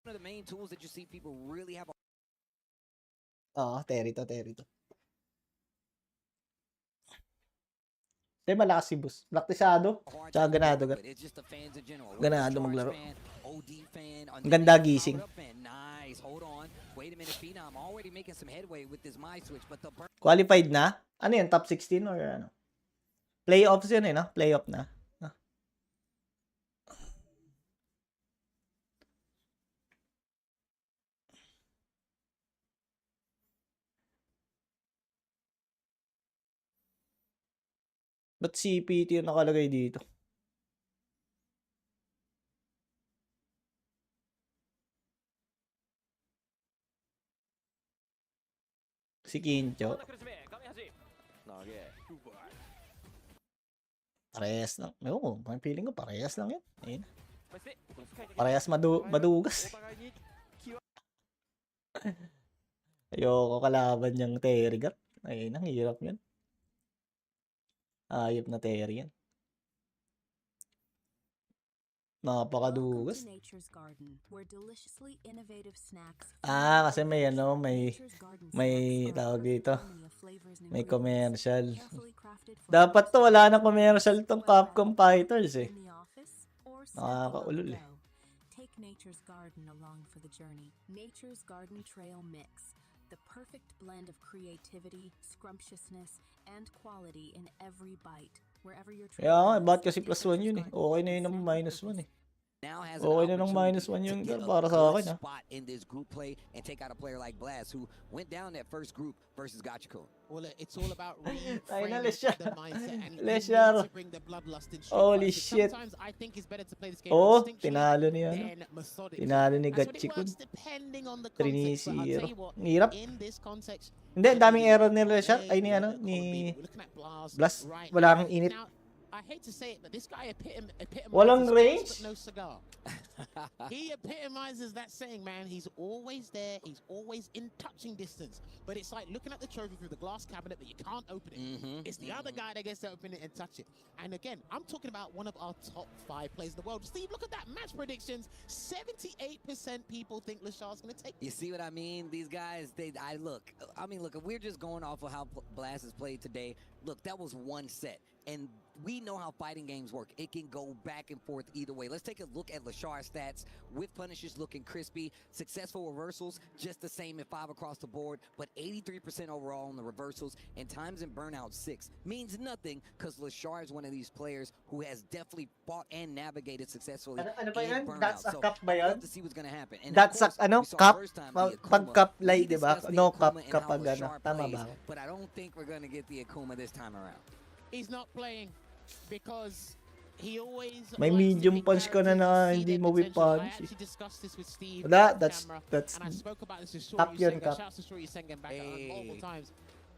One of the main tools that you see people really have.
Oo, Terry to. Malakas si Bus. Laktisado. Tsaka ganado. Ganado maglaro. Ang ganda gising. Qualified na? Ano yan? Top 16 or ano? Playoffs yun no? Playoff na. Ba't CPT yung nakalagay dito? Si Kincho. Parehas lang. Oo, may feeling ko parehas lang yan. Ayun. Parehas madugas. Ayoko kalaban niyang Terry. Ayun, ang hirap yan. Ayop na Terry yan. Napakadugas. Kasi may tawag dito. May commercial. Dapat to wala na commercial tong Capcom Fighters eh. Nakakaulol eh.
Take Nature's Garden along for the journey. Nature's Garden Trail Mix. The perfect blend of creativity, scrumptiousness, and quality in every bite. Wherever you're
Kaya ba't kasi +1 yun eh. Okay na yun ng -1 eh. Okay na ng -1 yung para sa akin
in this group play and take out a player like Blast who went down that first group versus Gachiko.
Well, it's all about
reframing
the mindset and
Leshar.
to bring the bloodlust in.
Holy shit.
Sometimes I think it's better to play this game
tinalo ni Tinalo ni Gachiko. 3-0. Hirap. Hindi, ang daming error ni Leshar. Ay ni Blast. Wala kang init.
I hate to say it, but this guy epitomizes
Walang range?
but no cigar. He epitomizes that saying, man. He's always there. He's always in touching distance. But it's like looking at the trophy through the glass cabinet, but you can't open it. It's the other guy that gets to open it and touch it. And again, I'm talking about one of our top 5 players in the world. Steve, look at that match predictions. 78% people think Lashar's going to take.
You see what I mean? These guys, look, if we're just going off of how Blast has played today, look, that was one set. And we know how fighting games work. It can go back and forth either way. Let's take a look at Lashar's stats. With Punishers looking crispy. Successful reversals, just the same at 5 across the board, but 83% overall on the reversals, and times in burnout 6. Means nothing, because Lashar is one of these players who has definitely fought and navigated successfully
Ano ba
in
yan?
burnout.
That's a
So,
cup ba
I'd
yun?
love to see what's gonna happen. And
That's
of
a,
course,
ano,
we saw
cup?
first time the
Pag
Akuma.
cup
We
lay, di ba?
discussed the
No
Akuma
cup
and how
kapag ano.
Lashar
Tama
plays,
ba ako?
but I don't think we're gonna get the Akuma this time around.
He's not playing because he always
May
likes to
medium
pick
punch ka na
characters
na
and see
hindi
their
mo whip
potential. I
punch.
actually discussed this with Steve
Wala,
off
that's
camera,
that's
and I spoke about this with
cup
Shoryu
yun,
Sengen.
cup.
Shouts to Shoryu Sengen back multiple times.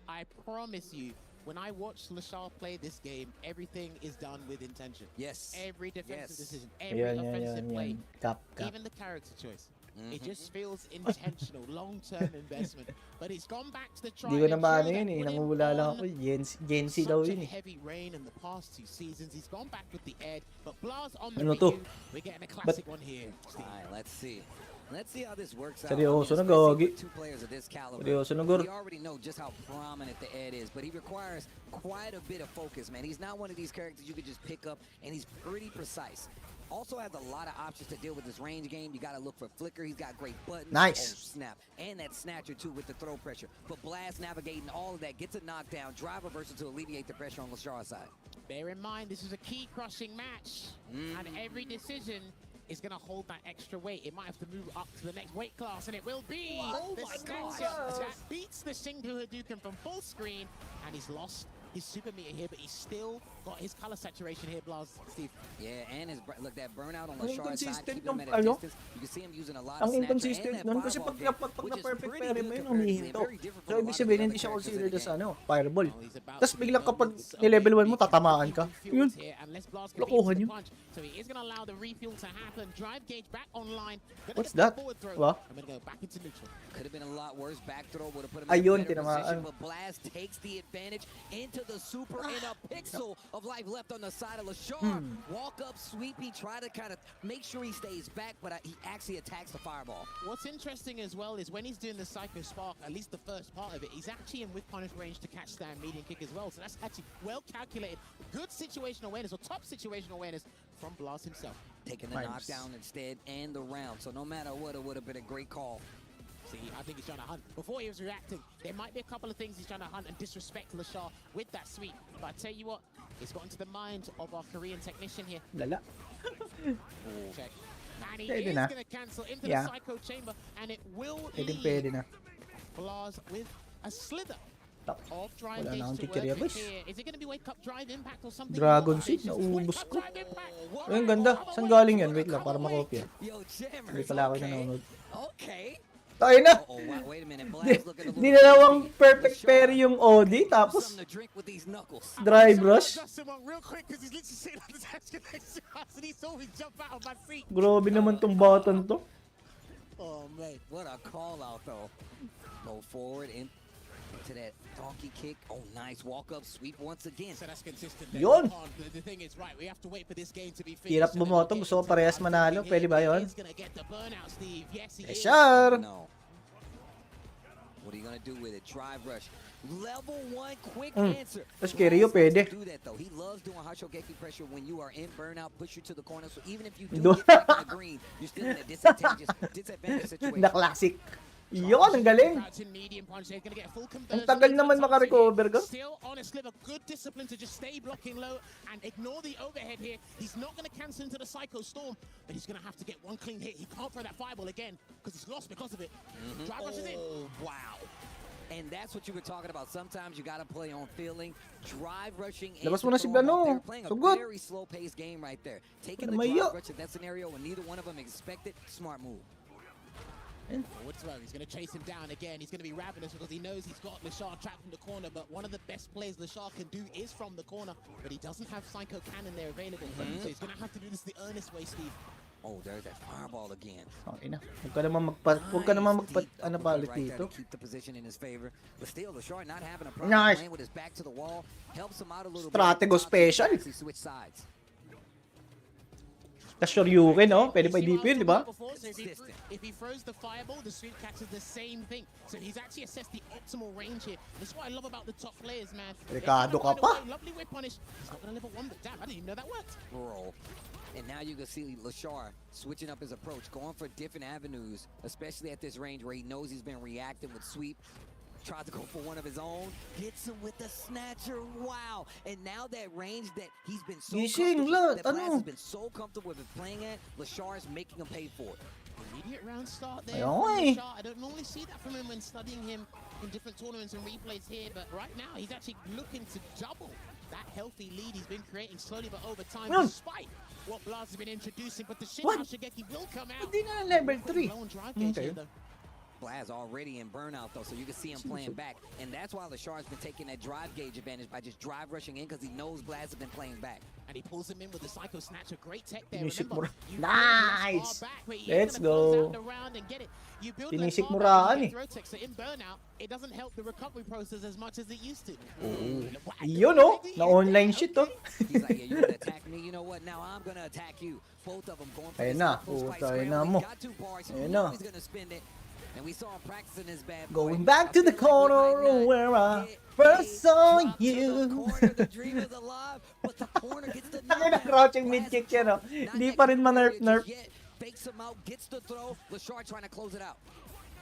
I promise you, when I watch Lashar play this game, everything is done with intention.
Yes.
Every defensive
Yes.
decision, every
Yan,
offensive play,
Cup, cup.
even the character choice. It just feels intentional, long-term investment. But he's gone back to the tried
Hindi ko na
and
maano
true that
yun eh.
put him
Nangungula lang
on
ako. Gen Z daw
such
yun
a
eh.
heavy rain in the past 2 seasons. He's gone back with the edge, but Blaz on the
Ano to?
Ryu. We're getting a classic one here. Steve.
Alright, let's see. Let's see how this works out.
Seryoso na,
especially
gagi.
with 2 players of this caliber.
Seryoso na, Gor.
We already know just how prominent the Ed is, but he requires quite a bit of focus, man. He's not one of these characters you could just pick up, and he's pretty precise. Also has a lot of options to deal with this range game. You got to look for flicker. He's got great buttons.
Nice.
Oh, snap. And that snatcher, too, with the throw pressure. But Blast navigating all of that, gets a knockdown, drive reversal to alleviate the pressure on Lashar's side.
Bear in mind, this is a key crushing match, and every decision is going to hold that extra weight. It might have to move up to the next weight class, and it will be the snatcher that beats the Shinku Hadouken from full screen, and he's lost his super meter here, but he's still got his color saturation here, Blaz, Steve.
Yeah, and his look, that burnout on
Ang
Lashar's side,
inconsistent
keeping him
nung
at a
ano?
distance. You can see him using a lot of
Ang
snatcher and
inconsistent
that
nun kasi
fireball
pag
game, which is
na-perfect
pretty
parry
good
mo yun,
comparatively
humihinto.
and very different
So,
from a
ibig
lot of
sabihin,
the
hindi
other
siya
characters in
considered
the
as
game.
ano, fireball.
Well, he's about
Tapos
to be
biglang kapag
done with
ni-level 1 mo,
reach
tatamaan ka.
refuels
Yun.
here, unless Blaz can
Lokohan
beat the
yun.
punch. So he is going to allow the refuel to happen. Drive gauge back online. Gonna
What's
get
that?
forward throw.
What?
I'm going to go back into neutral.
Could have been a lot worse. Back throw would have put him
Ayun,
in a better position,
tinamaan.
but Blast takes the advantage into the super and a pixel of life left on the side of Lashar. Walk up, sweep. He tried to kind of make sure he stays back, but he actually attacks the fireball.
What's interesting as well is when he's doing the Psycho Spark, at least the first part of it, he's actually in with punish range to catch stand medium kick as well. So that's actually well calculated. Good situational awareness, or top situational awareness from Blast himself.
Taking the knockdown instead and the round. So no matter what, it would have been a great call.
See, I think he's trying to hunt. Before he was reacting, there might be a couple of things he's trying to hunt and disrespect Lashar with that sweep. But I tell you what, it's got into the mind of our Korean technician here.
Lala.
Check. And he
Pwede
is
na.
going to cancel into
Yeah.
the Psycho Chamber, and it will
Pwede
leave
na.
Blaz with a slither of drive
Wala na akong
gauge to
chichirya,
work with
boys.
here. Is it going to be wake up drive impact or something?
Dragon
more?
Seed,
It's just
naubos
wake
ko.
up drive impact.
Ay, ang ganda. Saan galing yan? Wait lang, para makopya.
Yo, Jammers,
Hindi pala ako
okay.
nanonood.
Okay.
Tayo na!
Oh, wait a minute. Blast looking a little
Dinalawang perfect parry yung OD, tapos
something to drink with these knuckles.
drive rush.
Just him on real quick because he's literally sitting on the desk next to us and he saw me jump out of my seat.
Grabe naman tong button to.
Oh, man. What a call out, though. Go forward into that donkey kick. Oh, nice walk up sweep once again.
So that's consistent.
Yun!
The thing is, right, we have to wait for this game to be finished.
Hirap bumoto. Gusto ko parehas manalo. Pwede ba yun?
He's gonna get the burnout, Steve. Yes, he
Yes,
is.
sir!
No. What are you gonna do with it? Drive rush. Level 1 quick
Mm.
answer.
Tapos Kiryu, pwede.
Do that though. He loves doing Hashogeki pressure when you are in burnout, push you to the corner. So even if you
Do-
do get back in the green, you're still in a disadvantageous situation.
The classic. Yun, ang galing.
Crouching medium punch. They're gonna get a full
Ang
conversion.
tagal naman makarecover ko.
Still on a sliver. Good discipline to just stay blocking low and ignore the overhead here. He's not gonna cancel into the Psycho Storm, but he's gonna have to get one clean hit. He can't throw that fireball again because he's lost because of it. Drive rush is in.
Oh, wow. And that's what you were talking about. Sometimes you got to play on feeling. Drive rushing.
Labas mo na si Gano.
They're playing a
Sugot.
very slow-paced game right there. Taking the
Ano mayo?
drive rush in that scenario when neither one of them expected. Smart move.
Forward throw. He's going to chase him down again. He's going to be ravenous because he knows he's got Lashar trapped in the corner. But one of the best plays Lashar can do is from the corner. But he doesn't have Psycho Cannon there available. So he's going to have to do this the earnest way, Steve.
Oh, there's that fireball again.
Okay na. Huwag ka naman ano pa ulit
Right there
dito.
to keep the position in his favor. But still, Lashar not having a problem
Nice.
playing with his back to the wall. Helps him out a little
Stratego
bit.
special.
Actually switch sides.
Tas Shoryuken, no? Pwede pa i-DP yun, di ba?
If he throws the fireball, the sweep catches the same thing. So he's actually assessed the optimal range here. That's what I love about the top players, man.
Ricardo ka pa.
Lovely whip punish. He's not gonna live at one, but damn, I didn't even know that worked.
Bro. And now you can see Lashar switching up his approach, going for different avenues, especially at this range where he knows he's been reacting with sweep. Tries to go for one of his own, gets him with the snatcher. Wow! And now that range that he's been so comfortable, that Blast has been so comfortable with playing at, Lashar is making him pay for it.
Immediate round start there from Lashar. I don't normally see that from him when studying him in different tournaments and replays here, but right now he's actually looking to double that healthy lead he's been creating slowly but over time, despite what Blast has been introducing. But the Shinra Shigeki will come out.
Hindi na level 3.
Okay.
Blaz already in burnout though, so you can see him playing back, and that's why Lashar's been taking that drive gauge advantage by just drive rushing in because he knows Blaz has been playing back.
And he pulls him in with the Psycho Snatcher. Great tech there.
Tinisik
Remember,
Nice! Let's go. Tinisik Muraan eh.
So in burnout, it doesn't help the recovery process as much as it used to.
Yun oh, na-online shit oh.
He's like, yeah, you're gonna attack me, you know what? Now I'm gonna attack you. Both of them going for
Ayun
this
na,
close fight
puta, ayun
scramble.
na
He
mo.
got 2 bars.
Ayun na.
He's gonna spend it. And we saw him practicing his bad
Going back to the corner where I first saw you. Ang crouching mid kick yan oh. Hindi pa rin ma-nerf.
Fakes him out, gets the throw. Lashar trying to close it out.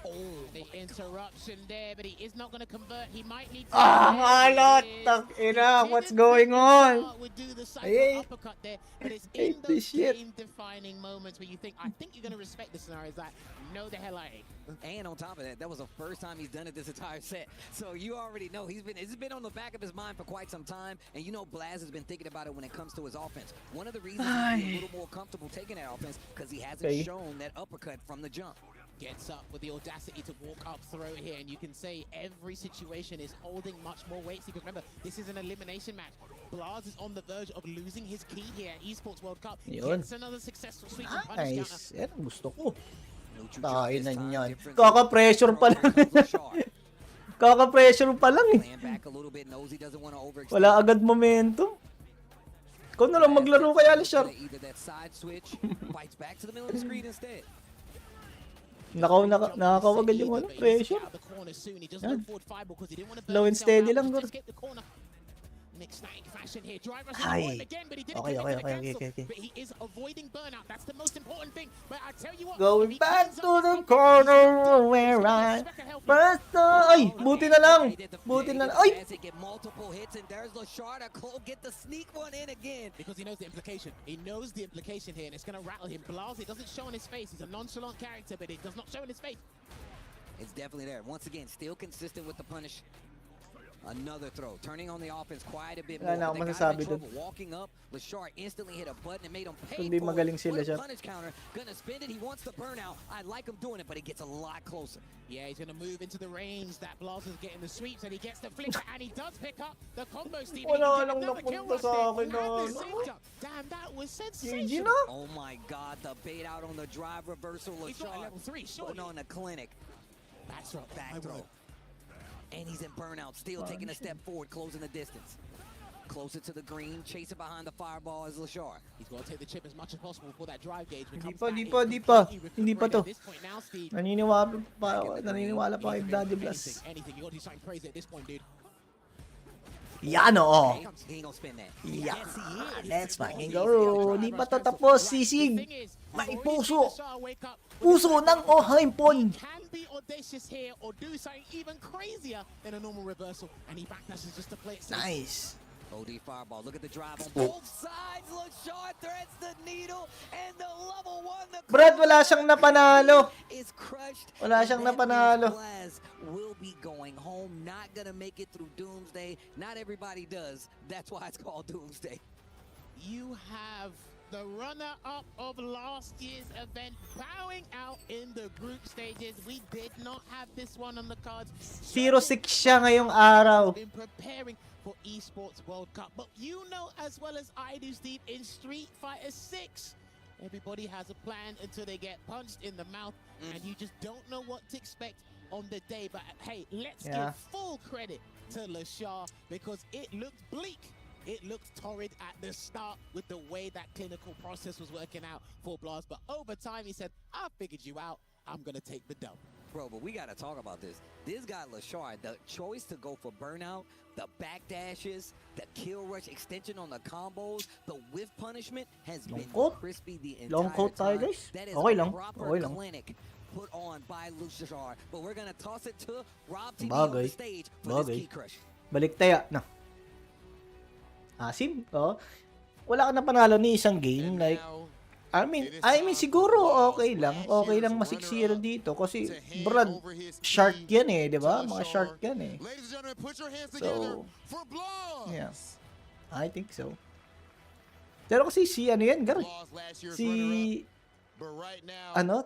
Oh, the interruption there, but he is not going to convert. He might need to.
Halot! Tangina, what's going on?
Hey, uppercut there, but it's in those game-defining moments where you think, I think you're going to respect the scenarios that no the hell I ain't.
And on top of that, that was the first time he's done it this entire set. So you already know it's been on the back of his mind for quite some time, and you know Blaz has been thinking about it when it comes to his offense. One of the reasons he's a little more comfortable taking that offense because he hasn't shown that uppercut from the jump.
Gets up with the audacity to walk up throw here, and you can say every situation is holding much more weight. Because remember, this is an elimination match. Blaz is on the verge of losing his key here at Esports World Cup. Gets another successful sweep and punish counter.
Nice. Yan ang gusto ko. Tayo na niyan. Kaka-pressure pa lang. Kaka-pressure pa lang eh. Wala agad momentum. Ikaw na lang maglaro kaya, Lashar. Nakakawagad yung ano, pressure. Yan. Low and steady lang. Ay. Okay. Going back to the corner where I first saw. Ay, buti na lang. Ay!
Because he knows the implication. He knows the implication here, and it's going to rattle him. Blaz, it doesn't show on his face. He's a nonchalant character, but it does not show in his face.
It's definitely there. Once again, still consistent with the punish. Another throw, turning on the offense quite a bit more. Walking up, Lashar instantly hit a button and made him pay for it. Punish counter, gonna spend it. He wants the burnout. I like him doing it, but he gets a lot closer.
Yeah, he's gonna move into the range that Blaz is getting the sweeps, and he gets the flicker, and he does pick up the combo, Steve.
Wala lang napunta sa akin na.
Damn, that was sensational.
Oh my God, the bait out on the drive reversal. Lashar
level 3,
putting on the clinic. Back throw. And he's in burnout, still taking a step forward, closing the distance. Closer to the green, chasing behind the fireball is Lashar.
He's going to take the chip as much as possible for that drive gauge.
Hindi pa to. Naniniwala pa kay Daddy Blast.
Anything, you got to do something crazy at this point, dude.
Yan oo.
He ain't gonna spin that.
Yeah, let's fucking go. Di pa to tapos, sisig. May puso. Puso ng Ohimpon.
Can be audacious here or do something even crazier than a normal reversal, and he backdashes just to play it safe.
Nice.
OD fireball. Look at the drive on both sides. Lashar threads the needle, and the level 1.
Brad, wala siyang napanalo.
Is crushed.
Wala siyang napanalo.
Will be going home. Not gonna make it through Doomsday. Not everybody does. That's why it's called Doomsday.
You have the runner-up of last year's event bowing out in the group stages. We did not have this one on the cards.
0-6 siya ngayong araw.
Been preparing for Esports World Cup, but you know as well as I do, Steve, in Street Fighter 6, everybody has a plan until they get punched in the mouth, and you just don't know what to expect on the day. But hey, let's give full credit to Lashar because it looked bleak It looked torrid at the start with the way that clinical process was working out for Blast, but over time he said, I figured you out, I'm gonna take the dub.
Bro, but we gotta talk about this. This guy, Lashard, the choice to go for burnout, the backdashes, the kill rush extension on the combos, the whiff punishment has been crispy the entire time. That is a proper clinic put on by Lashard. But we're gonna toss it to Rob TV on the stage for this key crush.
Balik tayo. No. Asim, oh. Wala ka na panalo ni isang game. Like, I mean siguro okay lang ma-6-0 dito kasi Brad, shark yan eh, di ba? Mga shark yan eh. So, yeah. I think so. Pero kasi si ano yan, Gar? Si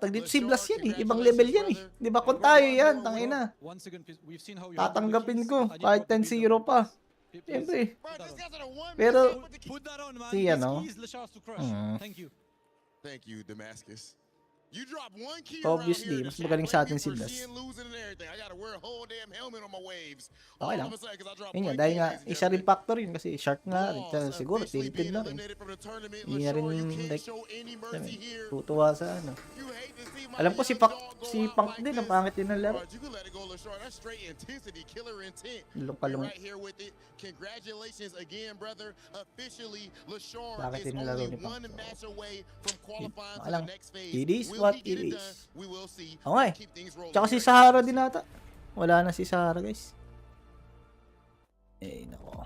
dito si Blas yan eh. Ibang level yan eh. Di ba? Kung tayo yan, tangina. Tatanggapin ko kahit 10-0 pa. Siyempre. Pero si ano.
Thank you, Damascus. You drop one key
obviously, mas magaling sa atin si Blas. Okay lang. Yun nga, dahil nga, isa rin factor yun kasi shark nga rin. Siguro, tilted na rin. Hindi na rin, like, tutuwa sa ano. Alam ko si Punk din, ang pangit din ng laro. Lungkalung. Bakit din laro ni Punk? Alam, it is what it is. Okay. Tsaka si Sahara din ata. Wala na si Sahara, guys. Eh, nako.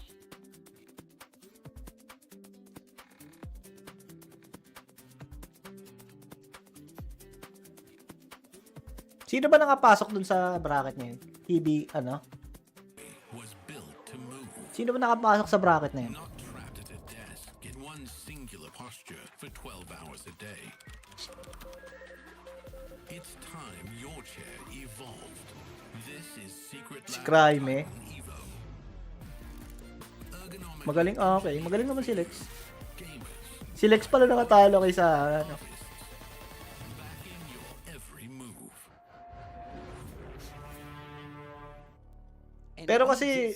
Sino ba nakapasok dun sa bracket niya yun? ano? Sino ba nakapasok sa bracket na yun?
It's time your chair evolved. This is Secret
Si Crime eh. Magaling, okay. Magaling naman si Lex. Si Lex pala nakatalo kay sa ano. Pero kasi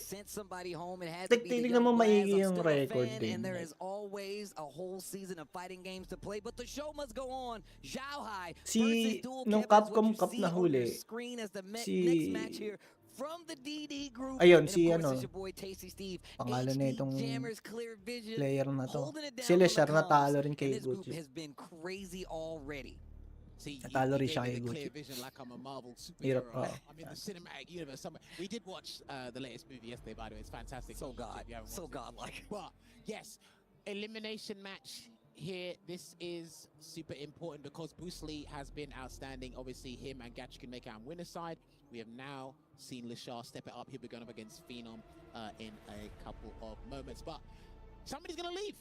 tignan mo maigi yung record din.
And there is always a whole season of fighting games to play, but the show must go on. Xiaohai
Si nung Capcom Cup na huli. Ayun, si ano. Pangalan na itong player na to. Si Leshar natalo rin kay Gucci. Natalo rin siya kay Gucci. Hirap pa.
I mean, the cinematic universe. We did watch the latest movie yesterday, by the way. It's fantastic.
So godlike.
But yes, elimination match here. This is super important because Bruce Lee has been outstanding. Obviously, him and Gatch can make it on winner's side. We have now seen Lashar step it up. He'll be going up against Phenom in a couple of moments. But somebody's going to leave.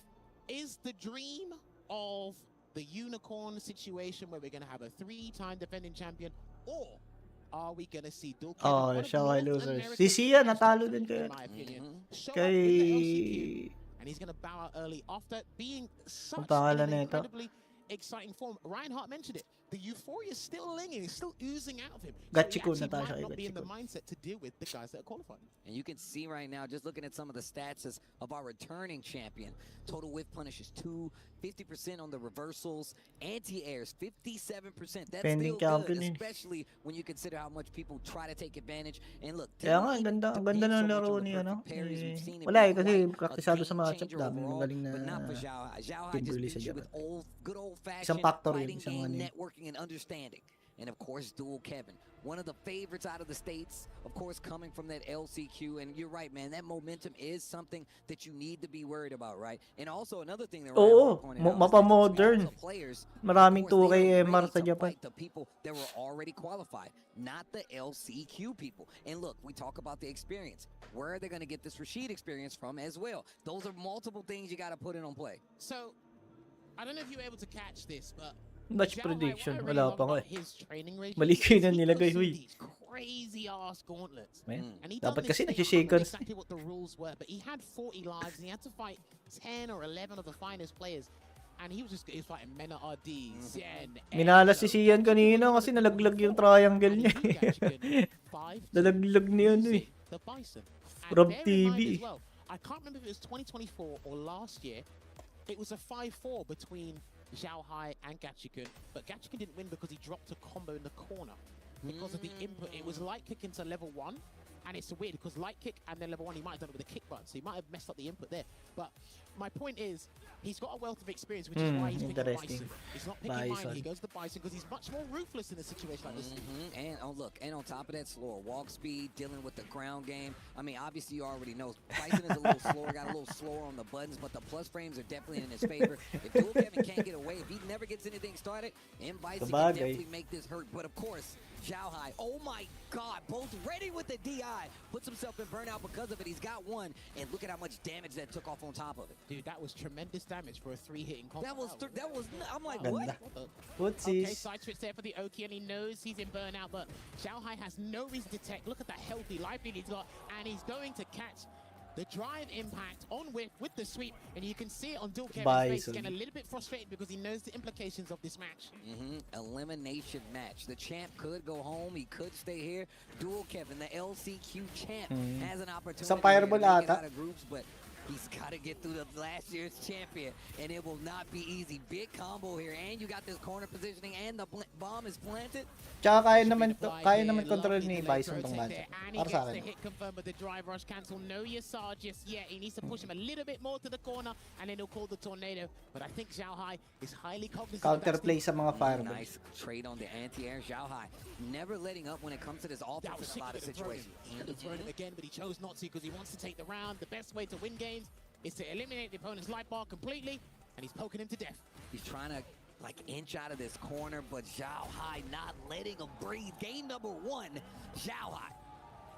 Is the dream of the unicorn situation where we're going to have a 3-time defending champion, or are we going to see Dual
Oh, Xiaohai losers. Si Sia natalo din kay
and he's going to bow out early after being such
pangalan
an
nito.
incredibly exciting form. Reinhardt mentioned it. The euphoria is still lingering, it's still oozing out of him.
Gachiko
So he
na tayo
actually
siya,
might not be in the
Gachiko.
mindset to deal with the guys that are qualified.
And you can see right now, just looking at some of the stats of our returning champion. Total whiff punishes 2, 50% on the reversals, anti-airs 57%. That's
Pending
still good,
champion eh.
especially when you consider how much people try to take advantage. And look,
Kaya nga, ang ganda ng laro ni ano. Wala eh, kasi praktisado sa matchup dami. Magaling na Kimberly sa Japan. Isang factor yun, isang ano yun.
Networking and understanding. And of course, Dual Kevin, one of the favorites out of the States, of course, coming from that LCQ. And you're right, man, that momentum is something that you need to be worried about, right? And also another thing that
Oo, mapa-modern. Maraming 2K MR sa Japan.
The people that were already qualified, not the LCQ people. And look, we talk about the experience. Where are they going to get this Rashid experience from as well? Those are multiple things you got to put in on play.
So, I don't know if you were able to catch this, but
Match prediction, wala pa nga eh. Mali kayo na nilagay, huy.
Crazy ass gauntlets.
And dapat kasi nag-shaken.
Exactly what the rules were, but he had 40 lives and he had to fight 10 or 11 of the finest players. And he was fighting Mena RD, Zen.
Minalas si Sian kanina kasi nalaglag yung triangle niya. Nalaglag niya ano eh. Rob TV.
I can't remember if it was 2024 or last year. It was a 5-4 between Zhao Hai and Gachikun, but Gachikun didn't win because he dropped a combo in the corner. Because of the input, it was light kick into level 1, and it's weird because light kick and then level 1 he might have done it with a kick button, so he might have messed up the input there. But my point is, he's got a wealth of experience, which is why he's picking Bison. He's not picking mine, he goes to Bison because he's much more ruthless in a situation like this.
And look, and on top of that, slower walk speed, dealing with the ground game. I mean, obviously you already know Bison is a little slower, got a little slower on the buttons, but the plus frames are definitely in his favor. If Dual Kevin can't get away, if he never gets anything started, and Bison can definitely make this hurt. But of course, Zhao Hai, oh my God, both ready with the DI, puts himself in burnout because of it. He's got one, and look at how much damage that took off on top of it.
Dude, that was tremendous damage for a 3-hitting combo.
That was, I'm like, what?
Okay, side switch there for the Oki, and he knows he's in burnout, but Zhao Hai has no reason to tech. Look at the healthy life lead he's got, and he's going to catch the drive impact on with the sweep, and you can see it on Dual Kevin's face. He's getting a little bit frustrated because he knows the implications of this match.
Elimination match. The champ could go home. He could stay here. Dual Kevin, the LCQ champ, has an opportunity to get out of groups, but he's got to get through the last year's champion, and it will not be easy. Big combo here, and you got this corner positioning, and the bomb is planted.
Tsaka kaya naman control ni Bison tong match.
And he gets the hit confirmed with the drive rush cancel. No Yasar just yet. He needs to push him a little bit more to the corner, and then he'll call the tornado. But I think Zhao Hai is highly cognizant
counterplay sa mga fireballs.
Nice trade on the anti-air. Zhao Hai never letting up when it comes to this offense in a lot of situations.
He could have thrown him again, but he chose not to because he wants to take the round. The best way to win games is to eliminate the opponent's life bar completely, and he's poking him to death.
He's trying to like inch out of this corner, but Zhao Hai not letting him breathe. Game number 1, Zhao Hai.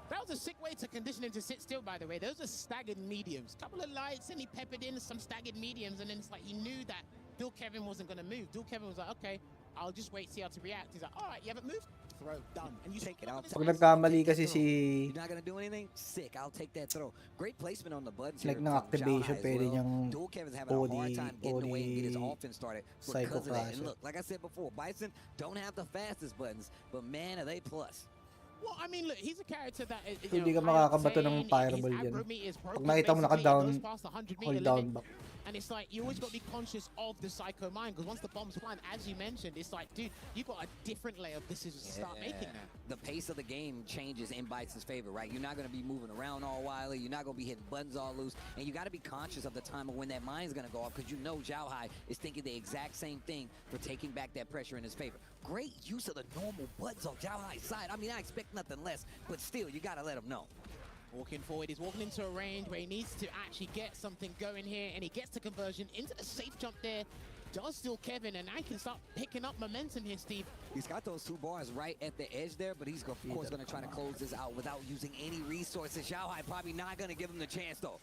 That was a sick way to condition him to sit still, by the way. Those are staggered mediums. Couple of lights, and he peppered in some staggered mediums, and then it's like he knew that Dual Kevin wasn't going to move. Dual Kevin was like, okay, I'll just wait, see how to react. He's like, all right, you haven't moved? Throw, done. And you take it out.
Pag nagkamali kasi si...
You're not gonna do anything? Sick. I'll take that throw. Great placement on the buttons.
Like ng activation, pwede niyang
Dual Kevin's having a hard time getting away and get his offense started because of that. And look, like I said before, Bison don't have the fastest buttons, but man, are they plus.
Well, I mean, look, he's a character that
hindi ka makakabato ng fireball yan. Pag nakita mo naka-down, hold down back.
And it's like, you always got to be conscious of the psycho mind, because once the bomb's planted, as you mentioned, it's like, dude, you got a different layer of decisions to start making now.
The pace of the game changes in Bison's favor, right? You're not going to be moving around all wildly. You're not going to be hitting buttons all loose. And you got to be conscious of the time of when that mine's going to go off, because you know Zhao Hai is thinking the exact same thing for taking back that pressure in his favor. Great use of the normal buttons on Zhao Hai's side. I mean, I expect nothing less, but still, you got to let him know.
Walking forward, he's walking into a range where he needs to actually get something going here, and he gets the conversion into the safe jump there. Does still Kevin, and I can start picking up momentum here, Steve.
He's got those 2 bars right at the edge there, but he's, of course, going to try to close this out without using any resources. Zhao Hai probably not going to give him the chance, though.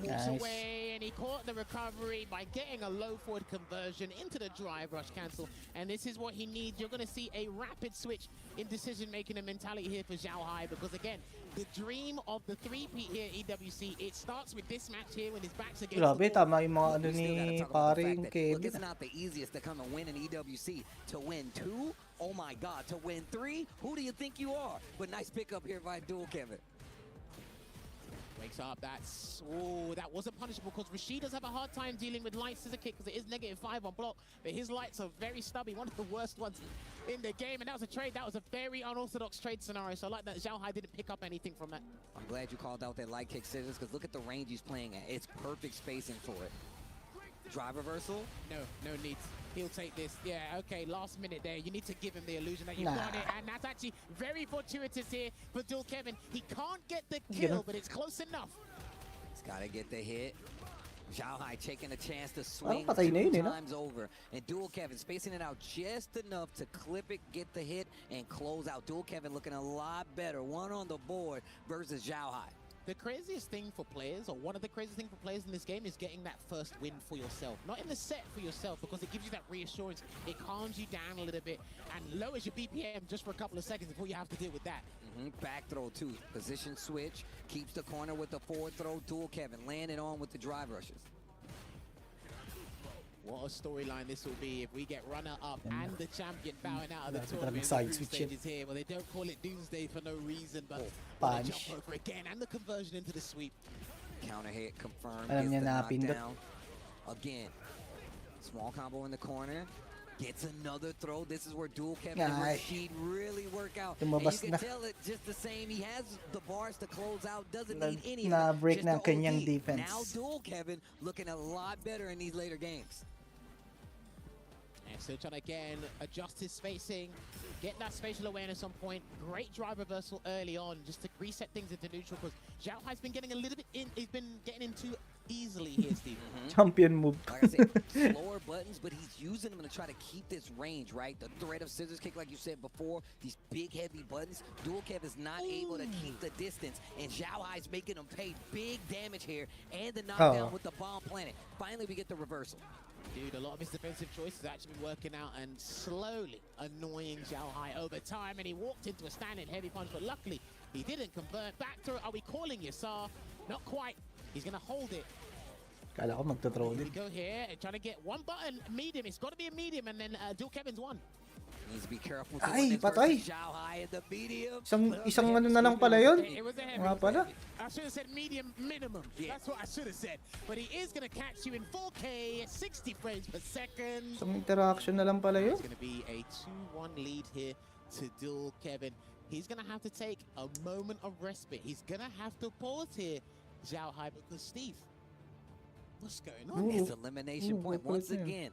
Walks away, and he caught the recovery by getting a low forward conversion into the drive rush cancel, and this is what he needs. You're going to see a rapid switch in decision-making and mentality here for Zhao Hai, because again, the dream of the 3-peat here at EWC, it starts with this match here when his back's against
Grabe, tama yung mga ano ni paring Kevin.
Look, it's not the easiest to come and win an EWC. To win 2, oh my God. To win 3, who do you think you are? But nice pickup here by Dual Kevin.
Wakes up, that wasn't punishable, because Rashid does have a hard time dealing with light scissor kick because it is -5 on block, but his lights are very stubby, one of the worst ones in the game, and that was a trade. That was a very unorthodox trade scenario, so I like that Zhao Hai didn't pick up anything from that.
I'm glad you called out that light kick scissors, because look at the range he's playing at. It's perfect spacing for it. Drive reversal?
No need. He'll take this. Yeah, okay, last minute there. You need to give him the illusion that you've got it, and that's actually very fortuitous here for Dual Kevin. He can't get the kill, but it's close enough.
He's got to get the hit. Zhao Hai taking a chance to swing 2 times over. And Dual Kevin spacing it out just enough to clip it, get the hit, and close out. Dual Kevin looking a lot better. 1 on the board versus Zhao Hai.
The craziest thing for players, or one of the craziest things for players in this game, is getting that first win for yourself. Not in the set for yourself, because it gives you that reassurance. It calms you down a little bit and lowers your BPM just for a couple of seconds before you have to deal with that.
Back throw too. Position switch. Keeps the corner with the forward throw. Dual Kevin landing on with the drive rushes.
What a storyline this will be if we get runner-up and the champion bowing out of the tournament.
Side
The stages here. Well, they don't call it Doomsday for no reason, but the jump over again and the conversion into the sweep.
Counter hit confirmed.
Alam
Gets
niya
the
na pindot.
knockdown. Again, small combo in the corner. Gets another throw. This is where Dual Kevin and
Ay.
Rashid really work out.
Tumabas
And you
na.
can tell it just the same. He has the bars to close out. Doesn't
Na-
need any of it.
na-break
Just
na ang
the
kanyang
OD.
defense.
Now Dual Kevin looking a lot better in these later games.
And still trying to again adjust his spacing, get that spatial awareness on point. Great drive reversal early on just to reset things into neutral because Zhao Hai's been getting a little bit in. He's been getting in too easily here, Steve.
Champion move.
Like I said, slower buttons, but he's using them to try to keep this range, right? The threat of scissors kick, like you said before, these big, heavy buttons. Dual Kev is not able to keep the distance, and Zhao Hai's making him pay big damage here, and the knockdown with the bomb planet. Finally, we get the reversal.
Dude, a lot of his defensive choices actually been working out and slowly annoying Zhao Hai over time, and he walked into a standing heavy punch, but luckily he didn't convert. Back through, are we calling Yasar? Not quite. He's going to hold it.
Kala ko magto-throw
We
din.
go here and trying to get one button, medium. It's got to be a medium, and then Dual Kevin's one.
Needs to be careful.
Ay, patay.
Zhao Hai in the medium.
Isang ano na lang pala yun.
It was a heavy.
Nga pala.
I should have said medium minimum. That's what I should have said. But he is going to catch you in 4K at 60 frames per second.
Isang interaction na lang pala yun.
It's going to be a 2-1 lead here to Dual Kevin. He's going to have to take a moment of respite. He's going to have to pause here, Zhao Hai, because Steve, what's going on?
It's elimination point once again.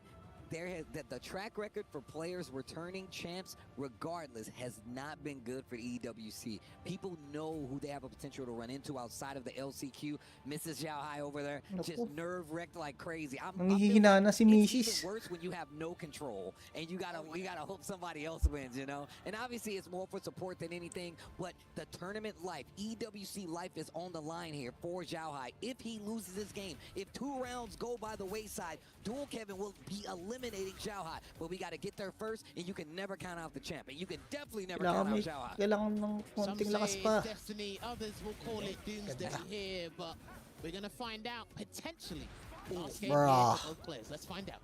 The track record for players returning champs, regardless, has not been good for the EWC. People know who they have a potential to run into outside of the LCQ. Mrs. Zhao Hai over there, just nerve-wrecked like crazy.
Nanghihina na si
It's
Mrs.
even worse when you have no control and you gotta hope somebody else wins, you know. And obviously, it's more for support than anything. But the tournament life, EWC life, is on the line here for Zhao Hai. If he loses this game, if 2 rounds go by the wayside, Dual Kevin will be eliminating Zhao Hai. But we got to get there first, and you can never count out the champ. And you can definitely never count out Zhao Hai.
Kailangan ng
Some
konting
say
lakas
it's
pa.
destiny, others will call it doomsday here, but we're going to find out potentially. Last game here
Bruh.
for both players. Let's find out.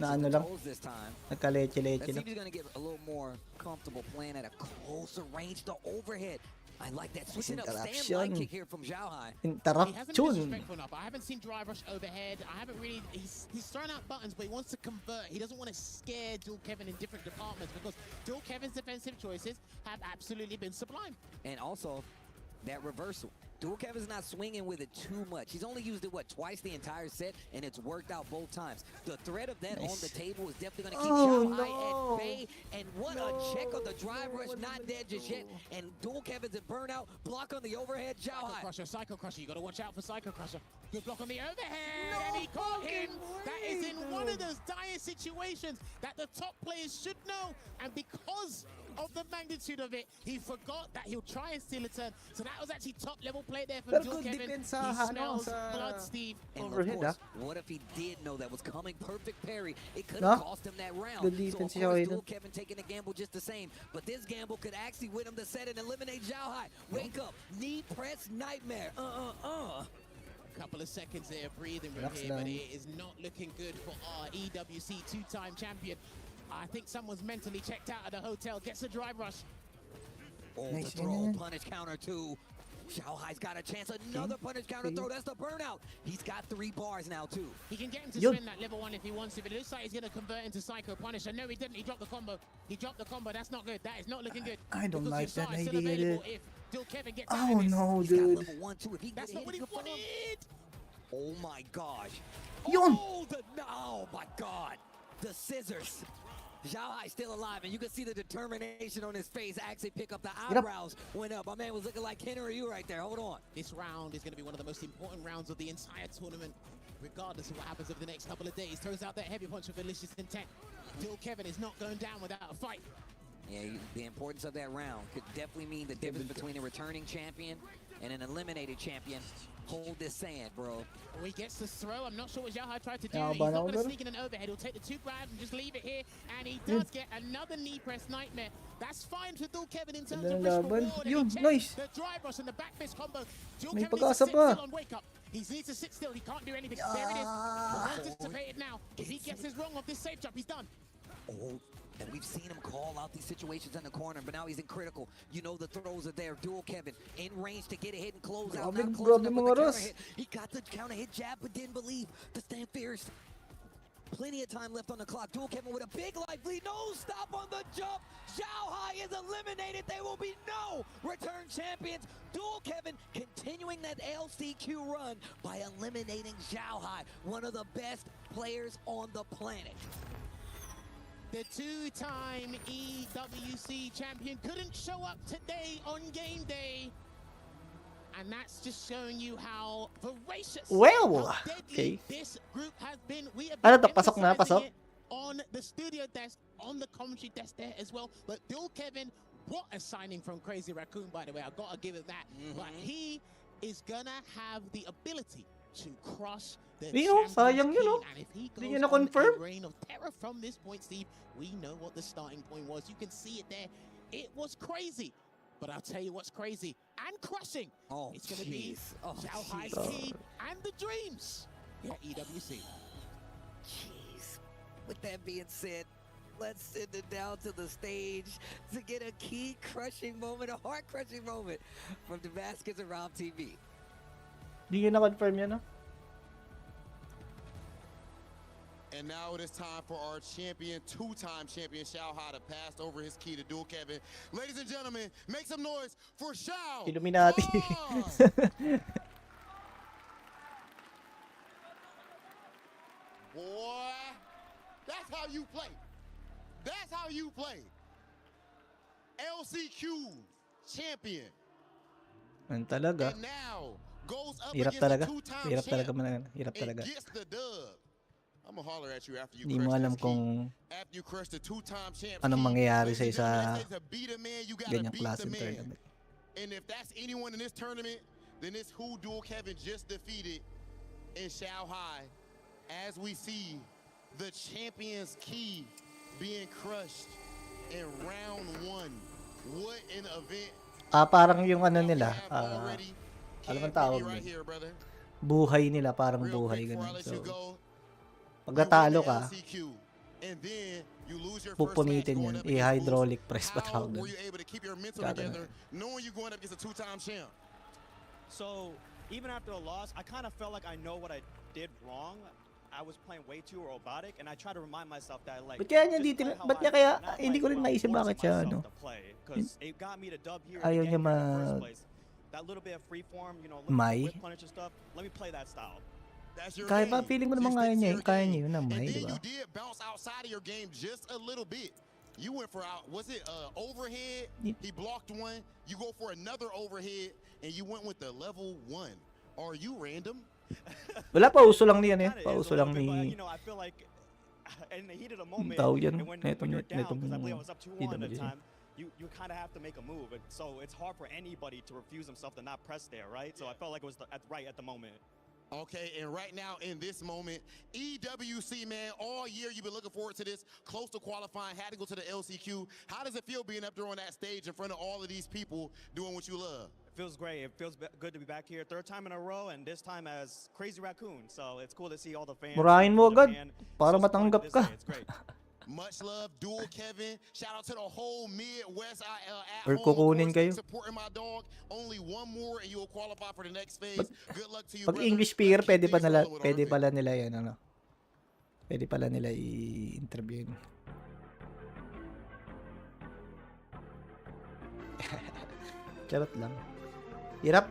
Na ano lang.
This time.
Nagkaleche-leche
Let's see
lang.
if he's going to get a little more comfortable playing at a closer range. The overhead. I like that. Switching up stand line kick here from Zhao Hai.
He hasn't been
Interaction.
disrespectful enough. I haven't seen drive rush overhead. I haven't really. He's thrown out buttons, but he wants to convert. He doesn't want to scare Dual Kevin in different departments because Dual Kevin's defensive choices have absolutely been sublime.
And also, that reversal. Dual Kevin's not swinging with it too much. He's only used it, what, twice the entire set, and it's worked out both times. The threat of that on the table is definitely going to keep Zhao Hai at bay. And what a check on the drive rush, not dead just yet. And Dual Kevin's at burnout, block on the overhead, Zhao Hai.
Psycho Crusher, you got to watch out for Psycho Crusher. Good block on the overhead, and he caught him. That is in one of those dire situations that the top players should know. And because of the magnitude of it, he forgot that he'll try and steal a turn. So that was actually top level play there from Dual Kevin. He smells blood, Steve.
And of course, what if he did know that was coming? Perfect parry. It could have cost him that round.
Good
So
defense
of course,
siya,
Dual Kevin taking a gamble just the same. But this gamble could actually win him the set and eliminate Zhao Hai. Wake up, knee press nightmare.
Couple of seconds there, breathing room here, but it is not looking good for our EWC 2-time champion. I think someone's mentally checked out of the hotel. Gets a drive rush.
Oh, the throw, punish counter too. Zhao Hai's got a chance. Another punish counter throw. That's the burnout. He's got 3 bars now too.
He can get him to spin that level 1 if he wants to, but it looks like he's going to convert into Psycho Punisher. No, he didn't. He dropped the combo. He dropped the combo. That's not good. That is not looking good.
I don't like that
idea. If Dual Kevin gets out
Oh
of this.
no,
He's got
dude.
level 1 too. If he
That's not what he wanted.
Oh my gosh.
Yun.
Oh my god. The scissors. Zhao Hai still alive, and you can see the determination on his face. Actually pick up the eyebrows. Went up. My man was looking like Ken or you right there. Hold on.
This round is going to be one of the most important rounds of the entire tournament, regardless of what happens over the next couple of days. Throws out that heavy punch with malicious intent. Dual Kevin is not going down without a fight.
Yeah, the importance of that round could definitely mean the difference between a returning champion and an eliminated champion. Hold this sand, bro.
Oh, he gets the throw. I'm not sure what Zhao Hai tried to do.
Yeah,
He's
but
not going to
over.
sneak in an overhead. He'll take the 2 grabs and just leave it here. And he does get another knee press nightmare. That's fine for Dual Kevin in terms of risk reward. And he
Yun,
checks
nice.
the drive rush and the back fist combo. Dual
May
Kevin needs to
pag-asa
sit
pa.
still on wake up. He needs to sit still. He can't do anything. There it is. We'll anticipate it now. If he gets this wrong off this safe jump, he's done.
Oh, And we've seen him call out these situations in the corner, but now he's in critical. You know the throws are there. Dual Kevin in range to get a hit and close out. Not close enough with the counter hit. He got the counter hit jab, but didn't believe to stand fierce. Plenty of time left on the clock. Dual Kevin with a big life lead. No stop on the jump. Xiaohai is eliminated. There will be no return champions. Dual Kevin continuing that LCQ run by eliminating Xiaohai, one of the best players on the planet.
The two-time EWC champion couldn't show up today on game day. And that's just showing you how voracious,
well,
how deadly this group has been. We have
Ano
been
to? Pasok na,
emphasizing
pasok?
it on the studio desk, on the commentary desk there as well. But Dual Kevin, what a signing from Crazy Raccoon, by the way. I've got to give it that. But he is gonna have the ability to crush the
sayang yun, oh.
and if he
Hindi
goes
niya
on
na-confirm.
a reign of terror from this point, Steve, we know what the starting point was. You can see it there. It was crazy. But I'll tell you what's crazy and crushing.
Oh,
it's going to be Xiaohai's key and the dreams. Yeah, EWC.
Jeez. With that being said, let's send it down to the stage to get a key crushing moment, a heart crushing moment from Damascus and Rob TV.
Hindi nyo na-confirm yan, no?
And now it is time for our champion, two-time champion, Xiaohai, to pass over his key to Dual Kevin. Ladies and gentlemen, make some noise for Xiao.
Illuminati.
Boy, that's how you play. That's how you play. LCQ champion.
Yan talaga.
And now goes up
Hirap
against
talaga.
the two-time
Hirap
champ
talaga man. Hirap talaga.
and gets the dub. I'm gonna holler at you after you
Hindi mo alam kung anong mangyayari sa isa ganyang klaseng tournament.
And if that's anyone in this tournament, then it's who Dual Kevin just defeated in Xiaohai. As we see the champion's key being crushed in round 1. What an event.
Parang yung ano nila, alam ang tawag
right
din.
here, brother.
Buhay nila, parang buhay ganun. So, pag natalo ka, pupunitin yan. I-hydraulic press pa tawag doon.
So, even after a loss, I kind of felt like I know what I did wrong. I was playing way too robotic, and I try to remind myself that like.
Ba't kaya hindi ko rin maisip bakit siya ano. Ayaw niya
that little bit of free form, you know,
May.
whip punish and stuff. Let me play that style.
Kaya ba, feeling mo naman kaya niya yun na May, di ba?
You did bounce outside of your game just a little bit. You went for was it overhead? He blocked one. You go for another overhead, and you went with the level 1. Are you random?
Wala, pauso lang niyan eh. Pauso lang ni...
You know, I feel like in the heat of the moment,
tawag yan,
and when you're down, because I believe I was up 2-1 at the
EWC.
time, you kind of have to make a move, and so it's hard for anybody to refuse himself to not press there, right? So I felt like it was right at the moment.
Okay, and right now in this moment, EWC, man, all year you've been looking forward to this, close to qualifying, had to go to the LCQ. How does it feel being up there on that stage in front of all of these people doing what you love?
It feels great. It feels good to be back here, third time in a row, and this time as Crazy Raccoon. So it's cool to see all the fans.
Murahin mo agad para matanggap ka.
It's great.
Much love, Dual Kevin. Shout out to the whole Midwest
Or kukunin kayo.
supporting my dog. Only one more and you will qualify for the next phase. Good luck to you,
Pag
brother.
English speaker, pwede pala nila yan, ano. Pwede pala nila i-interview. Charot lang. Hirap.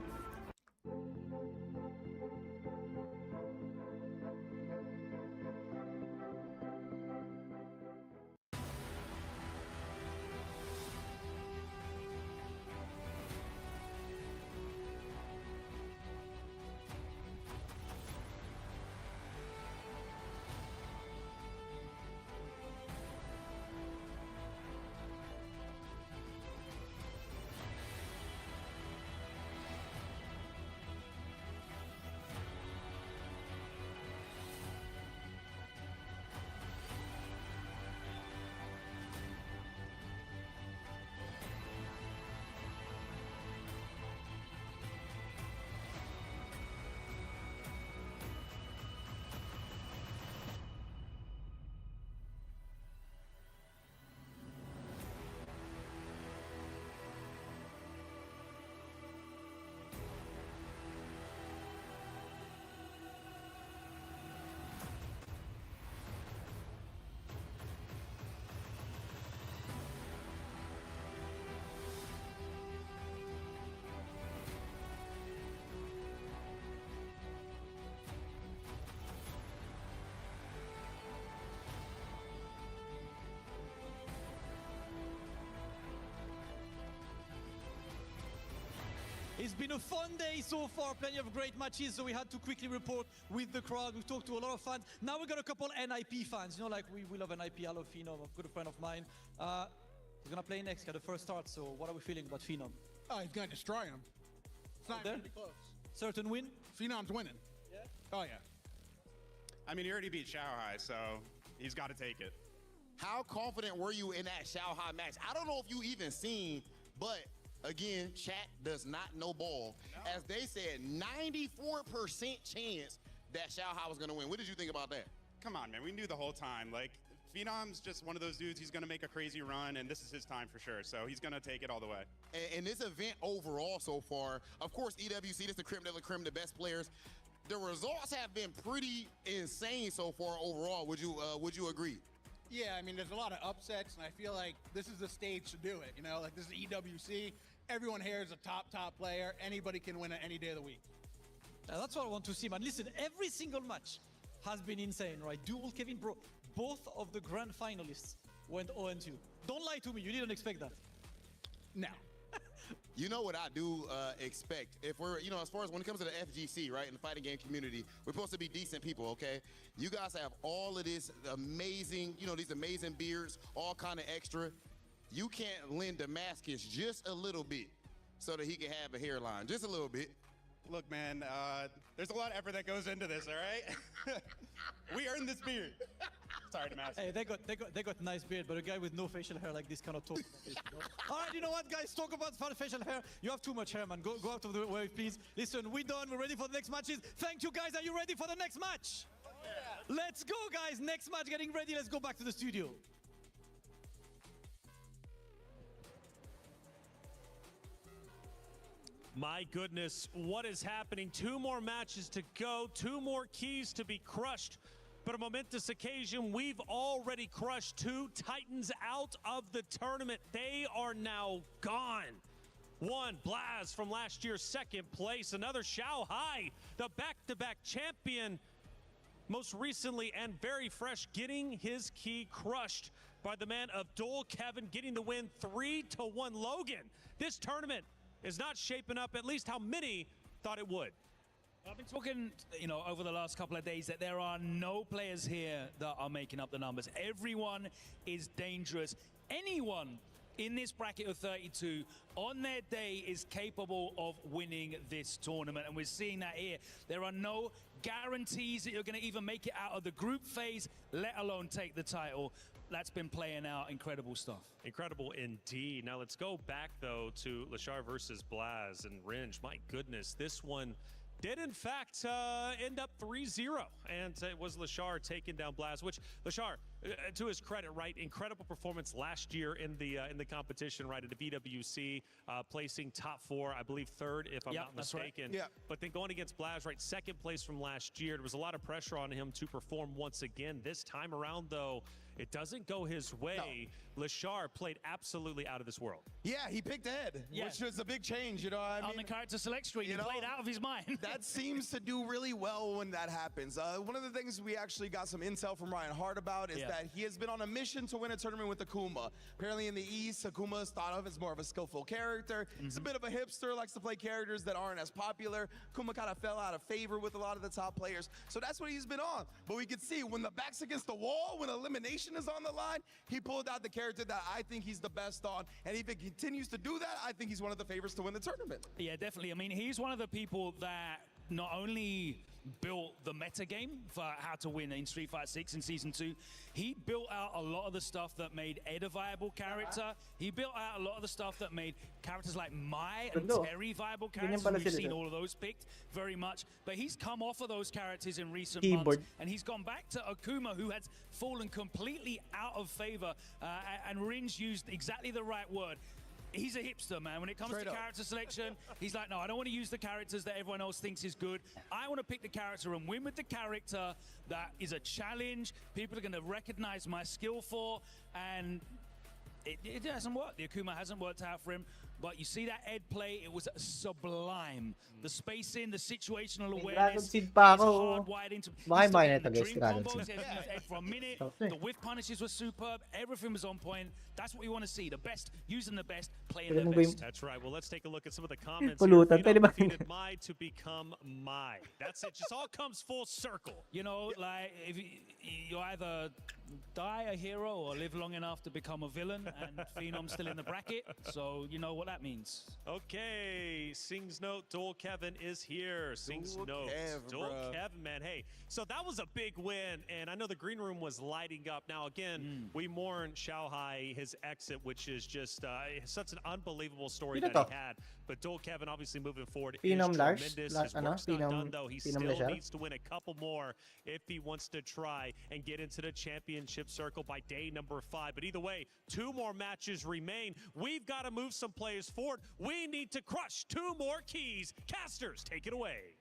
It's been a fun day so far, plenty of great matches, so we had to quickly report with the crowd. We've talked to a lot of fans. Now we got a couple NIP fans, you know, like we love NIP, I love Phenom, a good friend of mine. He's gonna play next, got the first start, so what are we feeling about Phenom?
Oh, he's gonna destroy him. It's not gonna be close.
Certain win?
Phenom's winning.
Yeah?
Oh, yeah.
I mean, he already beat Shanghai, so he's got to take it.
How confident were you in that Shanghai match? I don't know if you even seen, but again, chat does not know ball. No. As they said, 94% chance that Shanghai was going to win. What did you think about that?
Come on, man. We knew the whole time. Like, Phenom's just one of those dudes. He's going to make a crazy run, and this is his time for sure. So he's going to take it all the way.
And this event overall so far, of course, EWC, this is the creme de la creme, the best players. The results have been pretty insane so far overall. Would you agree?
Yeah, I mean, there's a lot of upsets, and I feel like this is the stage to do it. You know, like this is EWC. Everyone here is a top player. Anybody can win it any day of the week.
That's what I want to see, man. Listen, every single match has been insane, right? Duel, Kevin, bro. Both of the grand finalists went 0-2. Don't lie to me. You didn't expect that.
No.
You know what I do expect? If we're, you know, as far as when it comes to the FGC, right, in the fighting game community, we're supposed to be decent people, okay? You guys have all of this amazing, you know, these amazing beards, all kind of extra. You can't lend Damascus just a little bit so that he can have a hairline, just a little bit.
Look, man, there's a lot of effort that goes into this, all right? We earned this beard. Sorry, Damascus.
Hey, they got nice beard, but a guy with no facial hair like this cannot talk about this. You know? All right, you know what, guys? Talk about facial hair. You have too much hair, man. Go out of the way, please. Listen, we're done. We're ready for the next matches. Thank you, guys. Are you ready for the next match? Yeah. Let's go, guys. Next match, getting ready. Let's go back to the studio.
My goodness, what is happening? 2 more matches to go, 2 more keys to be crushed. But a momentous occasion, we've already crushed 2 Titans out of the tournament. They are now gone. One, Blaz from last year's 2nd place. Another, Shanghai, the back-to-back champion. Most recently and very fresh, getting his key crushed by the man of Duel, Kevin, getting the win 3-1. Logan, this tournament is not shaping up at least how many thought it would.
I've been talking, you know, over the last couple of days that there are no players here that are making up the numbers. Everyone is dangerous. Anyone in this bracket of 32 on their day is capable of winning this tournament, and we're seeing that here. There are no guarantees that you're going to even make it out of the group phase, let alone take the title. That's been playing out. Incredible stuff.
Incredible indeed. Now let's go back, though, to Lashar versus Blaz and Ringe. My goodness, this one did, in fact, end up 3-0. And it was Lashar taking down Blaz, which, Lashar, to his credit, right, incredible performance last year in the competition, right, at the VWC, placing top 4, I believe 3rd, if I'm not mistaken.
Right. Yeah.
But then going against Blaz, right, 2nd place from last year. There was a lot of pressure on him to perform once again. This time around, though, it doesn't go his way. No. Lashar played absolutely out of this world.
Yeah, he picked ahead, which was a big change, you know what I mean?
On the character select screen, he played out of his mind.
That seems to do really well when that happens. One of the things we actually got some intel from Ryan Hart about is that he has been on a mission to win a tournament with Akuma. Apparently in the East, Akuma is thought of as more of a skillful character. He's a bit of a hipster, likes to play characters that aren't as popular. Akuma kind of fell out of favor with a lot of the top players. So that's what he's been on. But we can see when the back's against the wall, when elimination is on the line, he pulled out the character that I think he's the best on. And if he continues to do that, I think he's one of the favorites to win the tournament.
Yeah, definitely. I mean, he's one of the people that not only built the meta game for how to win in Street Fighter 6 in Season 2, he built out a lot of the stuff that made Ed a viable character. He built out a lot of the stuff that made characters like Mai and Terry viable characters. We've seen all of those picked very much. But he's come off of those characters in recent months, and he's gone back to Akuma, who has fallen completely out of favor. And Ringe used exactly the right word. He's a hipster, man. When it comes to character selection, he's like, no, I don't want to use the characters that everyone else thinks is good. I want to pick the character and win with the character that is a challenge. People are going to recognize my skill for, and it hasn't worked. The Akuma hasn't worked out for him. But you see that Ed play, it was sublime. The spacing, the situational
Dragon
awareness,
Seed pa
it's
ako.
hardwired into...
Baka
He's still
mine
getting
ito,
the
guys,
dream
Dragon
combos,
Seed.
he has enough Ed for a minute.
Okay.
The whiff punishes were superb. Everything was on point. That's what we want to see. The best, using the best, playing
Pwede
the
mo ba
best.
That's right. Well, let's take a look at some of the comments.
Pulutan,
Here.
pwede ba?
Defeated my to become my. That's it. Just all comes full circle.
You know, like, if you either die a hero or live long enough to become a villain, and Phenom's still in the bracket, so you know what that means.
Okay, Sing's note, Dual Kevin is here. Sing's note, Dual Kevin, man. Hey, so that was a big win, and I know the green room was lighting up. Now, again, we mourn Xiaohai, his exit, which is just such an unbelievable story that he had. But Dual Kevin, obviously moving forward,
Phenom
is
Lars?
tremendous. His
Ano?
work's not
Phenom-
done, though. He
Phenom
still
Lashar?
needs to win a couple more if he wants to try and get into the championship circle by day number 5. But either way, 2 more matches remain. We've got to move some players forward. We need to crush 2 more keys. Casters, take it away.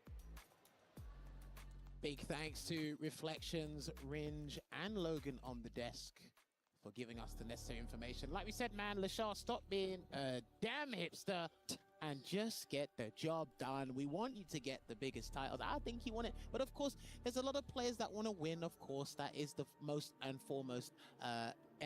Big thanks to Reflections, Ringe, and Logan on the desk for giving us the necessary information. Like we said, man, Lashar, stop being a damn hipster and just get the job done. We want you to get the biggest title. I think you want it. But of course, there's a lot of players that want to win. Of course, that is the most and foremost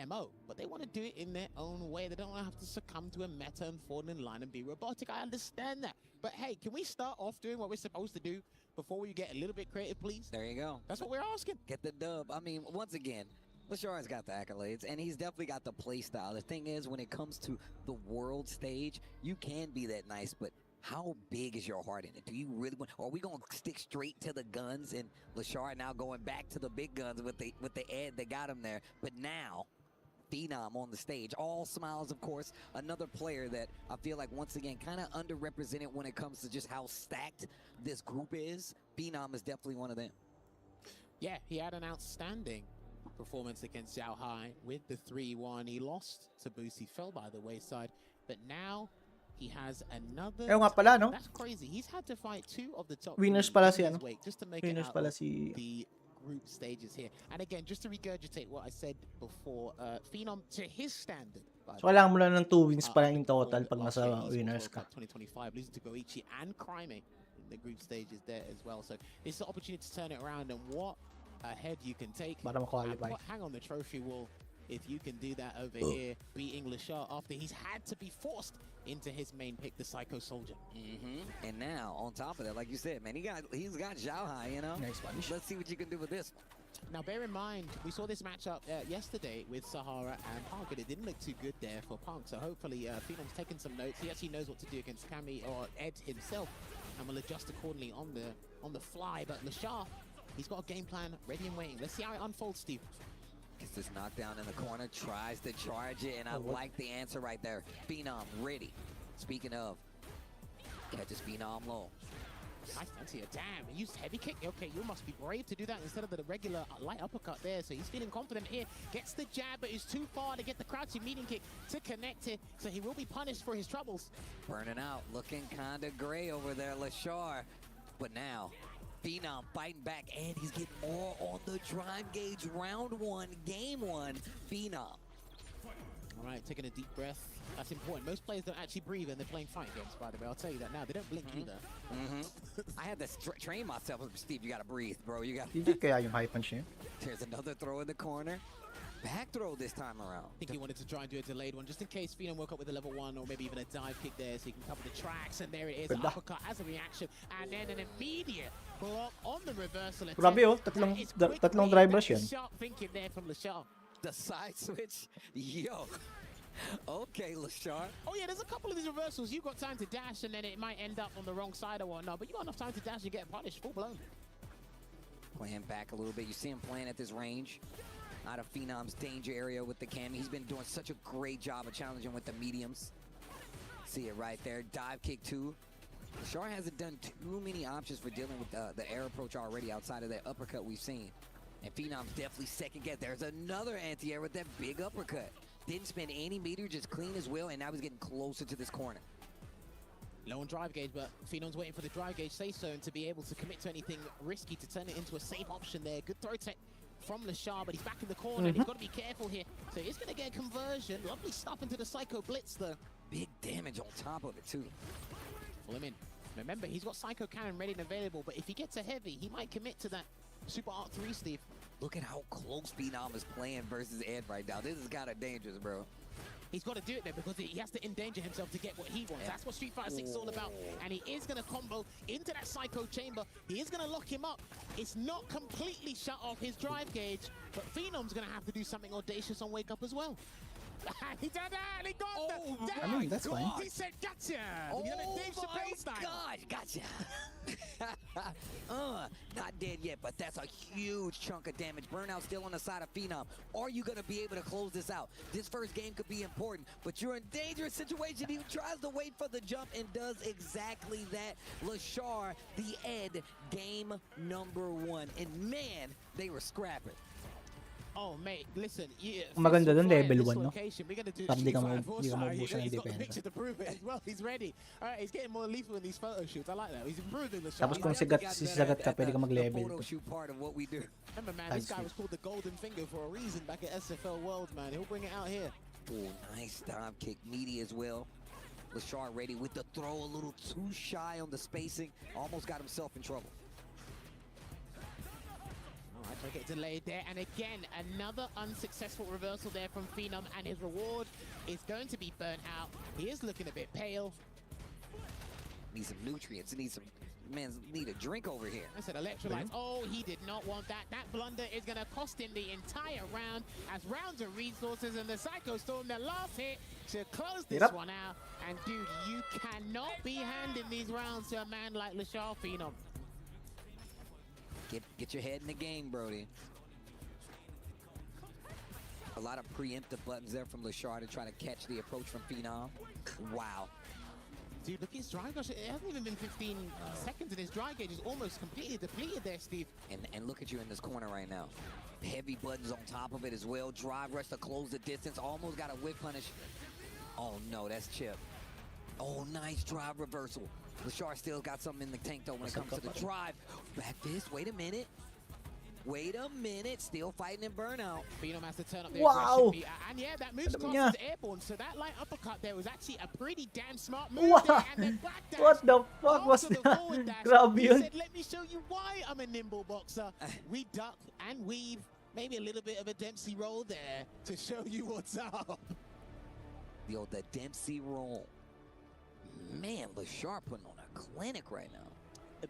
MO. But they want to do it in their own way. They don't want to have to succumb to a meta and fall in line and be robotic. I understand that. But hey, can we start off doing what we're supposed to do before we get a little bit creative, please?
There you go.
That's what we're asking.
Get the dub. I mean, once again, Lashar's got the accolades, and he's definitely got the play style. The thing is, when it comes to the world stage, you can be that nice, but how big is your heart in it? Do you really want, or are we going to stick straight to the guns, and Lashar now going back to the big guns with the Ed that got him there? But now, Phenom on the stage, all smiles, of course. Another player that I feel like, once again, kind of underrepresented when it comes to just how stacked this group is. Phenom is definitely one of them.
Yeah, he had an outstanding performance against Xiaohai with the 3-1. He lost to Boosie, fell by the wayside, but now he has another.
Nga pala, no?
That's crazy. He's had to fight 2 of the top
Winners
3
pala si
in his
ano?
weight just to make
Winners
it out
pala
of
si-
the group stages here. And again, just to regurgitate what I said before, Phenom, to his standard.
So, kailangan mo lang ng 2 wins pa lang in total pag nasa winners ka.
2025, losing to Goichi and Crime in the group stages there as well. So it's the opportunity to turn it around, and what a head you can take.
Para ma-qualify.
Hang on the trophy wall if you can do that over here, beating Lashar after he's had to be forced into his main pick, the Psycho Soldier.
And now, on top of that, like you said, man, he's got Xiaohai, you know?
Nice punish.
Let's see what you can do with this one.
Now, bear in mind, we saw this matchup yesterday with Sahara and Punk, and it didn't look too good there for Punk. So hopefully, Phenom's taken some notes. He actually knows what to do against Cammy or Ed himself, and will adjust accordingly on the fly. But Lashar, he's got a game plan ready and waiting. Let's see how it unfolds, Steve.
Gets this knockdown in the corner, tries to charge it, and I like the answer right there. Phenom ready. Speaking of, catches Phenom low.
I fancy a damn. He used heavy kick. Okay, you must be brave to do that instead of the regular light uppercut there. So he's feeling confident here. Gets the jab, but is too far to get the crouching meeting kick to connect it. So he will be punished for his troubles.
Burning out, looking kind of gray over there, Lashar. But now, Phenom fighting back, and he's getting more on the drive gauge. Round 1, game 1, Phenom.
All right, taking a deep breath. That's important. Most players don't actually breathe when they're playing fighting games, by the way. I'll tell you that now. They don't blink either.
I had to train myself. Steve, you got to breathe, bro. You got
Hindi kaya yung high punch niya.
There's another throw in the corner. Back throw this time around.
I think he wanted to try and do a delayed one, just in case Phenom woke up with a level 1 or maybe even a dive kick there, so he can cover the tracks. And there it is,
Ganda.
uppercut as a reaction, and then an immediate block on the reversal attempt.
Grabe oh, tatlong drive rush yan.
Sharp thinking there from Lashar.
The side switch, yo. Okay, Lashar.
Oh yeah, there's a couple of these reversals. You've got time to dash, and then it might end up on the wrong side or whatnot, but you got enough time to dash and get punished full blown.
Playing back a little bit. You see him playing at this range. Out of Phenom's danger area with the cam. He's been doing such a great job of challenging with the mediums. See it right there. Dive kick 2. Lashar hasn't done too many options for dealing with the air approach already outside of that uppercut we've seen. And Phenom's definitely second guess. There's another anti-air with that big uppercut. Didn't spend any meter, just clean as well, and now he's getting closer to this corner.
Low on drive gauge, but Phenom's waiting for the drive gauge say-so and to be able to commit to anything risky to turn it into a safe option there. Good throw tech from Lashar, but he's back in the corner. And he's got to be careful here. So he's going to get a conversion. Lovely stuff into the Psycho Blitz, though.
Big damage on top of it, too.
Pull him in. Remember, he's got Psycho Cannon ready and available, but if he gets a heavy, he might commit to that Super Art 3, Steve.
Look at how close Phenom is playing versus Ed right now. This is kind of dangerous, bro.
He's got to do it there because he has to endanger himself to get what he wants. That's what Street Fighter 6 is all about. And he is going to combo into that Psycho Chamber. He is going to lock him up. It's not completely shut off his drive gauge, but Phenom's going to have to do something audacious on Wake Up as well. He did that! He got the...
I mean, that's fine.
He said, gotcha!
Oh
Dave
my
Chappelle style.
God, gotcha. Not dead yet, but that's a huge chunk of damage. Burnout still on the side of Phenom. Are you going to be able to close this out? This first game could be important, but you're in a dangerous situation. He tries to wait for the jump and does exactly that. Lashar, the Ed, game number 1. And man, they were scrapping.
Oh, mate, listen.
Maganda dun, level 1, no?
We're gonna do
Para di ka
Street Fighter 4
maubusan ng
He's got the
depensa.
picture to prove it as well. He's ready. All right, he's getting more lethal in these photo shoots. I like that. He's improving the shot.
Tapos kung sisagat ka, pwede ka mag-level.
Photo shoot part of what we do.
Remember, man, this guy was called the Golden Finger for a reason back at SFL Worlds, man. He'll bring it out here.
Oh, nice dive kick, meaty as well. Lashar ready with the throw, a little too shy on the spacing. Almost got himself in trouble.
All right, get delayed there. And again, another unsuccessful reversal there from Phenom. And his reward is going to be burnt out. He is looking a bit pale.
Need some nutrients. Need a drink over here.
I said electrolytes. Oh, he did not want that. That blunder is going to cost him the entire round, as rounds of resources and the Psycho Storm, the last hit to close this one out. And dude, you cannot be handing these rounds to a man like Lashar Phenom.
Get your head in the game, Brody. A lot of preemptive buttons there from Lashar to try to catch the approach from Phenom. Wow.
Dude, look at his dry gauge. It hasn't even been 15 seconds, and his dry gauge is almost completely depleted there, Steve.
And look at you in this corner right now. Heavy buttons on top of it as well. Drive rush to close the distance. Almost got a whip punish. Oh, no, that's Chip. Oh, nice drive reversal. Lashar still got something in the tank, though, when it comes to the drive. Back fist. Wait a minute. Wait a minute. Still fighting in burnout.
Phenom has to turn up the
Wow.
aggression. And yeah, that move's classed as airborne, so that light uppercut there was actually a pretty damn smart move
Wow.
there. And then back dash.
What the fuck was
After the
that?
forward dash,
Grabe
he
yun.
said, let me show you why I'm a nimble boxer. We duck and weave. Maybe a little bit of a Dempsey roll there to show you what's up.
Yo, the Dempsey roll. Man, Lashar putting on a clinic right now.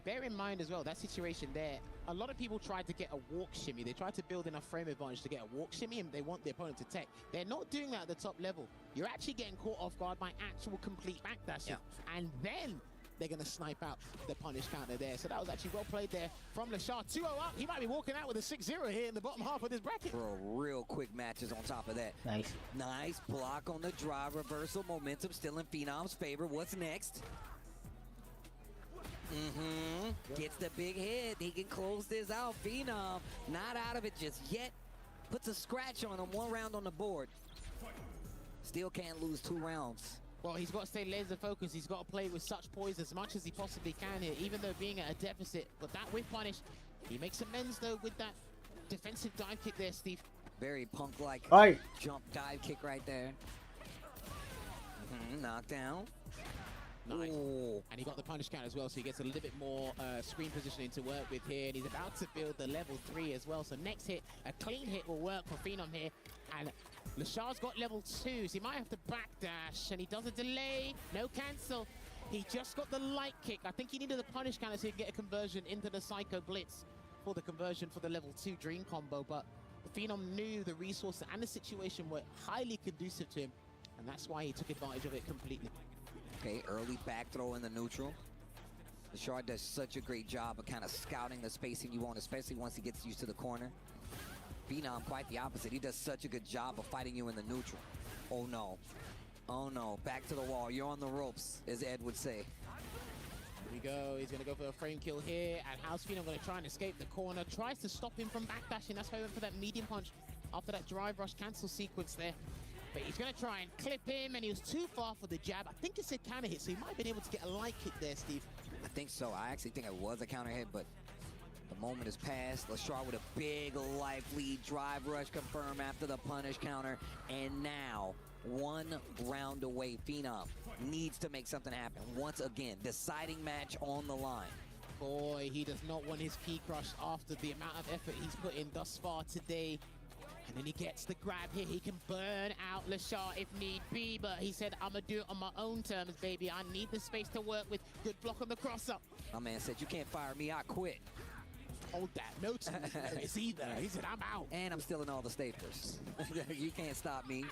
Bear in mind as well, that situation there, a lot of people tried to get a walk shimmy. They tried to build enough frame advantage to get a walk shimmy, and they want the opponent to tech. They're not doing that at the top level. You're actually getting caught off guard by actual complete backdashing. And then they're going to snipe out the punish counter there. So that was actually well played there from Lashar. 2-0 up. He might be walking out with a 6-0 here in the bottom half of this bracket.
Bro, real quick matches on top of that.
Nice.
Nice block on the drive reversal. Momentum still in Phenom's favor. What's next? Gets the big hit. He can close this out. Phenom not out of it just yet. Puts a scratch on him. 1 round on the board. Still can't lose 2 rounds.
Well, he's got to stay laser focused. He's got to play with such poise as much as he possibly can here, even though being at a deficit. But that whip punish, he makes amends though with that defensive dive kick there, Steve.
Very punk-like jump dive kick right there. Knockdown.
Nice. And he got the punish count as well, so he gets a little bit more screen positioning to work with here. And he's about to build the level 3 as well. So next hit, a clean hit will work for Phenom here. And Lashar's got level 2, so he might have to backdash. And he does a delay. No cancel. He just got the light kick. I think he needed the punish counter so he could get a conversion into the Psycho Blitz for the conversion for the level 2 Dream combo. But Phenom knew the resources and the situation were highly conducive to him. And that's why he took advantage of it completely.
Okay, early back throw in the neutral. Lashar does such a great job of kind of scouting the spacing you want, especially once he gets used to the corner. Phenom, quite the opposite. He does such a good job of fighting you in the neutral. Oh no. Oh no. Back to the wall. You're on the ropes, as Ed would say.
Here we go. He's going to go for a frame kill here. And how's Phenom going to try and escape the corner? Tries to stop him from backdashing. That's why he went for that medium punch after that drive rush cancel sequence there. But he's going to try and clip him, and he was too far for the jab. I think it's a counter hit, so he might have been able to get a light kick there, Steve.
I think so. I actually think it was a counter hit, but the moment has passed. Lashar with a big life lead. Drive rush confirmed after the punish counter. And now 1 round away. Phenom needs to make something happen. Once again, deciding match on the line.
Boy, he does not want his key crushed after the amount of effort he's put in thus far today. And then he gets the grab here. He can burn out Lashar if need be, but he said, I'm going to do it on my own terms, baby. I need the space to work with. Good block on the cross-up.
My man said, you can't fire me, I quit.
Hold that. No to it's either. He said, I'm out.
And I'm stealing all the staples. You can't stop me.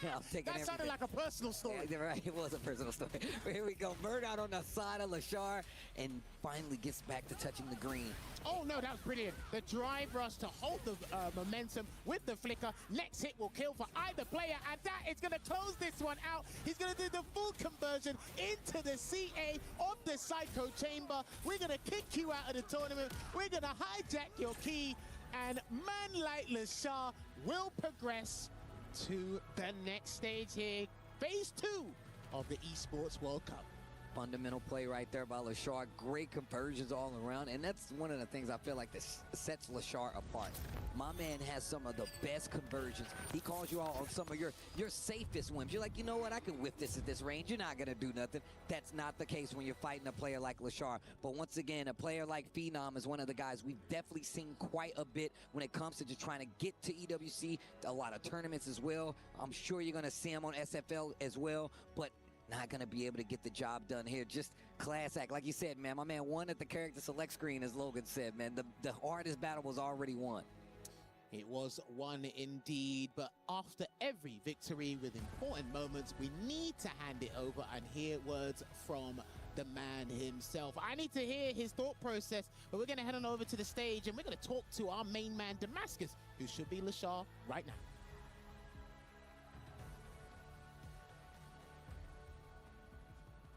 I'm taking
that sounded like a personal story.
Yeah, right, it was a personal story. But here we go. Bird out on the side of Lashar and finally gets back to touching the green.
Oh, no, that was brilliant. The drive rush to hold the momentum with the flicker. Next hit will kill for either player, and that is going to close this one out. He's going to do the full conversion into the CA of the Psycho Chamber. We're going to kick you out of the tournament. We're going to hijack your key, and man like Lashar will progress to the next stage here. Phase 2 of the Esports World Cup.
Fundamental play right there by Lashar. Great conversions all around, and that's one of the things I feel like that sets Lashar apart. My man has some of the best conversions. He calls you out on some of your safest whims. You're like, you know what, I can whip this at this range. You're not gonna do nothing. That's not the case when you're fighting a player like Lashar. But once again, a player like Phenom is one of the guys we've definitely seen quite a bit when it comes to just trying to get to EWC, a lot of tournaments as well. I'm sure you're gonna see him on SFL as well, but not going to be able to get the job done here. Just class act. Like you said, man, my man won at the character select screen, as Logan said, man. The hardest battle was already won.
It was won indeed, but after every victory with important moments, we need to hand it over and hear words from the man himself. I need to hear his thought process, but we're going to head on over to the stage and we're going to talk to our main man, Damascus, who should be Lashar right now.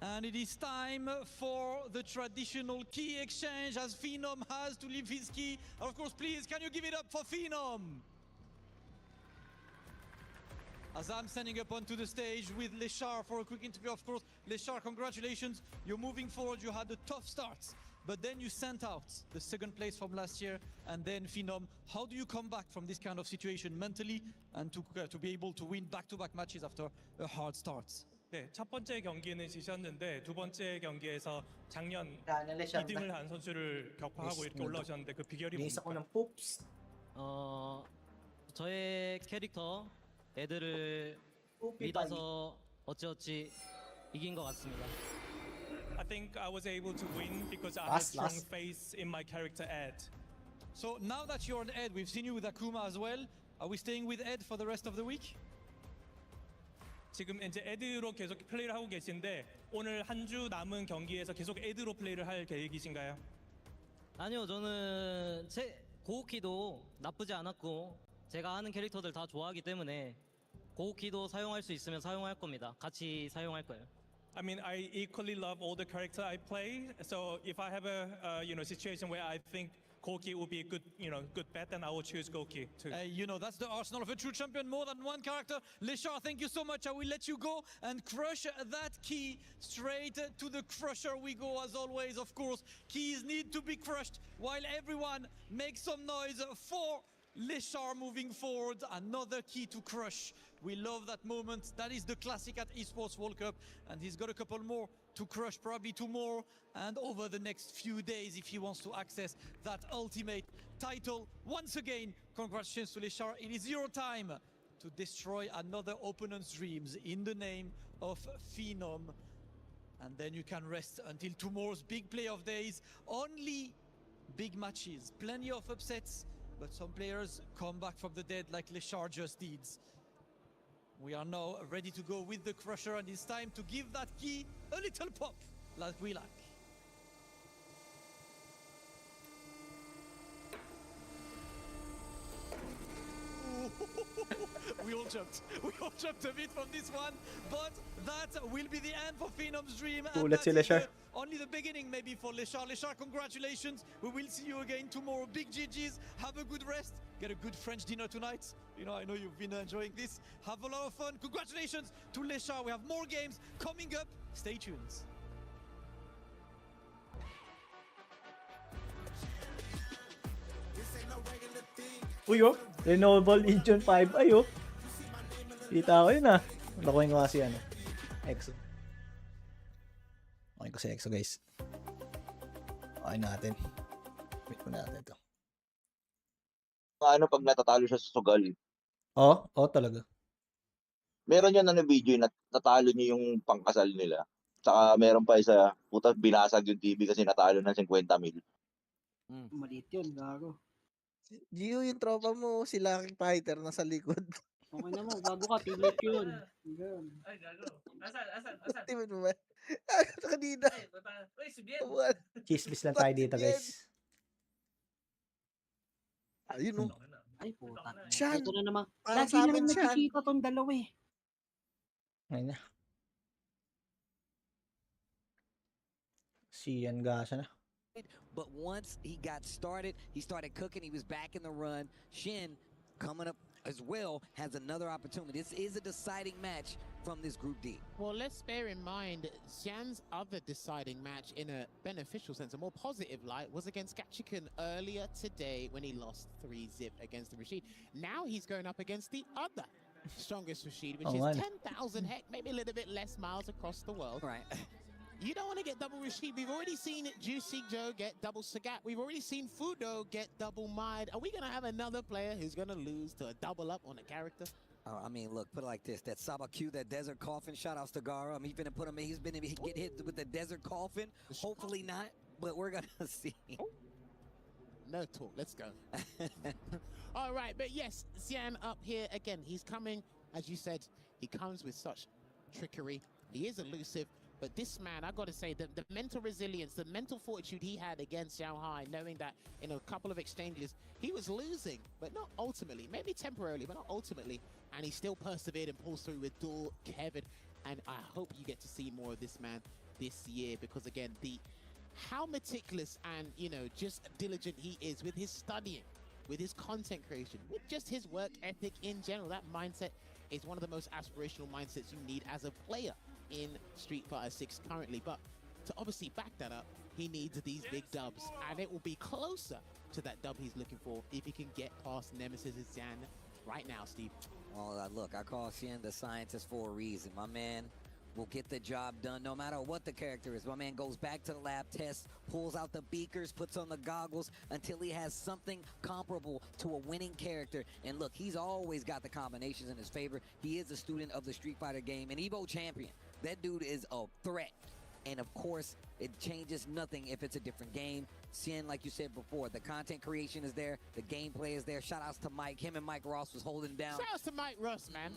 And it is time for the traditional key exchange as Phenom has to leave his key. Of course, please, can you give it up for Phenom? As I'm standing up onto the stage with Lashar for a quick interview, of course, Lashar, congratulations. You're moving forward. You had a tough start, but then you sent out the second place from last year. And then Phenom, how do you come back from this kind of situation mentally and to be able to win back-to-back matches after a hard start?
네, 첫 번째 경기는 지셨는데 두 번째 경기에서 작년 2등을 한 선수를 격파하고 이렇게 올라오셨는데 그 비결이 뭡니까?
저의 캐릭터 애들을 믿어서 어찌어찌 이긴 것 같습니다.
I think I was able to win because I had strong faith in my character Ed.
So now that you're on Ed, we've seen you with Akuma as well. Are we staying with Ed for the rest of the week?
지금 이제 에드로 계속 플레이를 하고 계신데 오늘 한 주 남은 경기에서 계속 에드로 플레이를 할 계획이신가요?
아니요, 저는 제 고우키도 나쁘지 않았고 제가 하는 캐릭터들 다 좋아하기 때문에 고우키도 사용할 수 있으면 사용할 겁니다. 같이 사용할 거예요.
I mean, I equally love all the character I play. So if I have a situation where I think Koki would be a good, good bet, then I will choose Koki too.
That's the arsenal of a true champion. More than one character. Lashar, thank you so much. I will let you go and crush that key. Straight to the crusher we go as always. Of course, keys need to be crushed while everyone makes some noise for Lashar moving forward. Another key to crush. We love that moment. That is the classic at Esports World Cup. And he's got a couple more to crush, probably 2 more. And over the next few days, if he wants to access that ultimate title. Once again, congratulations to Lashar. It is your time to destroy another opponent's dreams in the name of Phenom. And then you can rest until tomorrow's big playoff days. Only big matches, plenty of upsets. But some players come back from the dead like Lashar just did. We are now ready to go with the crusher, and it's time to give that key a little pop like we like. We all jumped a bit from this one, but that will be the end for Phenom's dream. And
Let's see Lashar.
Only the beginning maybe for Lashar. Lashar, congratulations. We will see you again tomorrow. Big GGs. Have a good rest. Get a good French dinner tonight. I know you've been enjoying this. Have a lot of fun. Congratulations to Lashar. We have more games coming up. Stay tuned.
Uy, Renewable Legion 5. Ay, Kita ko yun, Lokohin ko kasi ano. EXO. Okay ko si EXO guys. Okay natin. Wait ko natin ito.
Ano pag natatalo siya sa sugal?
Oo talaga.
Meron yan video yung natalo niya yung pangkasal nila. Saka meron pa isa, puta binasag yung TV kasi natalo ng 50 mil.
Maliit yun, gago.
Gio, yung tropa mo, si Lucky Fighter nasa likod.
Okay na mo, gago ka, teammate ko yun.
Ay, gago. Asan?
Teammate mo ba? Sa kanina.
Uy, si Bien.
Chismis lang tayo dito guys.
Ayun o.
Ay, puta.
Siyan.
Ito na naman.
Parang
Lagi
sa
naman
amin siyan.
nakikita tong dalawa eh.
Ayun na. Siyan gasa na.
But once he got started, he started cooking. He was back in the run. Shin coming up as well has another opportunity. This is a deciding match from this Group D.
Well, let's bear in mind Xian's other deciding match in a beneficial sense, a more positive light, was against Gachikan earlier today when he lost 3-0 against the Rashid. Now he's going up against the other strongest Rashid, which is 10,000 heck, maybe a little bit less miles across the world.
Right.
You don't want to get double Rashid. We've already seen Juicy Joe get double Sagat. We've already seen Fudo get double Mide. Are we going to have another player who's going to lose to a double up on a character?
I mean, look, put it like this. That Saba Q, that Desert Coffin, shout outs to Gara. He's been to put him in. He's been to get hit with the Desert Coffin. Hopefully not, but we're going to see.
No talk. Let's go. All right, but yes, Xian up here again. He's coming, as you said, he comes with such trickery. He is elusive. But this man, I got to say, the mental resilience, the mental fortitude he had against Shanghai, knowing that in a couple of exchanges, he was losing, but not ultimately. Maybe temporarily, but not ultimately. And he still persevered and pulls through with Duel Kevin. And I hope you get to see more of this man this year, because again, how meticulous and, just diligent he is with his studying, with his content creation, with just his work ethic in general. That mindset is one of the most aspirational mindsets you need as a player in Street Fighter 6 currently. But to obviously back that up, he needs these big dubs, and it will be closer to that dub he's looking for if he can get past Nemesis and Xian right now, Steve.
Well, look, I call Xian the scientist for a reason. My man will get the job done no matter what the character is. My man goes back to the lab test, pulls out the beakers, puts on the goggles until he has something comparable to a winning character. And look, he's always got the combinations in his favor. He is a student of the Street Fighter game, an Evo champion. That dude is a threat. And of course, it changes nothing if it's a different game. Xian, like you said before, the content creation is there, the gameplay is there. Shout outs to Mike. Him and Mike Ross was holding down.
Shout outs to Mike Ross, man.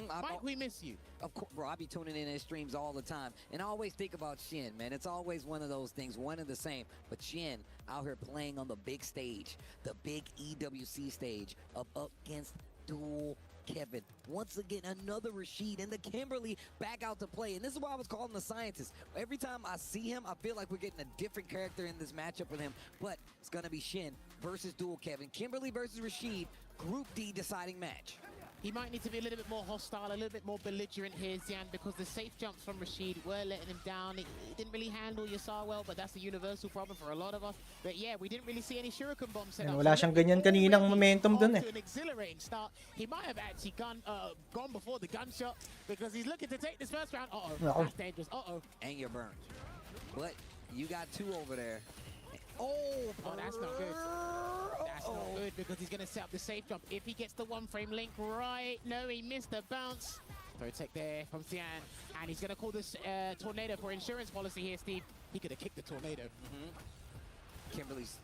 Mike, we miss you.
Of course, bro, I be tuning in his streams all the time. And I always think about Shin, man. It's always one of those things, one and the same. But Shin out here playing on the big stage, the big EWC stage, up against Duel Kevin. Once again, another Rashid and the Kimberly back out to play. And this is why I was calling the scientist. Every time I see him, I feel like we're getting a different character in this matchup with him. But it's going to be Shin versus Duel Kevin. Kimberly versus Rashid, Group D deciding match.
He might need to be a little bit more hostile, a little bit more belligerent here, Xian, because the safe jumps from Rashid were letting him down. He didn't really handle Yasar well, but that's a universal problem for a lot of us. But yeah, we didn't really see any shuriken bombs set up.
Wala siyang ganyan kaninang momentum dun eh.
An exhilarating start. He might have actually gone before the gunshot because he's looking to take this first round. That's dangerous.
And you're burned. But you got two over there.
Oh, that's not good. That's not good because he's going to set up the safe jump. If he gets the one frame link right. No, he missed the bounce. Throw tech there from Xian. And he's going to call this tornado for insurance policy here, Steve. He could have kicked the tornado.
Kimberly's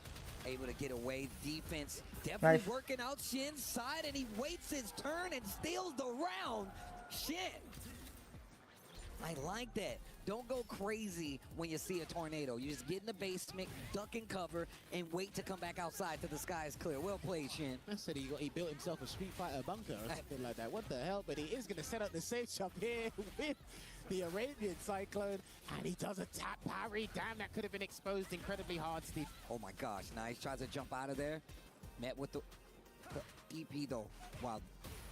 able to get away. Defense definitely working out Shin's side, and he waits his turn and steals the round. Shin. I like that. Don't go crazy when you see a tornado. You just get in the basement, duck and cover, and wait to come back outside till the sky is clear. Well played, Shin.
I said he built himself a Street Fighter bunker or something like that. What the hell? But he is going to set up the safe jump here with the Arabian Cyclone, and he does a tap parry. Damn, that could have been exposed incredibly hard, Steve.
Oh my gosh, nice. Tries to jump out of there. Met with the EP though. Wow.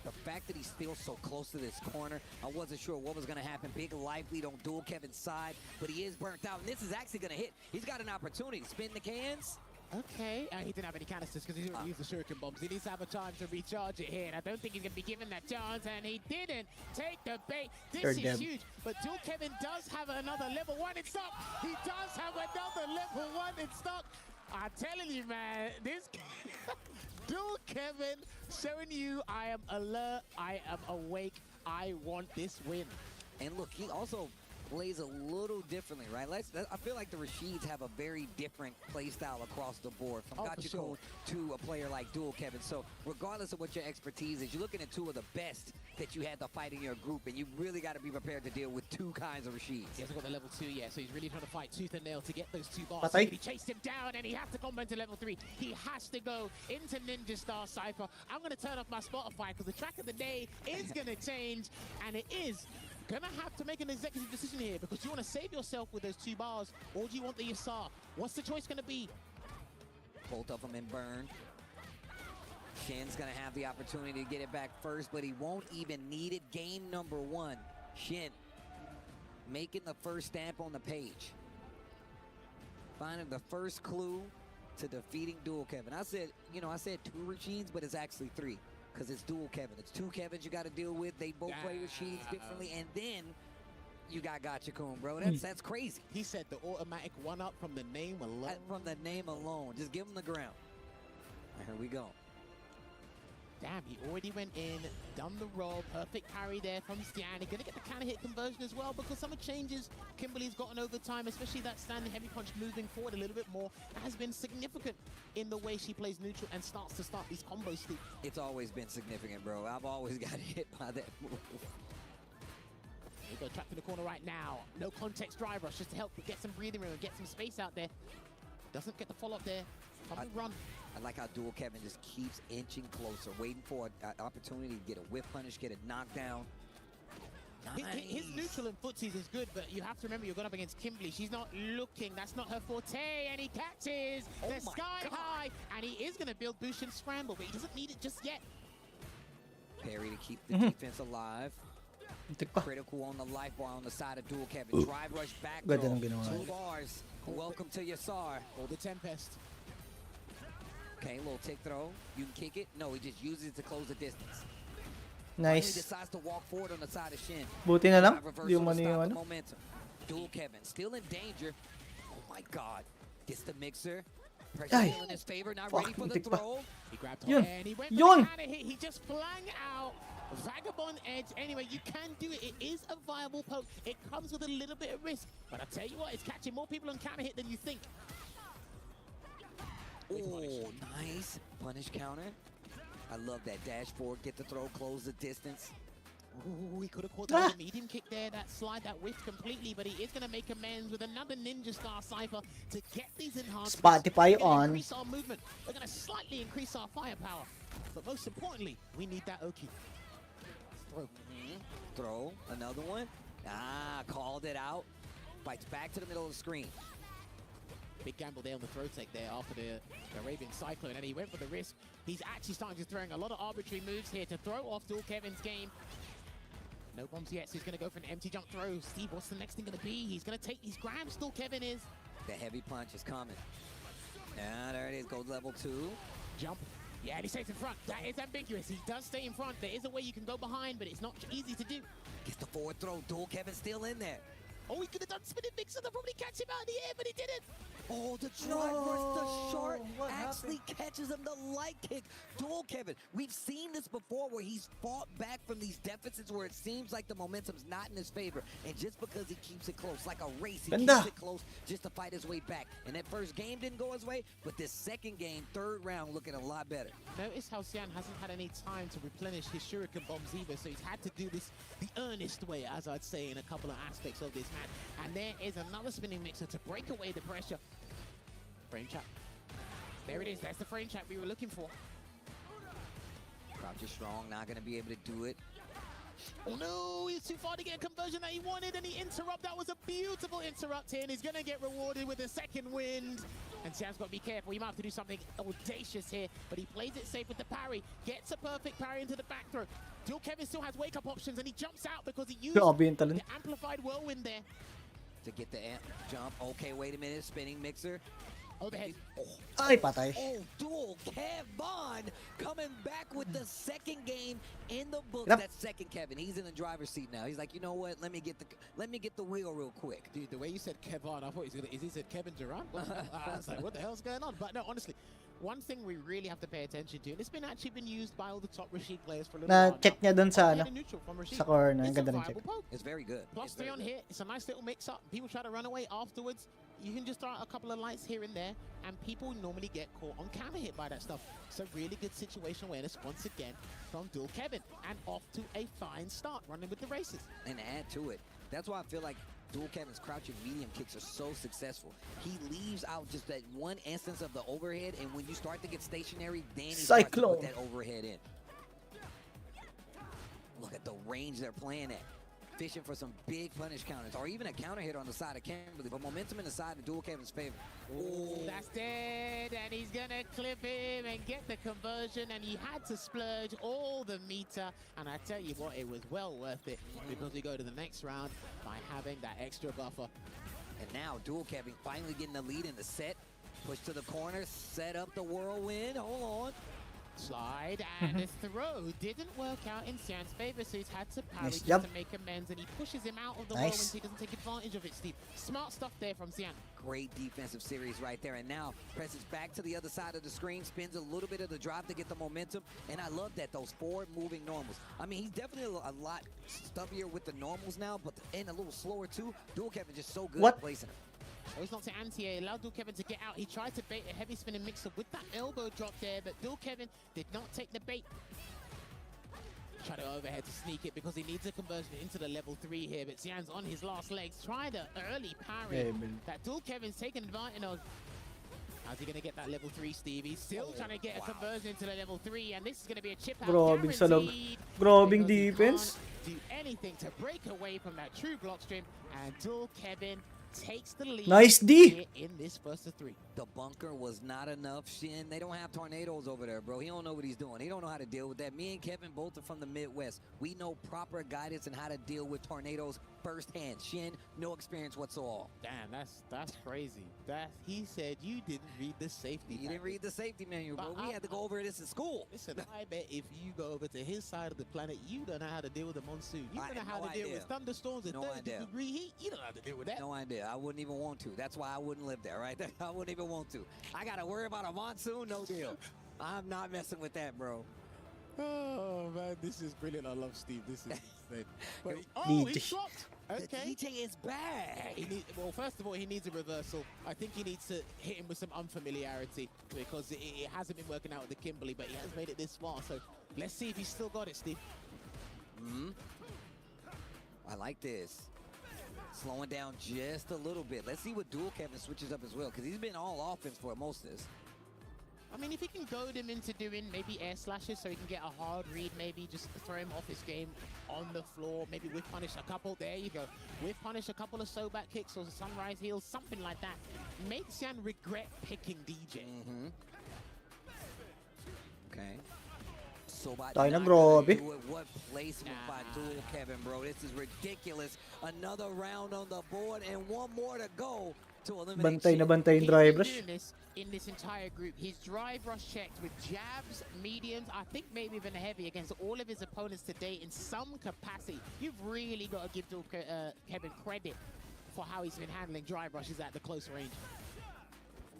The fact that he's still so close to this corner, I wasn't sure what was going to happen. Big life lead on Duel Kevin's side, but he is burnt out, and this is actually going to hit. He's got an opportunity to spin the cans.
Okay, he didn't have any canisters because he's already used the shuriken bombs. He needs to have a time to recharge it here, and I don't think he's going to be given that chance, and he didn't take the bait. This is huge, but Dual Kevin does have another level 1 in stock. He does have another level 1 in stock. I'm telling you, man, this Dual Kevin showing you I am alert, I am awake, I want this win.
And look, he also plays a little differently, right? I feel like the Rashids have a very different play style across the board, from Gachikun to a player like Dual Kevin. So regardless of what your expertise is, you're looking at two of the best that you had to fight in your group, and you really got to be prepared to deal with two kinds of Rashids.
He hasn't got the level 2 yet, so he's really trying to fight tooth and nail to get those 2 bars. So he chased him down, and he has to combo into level 3. He has to go into Ninja Star Cypher. I'm going to turn off my Spotify because the track of the day is going to change, and it is gonna have to make an executive decision here, because you want to save yourself with those 2 bars, or do you want the Yasar? What's the choice gonna be?
Both of them in burn. Shin's gonna have the opportunity to get it back first, but he won't even need it. Game number 1. Shin making the first stamp on the page. Finding the first clue to defeating Dual Kevin. I said 2 Rashids, but it's actually 3. Because it's Dual Kevin. It's 2 Kevins you got to deal with. They both play Rashids differently. And then you got Gachikun, bro. That's crazy.
He said the automatic 1-up from the name alone.
From the name alone. Just give him the ground. Here we go.
Damn, he already went in, done the roll. Perfect parry there from Stian. He's going to get the counter hit conversion as well, because some of the changes Kimberly's gotten over time, especially that standing heavy punch moving forward a little bit more, has been significant in the way she plays neutral and starts to start these combos, Steve.
It's always been significant, bro. I've always got hit by that move.
He goes trapped in the corner right now. No context drive rush, just to help get some breathing room and get some space out there. Doesn't get the follow-up there. From the run.
I like how Dual Kevin just keeps inching closer, waiting for an opportunity to get a whip punish, get a knockdown.
Nice. His neutral and footsies is good, but you have to remember you're going up against Kimberly. She's not looking. That's not her forte, and he catches the sky high, and he is going to build Bush and scramble, but he doesn't need it just yet.
Parry to keep the defense alive. Critical on the life bar on the side of Dual Kevin. Drive rush back throw. 2 bars. Welcome to Yasar.
Or the Tempest.
Okay, a little tick throw. You can kick it. No, he just uses it to close the distance.
Nice.
He decides to walk forward on the side of Shin.
Buti na lang. Di mo yung ano.
Dual Kevin still in danger. Oh my God. Gets the mixer. Pressure still in his favor. Not ready for the throw.
He grabbed her and he went for the counter hit. He just flung out Vagabond Edge. Anyway, you can do it. It is a viable poke. It comes with a little bit of risk. But I tell you what, it's catching more people on counter hit than you think.
Oh, nice. Punish counter. I love that dash forward. Get the throw, close the distance.
Ooh, he could have caught that medium kick there, that slide, that whiff completely, but he is going to make amends with another Ninja Star Cypher to get these enhancements.
Spotify on.
Increase our movement. We're going to slightly increase our firepower. But most importantly, we need that Oki. Throw.
Throw. Another one. Called it out. Fights back to the middle of the screen.
Big gamble there on the throw tech there after the Arabian Cyclone, and he went for the risk. He's actually starting to throwing a lot of arbitrary moves here to throw off Dual Kevin's game. No bombs yet, so he's going to go for an empty jump throw. Steve, what's the next thing going to be? He's going to take these grabs, Dual Kevin is.
The heavy punch is coming. There it is, goes level 2.
Jump. Yeah, and he stays in front. That is ambiguous. He does stay in front. There is a way you can go behind, but it's not easy to do.
Gets the forward throw. Dual Kevin still in there.
Oh, he could have done spinning mixer to probably catch him out of the air, but he didn't.
Oh, the drive rush, the short actually catches him. The light kick. Dual Kevin, we've seen this before where he's fought back from these deficits where it seems like the momentum's not in his favor. And just because he keeps it close, like a race, he keeps it close just to fight his way back. And that first game didn't go his way, but this second game, 3rd round, looking a lot better.
Notice how Xian hasn't had any time to replenish his shuriken bombs either, so he's had to do this the earnest way, as I'd say, in a couple of aspects of this match. And there is another spinning mixer to break away the pressure. Frame trap. There it is. That's the frame trap we were looking for.
Crouch is strong. Not going to be able to do it.
Oh no, he's too far to get a conversion that he wanted, and he interrupt. That was a beautiful interrupt here, and he's going to get rewarded with a second wind. And Xian's got to be careful. He might have to do something audacious here, but he plays it safe with the parry. Gets a perfect parry into the back throw. Dual Kevin still has wake-up options, and he jumps out because he used the amplified whirlwind there.
To get the jump. Okay, wait a minute. Spinning mixer.
Overhead.
Ay, patay.
Oh, duel. Kevin coming back with the second game in the books.
Yep.
That second Kevin. He's in the driver's seat now. He's like, you know what? Let me get the wheel real quick.
Dude, the way you said Kevin, I thought he said Kevin Durant. I was like, what the hell's going on? But no, honestly, one thing we really have to pay attention to, and it's been actually been used by all the top Rashid players for a little while.
Na-check niya dun sa,
Overhead
ano,
and neutral from Rashid.
sa corner. Ang
It's a
ganda ng check.
viable poke.
It's very good.
Plus 3 on hit. It's a nice little mix-up. People try to run away afterwards. You can just throw out a couple of lights here and there, and people normally get caught on counter hit by that stuff. It's a really good situation awareness once again from Dual Kevin, and off to a fine start running with the races.
And add to it, that's why I feel like Dual Kevin's crouching medium kicks are so successful. He leaves out just that one instance of the overhead, and when you start to get stationary, then he starts to
Cyclone.
put that overhead in. Look at the range they're playing at. Fishing for some big punish counters, or even a counter hit on the side of Kimberly, but momentum in the side of Dual Kevin's favor.
Ooh, that's dead, and he's gonna clip him and get the conversion, and he had to splurge all the meter, and I tell you what, it was well worth it, because we go to the next round by having that extra buffer.
And now Dual Kevin finally getting the lead in the set. Push to the corner, set up the whirlwind, hold on.
Slide, and the throw didn't work out in Sian's favor, so he's had to parry
Nice
just
jump.
to make amends, and he pushes him out of the
Nice.
whirlwind so he doesn't take advantage of it, Steve. Smart stuff there from Sian.
Great defensive series right there. And now presses back to the other side of the screen, spins a little bit of the drive to get the momentum. And I love that, those forward moving normals. I mean, he's definitely a lot stubbier with the normals now, but and a little slower too. Dual Kevin just so good
What?
at placing them.
Oh, he's not to anti-air, allowed Dual Kevin to get out. He tried to bait a heavy spinning mixer with that elbow drop there, but Dual Kevin did not take the bait. Try to overhead to sneak it because he needs a conversion into the level 3 here, but Xian's on his last legs. Try the early parry
Yeah, man.
that Dual Kevin's taken advantage of. How's he going to get that level 3, Steve? He's still trying to get a conversion into the level 3, and this is going to be a chip out
Grabing salab.
guaranteed,
Grabing
because he
defense.
can't do anything to break away from that true block stream, and Dual Kevin takes the lead.
Nice D.
here in this first of 3.
The bunker was not enough. Shin, they don't have tornadoes over there, bro. He don't know what he's doing. He don't know how to deal with that. Me and Kevin both are from the Midwest. We know proper guidance and how to deal with tornadoes firsthand. Shin, no experience whatsoever.
Damn, that's crazy. He said you didn't read the safety.
You didn't read the safety manual, bro.
But
We had to go over this in school.
Listen, I bet if you go over to his side of the planet, you don't know how to deal with the monsoon. You
I
don't know
have
how
no
to deal
idea.
with thunderstorms and
No
30
idea.
degree heat. You don't know how to deal with that.
No idea. I wouldn't even want to. That's why I wouldn't live there, right? I wouldn't even want to. I got to worry about a monsoon? No deal. I'm not messing with that, bro.
Oh, man, this is brilliant. I love Steve. This is insane. But, oh, he
DJ.
dropped.
The
Okay.
DJ is back.
Well, first of all, he needs a reversal. I think he needs to hit him with some unfamiliarity because it hasn't been working out with the Kimberly, but he has made it this far. So let's see if he's still got it, Steve.
I like this. Slowing down just a little bit. Let's see what Dual Kevin switches up as well, because he's been all offense for most of this.
I mean, if he can goad him into doing maybe air slashes so he can get a hard read, maybe just throw him off his game on the floor, maybe whiff punish a couple, there you go. Whiff punish a couple of back kicks or sunrise heels, something like that. Make Xian regret picking DJ.
Okay. So by
Tayo na,
not
grabe.
gonna do it, what placement by Dual Kevin, bro. This is ridiculous. Another round on the board and one more to go to eliminate
Bantay na
Shin.
bantay yung
He's
drive
been
rush.
doing this in this entire group. His drive rush checked with jabs, mediums, I think maybe even heavy against all of his opponents today in some capacity. You've really got to give Kevin credit for how he's been handling drive rushes at the close range.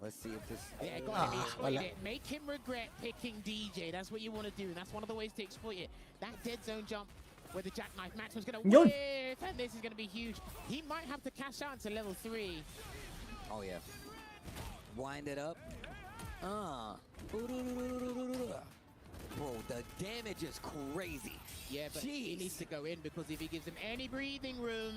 Let's see if this...
Yeah, go ahead, exploit it. Make him regret picking DJ. That's what you want to do. And that's one of the ways to exploit it. That dead zone jump where the jackknife Maxwell's going to
Yun.
whiff, and this is going to be huge. He might have to cash out into level 3.
Oh, yeah. Wind it up. Bro, the damage is crazy.
Yeah, but he needs to go in because if he gives him any breathing room,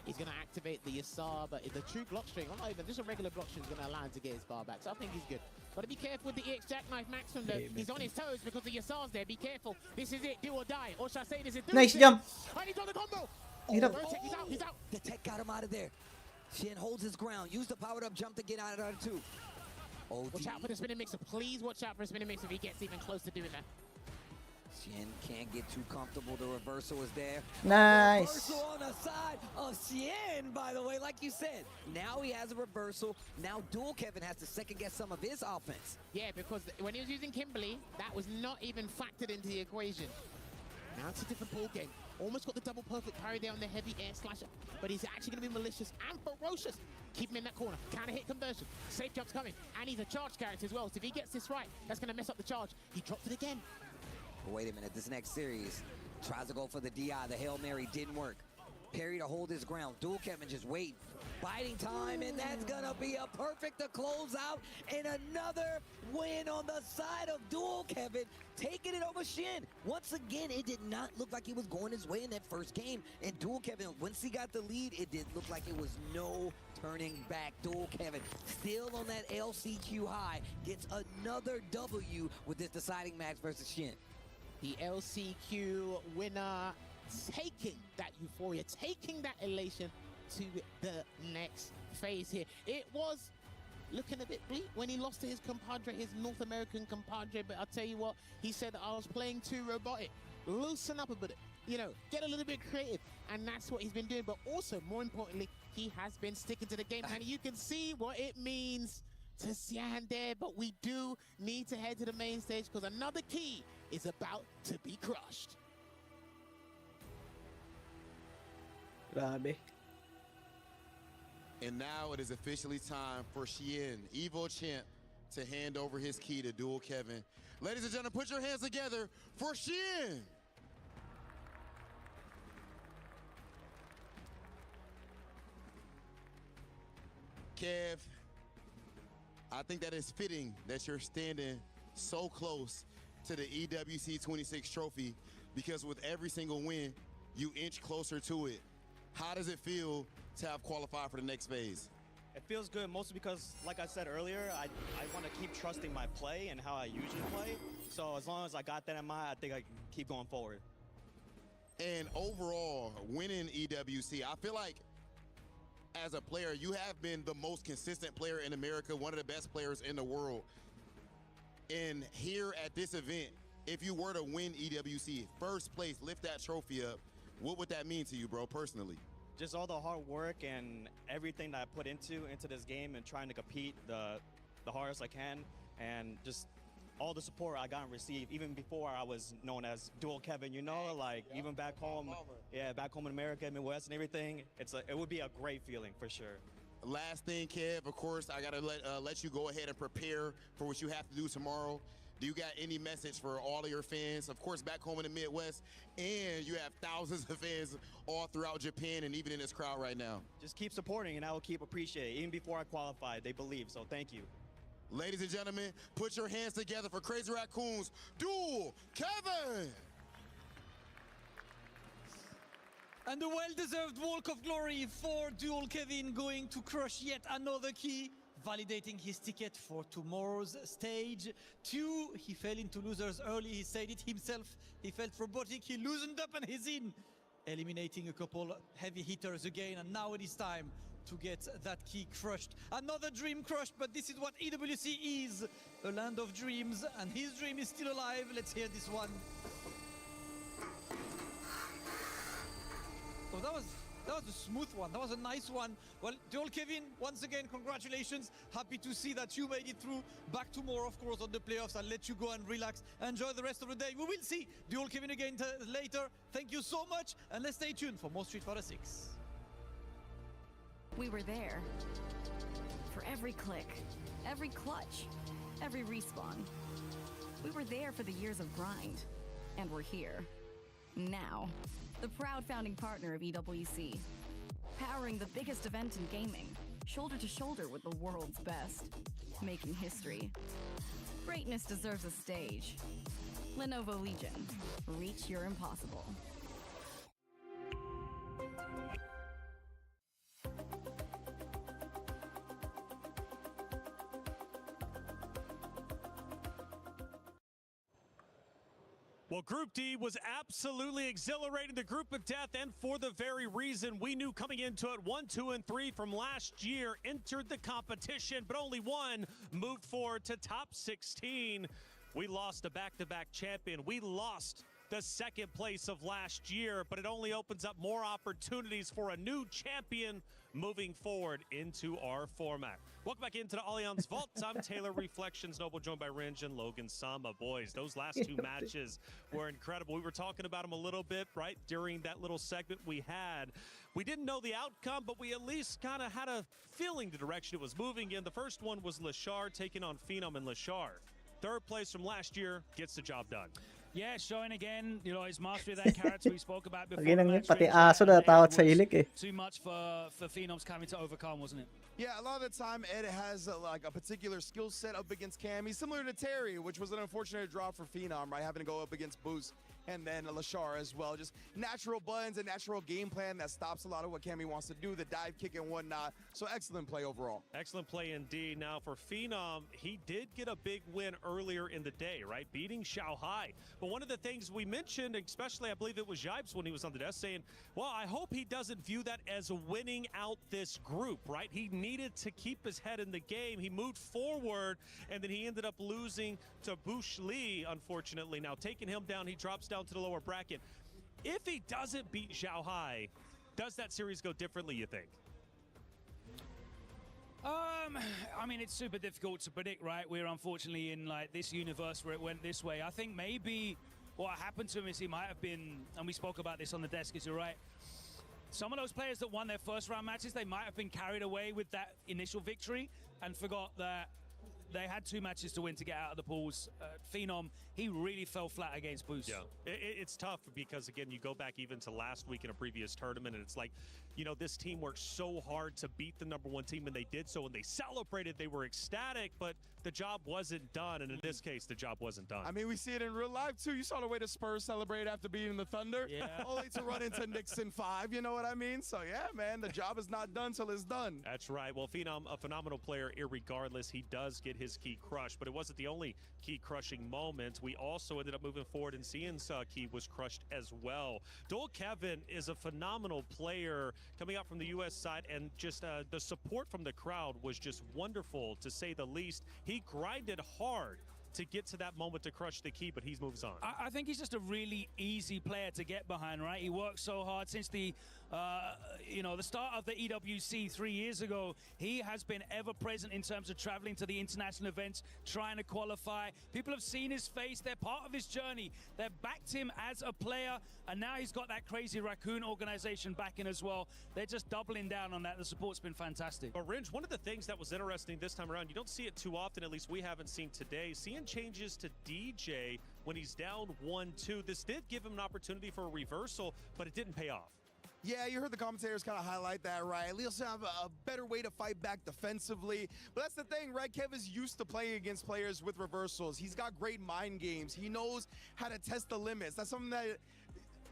he's going to activate the Yasar. But the true block string, or not even just a regular block string, is going to allow him to get his bar back. So I think he's good. Got to be careful with the EX jackknife Maximum though. He's on his toes because the Yasar's there. Be careful. This is it. Do or die. Or should I say this is do
Nice
or
jump.
die. And he's on the combo.
He's up.
He's out. He's out.
The tech got him out of there. Shin holds his ground. Use the powered up jump to get out of there too.
Watch out for the spinning mixer. Please watch out for the spinning mixer if he gets even close to doing that.
Shin can't get too comfortable. The reversal is there.
Nice.
Reversal on the side of Shin, by the way, like you said. Now he has a reversal. Now Dual Kevin has to second guess some of his offense.
Yeah, because when he was using Kimberly, that was not even factored into the equation. Now it's a different ball game. Almost got the double perfect parry there on the heavy air slasher, but he's actually going to be malicious and ferocious. Keep him in that corner. Counter hit conversion. Safe jump's coming. And he's a charge character as well. So if he gets this right, that's going to mess up the charge. He dropped it again.
But wait a minute. This next series tries to go for the DI. The Hail Mary didn't work. Perry to hold his ground. Dual Kevin just waiting. Biding time, and that's gonna be a perfect to close out, and another win on the side of Dual Kevin, taking it over Shin. Once again, it did not look like it was going his way in that first game, and Dual Kevin, once he got the lead, it did look like it was no turning back. Dual Kevin still on that LCQ high, gets another W with this deciding match versus Shin.
The LCQ winner taking that euphoria, taking that elation to the next phase here. It was looking a bit bleak when he lost to his compadre, his North American compadre, but I'll tell you what, he said, I was playing too robotic. Loosen up a bit, you know, get a little bit creative, and that's what he's been doing. But also, more importantly, he has been sticking to the game, and you can see what it means to Xian there, but we do need to head to the main stage because another key is about to be crushed.
Grabe.
And now it is officially time for Xian, Evo Champ, to hand over his key to Dual Kevin. Ladies and gentlemen, put your hands together for Xian. Kev, I think that is fitting that you're standing so close to the EWC 26 trophy because with every single win, you inch closer to it. How does it feel to have qualified for the next phase?
It feels good, mostly because, like I said earlier, I want to keep trusting my play and how I usually play. So as long as I got that in mind, I think I can keep going forward.
And overall, winning EWC, I feel like as a player, you have been the most consistent player in America, one of the best players in the world. And here at this event, if you were to win EWC, first place, lift that trophy up, what would that mean to you, bro, personally?
Just all the hard work and everything that I put into this game and trying to compete the hardest I can, and just all the support I got and received, even before I was known as Dual Kevin, you know, like even back home, back home in America, Midwest and everything, it would be a great feeling for sure.
Last thing, Kev, of course, I gotta let you go ahead and prepare for what you have to do tomorrow. Do you got any message for all of your fans, of course, back home in the Midwest, and you have thousands of fans all throughout Japan and even in this crowd right now?
Just keep supporting, and I will keep appreciating. Even before I qualified, they believe, so thank you.
Ladies and gentlemen, put your hands together for Crazy Raccoons, Dual Kevin!
And a well-deserved walk of glory for Dual Kevin, going to crush yet another key, validating his ticket for tomorrow's stage 2. He fell into losers early, he said it himself. He felt robotic, he loosened up and he's in. Eliminating a couple heavy hitters again, and now it is time to get that key crushed. Another dream crushed, but this is what EWC is. A land of dreams, and his dream is still alive. Let's hear this one. Oh, that was a smooth one. That was a nice one. Well, Dual Kevin, once again, congratulations. Happy to see that you made it through. Back tomorrow, of course, on the playoffs. I'll let you go and relax. Enjoy the rest of the day. We will see Dual Kevin again later. Thank you so much, and let's stay tuned for more Street Fighter 6.
We were there. For every click, every clutch, every respawn. We were there for the years of grind. And we're here. Now. The proud founding partner of EWC. Powering the biggest event in gaming. Shoulder to shoulder with the world's best. Making history. Greatness deserves a stage. Lenovo Legion. Reach your impossible.
Well, Group D was absolutely exhilarating, the group of death, and for the very reason we knew coming into it, 1, 2, and 3 from last year entered the competition, but only one moved forward to top 16. We lost a back-to-back champion. We lost the second place of last year, but it only opens up more opportunities for a new champion moving forward into our format. Welcome back into the Allianz Vault. I'm Taylor Reflections Noble, joined by Ringe and Logan Sama. Boys, those last two matches were incredible. We were talking about them a little bit, right, during that little segment we had. We didn't know the outcome, but we at least kind of had a feeling the direction it was moving in. The first one was Lashar taking on Phenom, and Lashar, third place from last year, gets the job done.
Yeah, showing again, you know, his mastery of that character we spoke about before.
Ginang yun, pati aso na takot sa hilik eh.
Too much for Phenoms coming to overcome, wasn't it?
Yeah, a lot of the time Ed has like a particular skill set up against Cammy, similar to Terry, which was an unfortunate draw for Phenom, right? Having to go up against Boost and then Lashar as well. Just natural buttons and natural game plan that stops a lot of what Cammy wants to do, the dive kick and whatnot. So excellent play overall.
Excellent play indeed. Now for Phenom, he did get a big win earlier in the day, right? Beating Shanghai. But one of the things we mentioned, especially I believe it was Jibes when he was on the desk saying, well, I hope he doesn't view that as winning out this group, right? He needed to keep his head in the game. He moved forward, and then he ended up losing to Bush Lee, unfortunately. Now taking him down, he drops down to the lower bracket. If he doesn't beat Shanghai, does that series go differently, you think?
I mean, it's super difficult to predict, right? We're unfortunately in like this universe where it went this way. I think maybe what happened to him is he might have been, and we spoke about this on the desk, is you're right. Some of those players that won their first round matches, they might have been carried away with that initial victory and forgot that they had 2 matches to win to get out of the pools. Phenom, he really fell flat against Boost.
Yeah, it's tough because, again, you go back even to last week in a previous tournament, and it's like, you know, this team worked so hard to beat the #1 team, and they did so, and they celebrated. They were ecstatic, but the job wasn't done, and in this case, the job wasn't done.
I mean, we see it in real life, too. You saw the way the Spurs celebrated after beating the Thunder, only to run into Knicks in 5, you know what I mean? So, yeah, man, the job is not done till it's done.
That's right. Well, Phenom, a phenomenal player, irregardless. He does get his key crushed, but it wasn't the only key crushing moment. We also ended up moving forward, and Cian's key was crushed as well. Dual Kevin is a phenomenal player coming out from the U.S. side, and just the support from the crowd was just wonderful, to say the least. He grinded hard to get to that moment to crush the key, but he moves on.
I think he's just a really easy player to get behind, right? He works so hard since the, you know, the start of the EWC 3 years ago. He has been ever present in terms of traveling to the international events, trying to qualify. People have seen his face. They're part of his journey. They've backed him as a player, and now he's got that crazy Raccoon organization backing as well. They're just doubling down on that. The support's been fantastic.
But Ringe, one of the things that was interesting this time around, you don't see it too often, at least we haven't seen today. Cian changes to DJ when he's down 1-2. This did give him an opportunity for a reversal, but it didn't pay off.
Yeah, you heard the commentators kind of highlight that, right? At least have a better way to fight back defensively. But that's the thing, right? Kev is used to playing against players with reversals. He's got great mind games. He knows how to test the limits. That's something that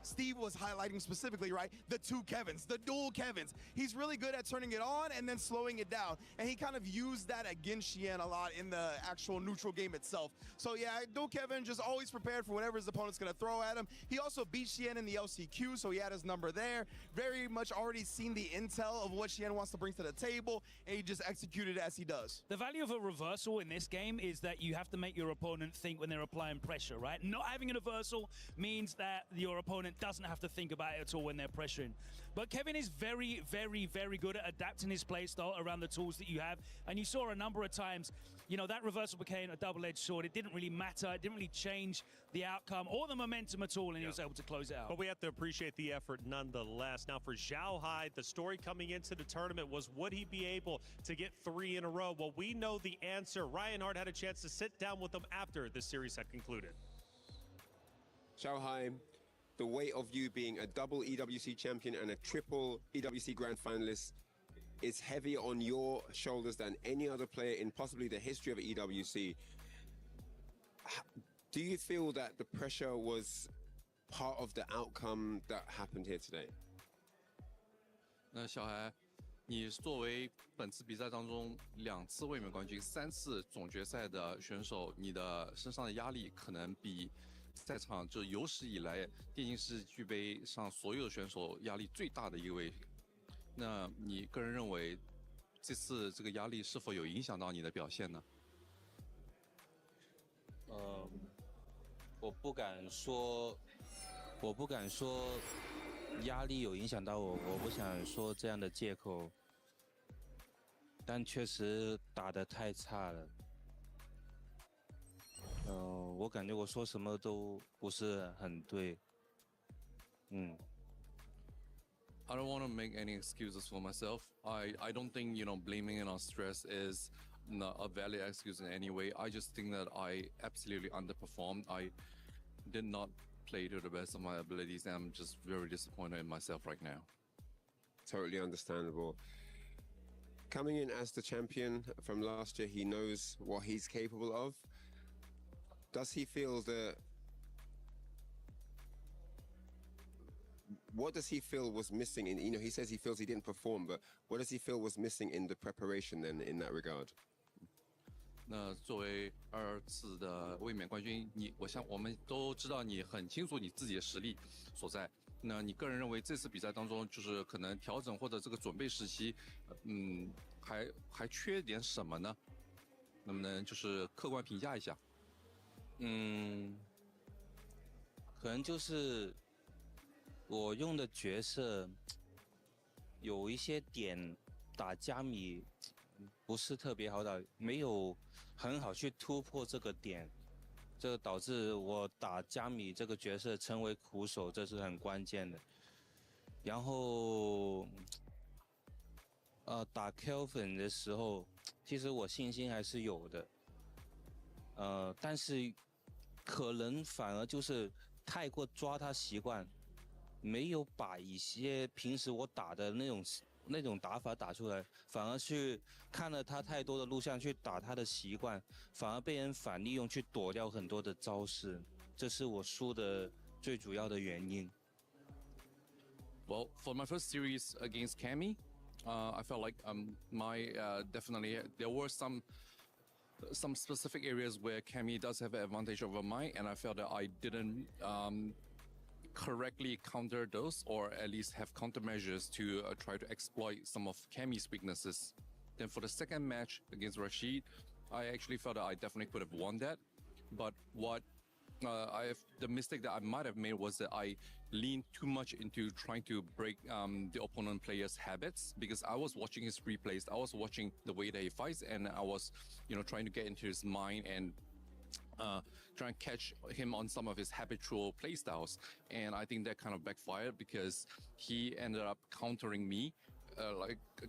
Steve was highlighting specifically, right? The 2 Kevins, the dual Kevins. He's really good at turning it on and then slowing it down. And he kind of used that against Xian a lot in the actual neutral game itself. So yeah, dual Kevin just always prepared for whatever his opponent's going to throw at him. He also beat Xian in the LCQ, so he had his number there. Very much already seen the intel of what Xian wants to bring to the table, and he just executed as he does.
The value of a reversal in this game is that you have to make your opponent think when they're applying pressure, right? Not having a reversal means that your opponent doesn't have to think about it at all when they're pressuring. But Kevin is very, very, very good at adapting his playstyle around the tools that you have. And you saw a number of times, you know, that reversal became a double-edged sword. It didn't really matter. It didn't really change the outcome or the momentum at all, and he was able to close it out.
But we have to appreciate the effort nonetheless. Now for Zhao Hai, the story coming into the tournament was, would he be able to get 3 in a row? Well, we know the answer. Ryan Hart had a chance to sit down with him after the series had concluded.
Zhao Hai, the weight of you being a double EWC champion and a triple EWC grand finalist is heavier on your shoulders than any other player in possibly the history of EWC. Do you feel that the pressure was part of the outcome that happened here today?
那小孩，你作为本次比赛当中2次卫冕冠军、3次总决赛的选手，你的身上的压力可能比赛场就有史以来电竞世俱杯上所有选手压力最大的一位。那你个人认为，这次这个压力是否有影响到你的表现呢？
我不敢说，压力有影响到我，我不想说这样的借口，但确实打得太差了。我感觉我说什么都不是很对。
I don't want to make any excuses for myself. I don't think, blaming it on stress is not a valid excuse in any way. I just think that I absolutely underperformed. I did not play to the best of my abilities, and I'm just very disappointed in myself right now.
Totally understandable. Coming in as the champion from last year, he knows what he's capable of. Does he feel that... What does he feel was missing in, he says he feels he didn't perform, but what does he feel was missing in the preparation then in that regard?
那作为2次的卫冕冠军，我们都知道你很清楚你自己的实力所在。那你个人认为这次比赛当中，就是可能调整或者这个准备时期，还缺点什么呢？能不能就是客观评价一下？
可能就是我用的角色有一些点打加米不是特别好打，没有很好去突破这个点，这导致我打加米这个角色成为苦手，这是很关键的。然后打 Kelvin 的时候，其实我信心还是有的，但是可能反而就是太过抓他习惯，没有把一些平时我打的那种打法打出来，反而去看了他太多的录像去打他的习惯，反而被人反利用去躲掉很多的招式，这是我输的最主要的原因。
Well, for my first series against Cammy, I felt like definitely there were some specific areas where Cammy does have an advantage over mine, and I felt that I didn't correctly counter those, or at least have countermeasures to try to exploit some of Cammy's weaknesses. Then for the second match against Rashid, I actually felt that I definitely could have won that, but the mistake that I might have made was that I leaned too much into trying to break the opponent player's habits, because I was watching his replays, I was watching the way that he fights, and I was, trying to get into his mind and try and catch him on some of his habitual playstyles. And I think that kind of backfired, because he ended up countering me,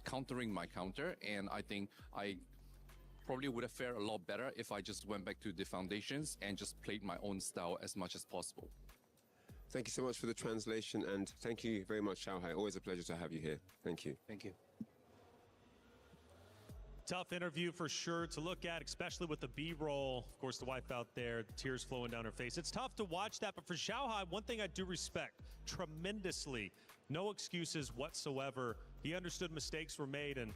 countering my counter, and I think I probably would have fared a lot better if I just went back to the foundations and just played my own style as much as possible.
Thank you so much for the translation, and thank you very much, Xiaohai. Always a pleasure to have you here. Thank you.
Thank you.
Tough interview for sure to look at, especially with the B-roll. Of course, the wife out there, the tears flowing down her face. It's tough to watch that, but for Xiaohai, one thing I do respect tremendously, no excuses whatsoever. He understood mistakes were made, and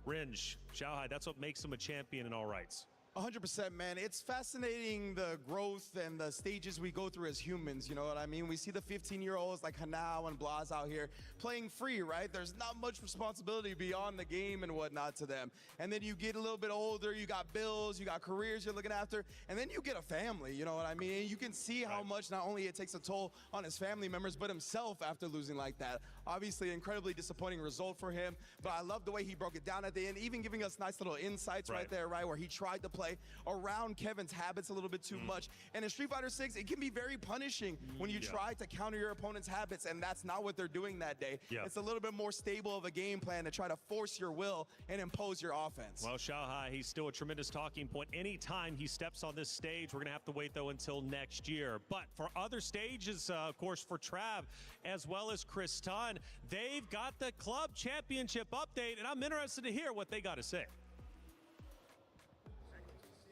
Ringe, Xiaohai, that's what makes him a champion in all rights.
100%, man. It's fascinating the growth and the stages we go through as humans, you know what I mean? We see the 15-year-olds like Hanao and Blas out here playing free, right? There's not much responsibility beyond the game and whatnot to them. And then you get a little bit older, you got bills, you got careers you're looking after, and then you get a family, you know what I mean? And you can see how much not only it takes a toll on his family members, but himself after losing like that. Obviously, incredibly disappointing result for him, but I love the way he broke it down at the end, even giving us nice little insights right there, right, where he tried to play around Kevin's habits a little bit too much. And in Street Fighter 6, it can be very punishing when you try to counter your opponent's habits, and that's not what they're doing that day. It's a little bit more stable of a game plan to try to force your will and impose your offense.
Well, Xiaohai, he's still a tremendous talking point. Anytime he steps on this stage, we're going to have to wait, though, until next year. But for other stages, of course, for Trav, as well as Chris Tunn, they've got the club championship update, and I'm interested to hear what they got to say.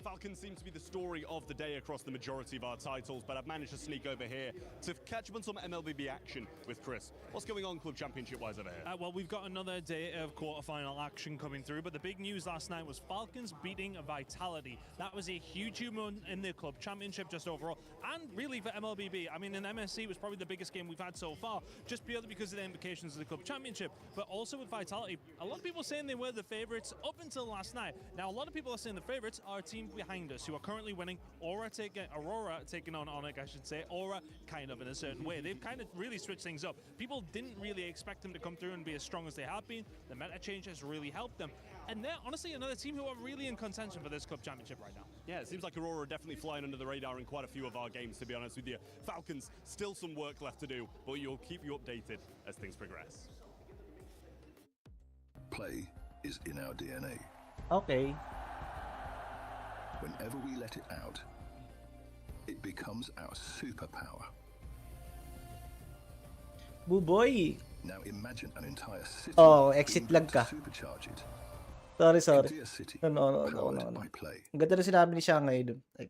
Falcon seems to be the story of the day across the majority of our titles, but I've managed to sneak over here to catch up on some MLBB action with Chris. What's going on Club Championship-wise over here?
Well, we've got another day of quarterfinal action coming through, but the big news last night was Falcons beating Vitality. That was a huge moment in the Club Championship just overall, and really for MLBB. I mean, in MSC was probably the biggest game we've had so far, just purely because of the implications of the Club Championship, but also with Vitality. A lot of people saying they were the favorites up until last night. Now, a lot of people are saying the favorites are Team behind us who are currently winning. Aurora taking on Onyx, I should say. Aura kind of in a certain way. They've kind of really switched things up. People didn't really expect them to come through and be as strong as they have been. The meta change has really helped them. And they're honestly another team who are really in contention for this club championship right now.
Yeah, it seems like Aurora are definitely flying under the radar in quite a few of our games, to be honest with you. Falcons, still some work left to do, but you'll keep you updated as things progress.
Play is in our DNA.
Okay.
Whenever we let it out, it becomes our superpower.
Buboy!
Now imagine an entire city
exit
being
lag
built
ka.
to supercharge it.
Sorry.
Empty a city
No.
powered by Play.
Ang ganda na sinabi ni Shanghai dun. Like,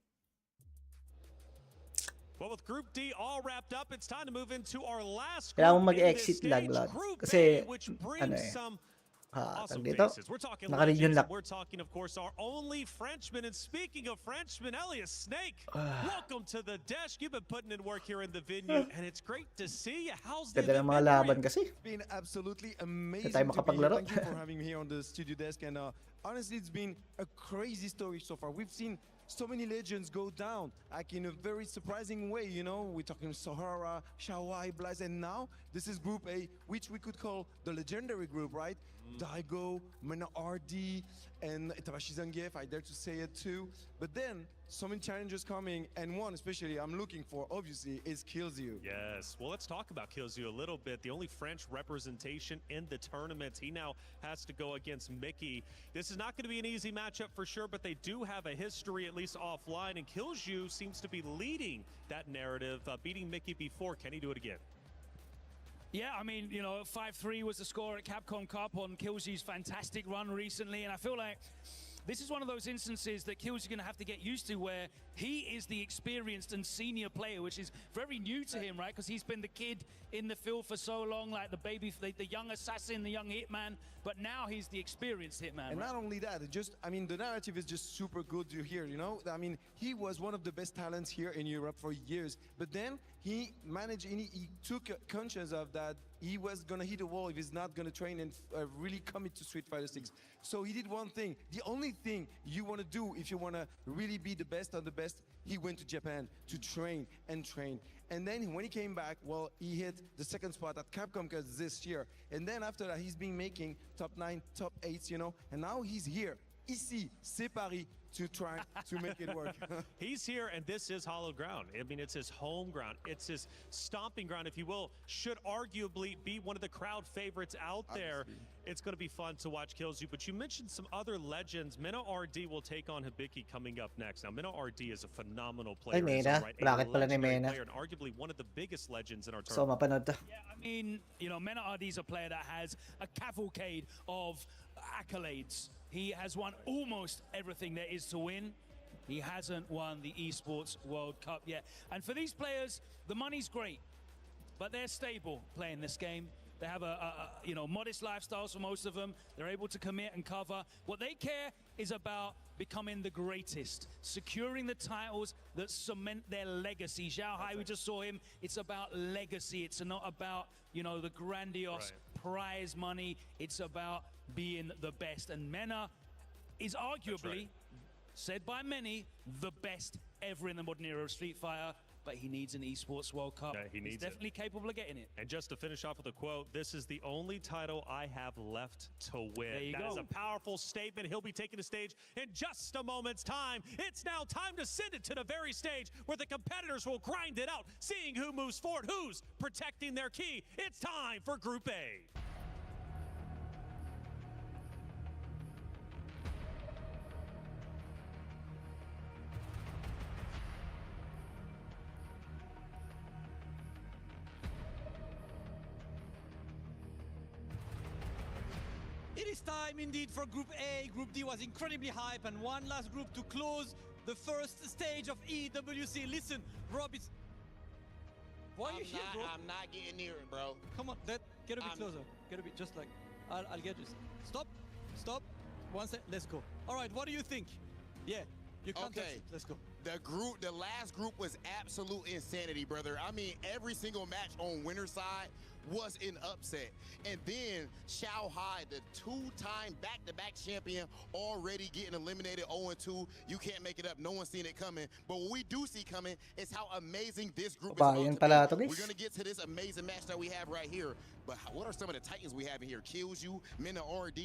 Well, with Group D all wrapped up, it's time to move into our last
kailangan
group
mo
in this
mag-exit lag
stage,
lang.
Group
Kasi,
A, which
ano
brings
eh.
some
Tag
awesome
dito.
faces. We're talking
Naka-region
legends,
lock.
and we're talking, of course, our only Frenchman. And speaking of Frenchman, Elias Snake, welcome to the desk. You've been putting in work here in the venue, and it's great to see you. How's the
Ganda ng
event
mga
been for
laban
you?
kasi.
It's been absolutely
Hindi
amazing
tayo
to be here.
makapaglaro.
Thank you for having me here on the studio desk. And honestly, it's been a crazy story so far. We've seen so many legends go down, like in a very surprising way, you know. We're talking Sahara, Shawai, Blaze, and now this is Group A, which we could call the legendary group, right? Daigo, Mena RD, and Itabashi Zangief, I dare to say it too. But then, so many challenges coming, and one especially I'm looking for, obviously, is Killzoo.
Yes. Well, let's talk about Killzoo a little bit. The only French representation in the tournament. He now has to go against Mickey. This is not going to be an easy matchup for sure, but they do have a history, at least offline, and Killzoo seems to be leading that narrative, beating Mickey before. Can he do it again?
Yeah, I mean, you know, 5-3 was the score at Capcom Cup on Killzoo's fantastic run recently, and I feel like this is one of those instances that Killzoo's going to have to get used to, where he is the experienced and senior player, which is very new to him, right? Because he's been the kid in the field for so long, like the baby, the young assassin, the young hitman, but now he's the experienced hitman.
And
right?
not only that, I mean, the narrative is just super good to hear, you know? I mean, he was one of the best talents here in Europe for years, but then he managed, and he took conscience of that he was gonna hit a wall if he's not gonna train and really commit to Street Fighter 6. So he did one thing. The only thing you wanna do if you wanna really be the best of the best, he went to Japan to train and train. And then when he came back, well, he hit the second spot at Capcom Cup this year. And then after that, he's been making top 9, top 8, you know, and now he's here. Ici, c'est Paris, to try to make it work.
He's here, and this is hollow ground. I mean, it's his home ground. It's his stomping ground, if you will. Should arguably be one of the crowd favorites out there. It's going to be fun to watch Killzoo. But you mentioned some other legends. Mena RD will take on Hibiki coming up next. Now, Mena RD is a phenomenal player.
Ay,
in his
Mena.
own right, a
Bracket pala ni
legendary
Mena.
player, and arguably one of the biggest legends in our
So,
tournament.
mapanood to.
I mean, you know, Mena RD's a player that has a cavalcade of accolades. He has won almost everything there is to win. He hasn't won the Esports World Cup yet. And for these players, the money's great, but they're stable playing this game. They have you know, modest lifestyles for most of them. They're able to commit and cover. What they care is about becoming the greatest, securing the titles that cement their legacy. Xiao Hai, we just saw him. It's about legacy. It's not about, you know, the grandiose prize money. It's about being the best. And Mena is arguably, said by many, the best ever in the modern era of Street Fighter. But he needs an Esports World Cup.
Yeah, he
He's
needs
definitely capable of getting it.
And just to finish off with a quote, this is the only title I have left to win.
There you
That is
go.
a powerful statement. He'll be taking the stage in just a moment's time. It's now time to send it to the very stage where the competitors will grind it out, seeing who moves forward, who's protecting their key. It's time for Group A.
It is time indeed for Group A. Group D was incredibly hype, and one last group to close the first stage of EWC. Listen, Rob, it's... Why are you here, bro?
I'm not getting near it, bro.
Come on, get a bit closer. Get a bit, just like... I'll get you. Stop. One sec, let's go. All right, what do you think? Yeah, you can't touch
Okay.
it. Let's go.
The last group was absolute insanity, brother. I mean, every single match on winner's side was an upset. And then Xiao Hai, the two-time back-to-back champion, already getting eliminated 0-2. You can't make it up. No one's seen it coming. But what we do see coming is how amazing this group is
Bayan
about
pala
to
to,
be.
guys.
We're going to get to this amazing match that we have right here. But what are some of the Titans we have in here? Kills You, Mena RD.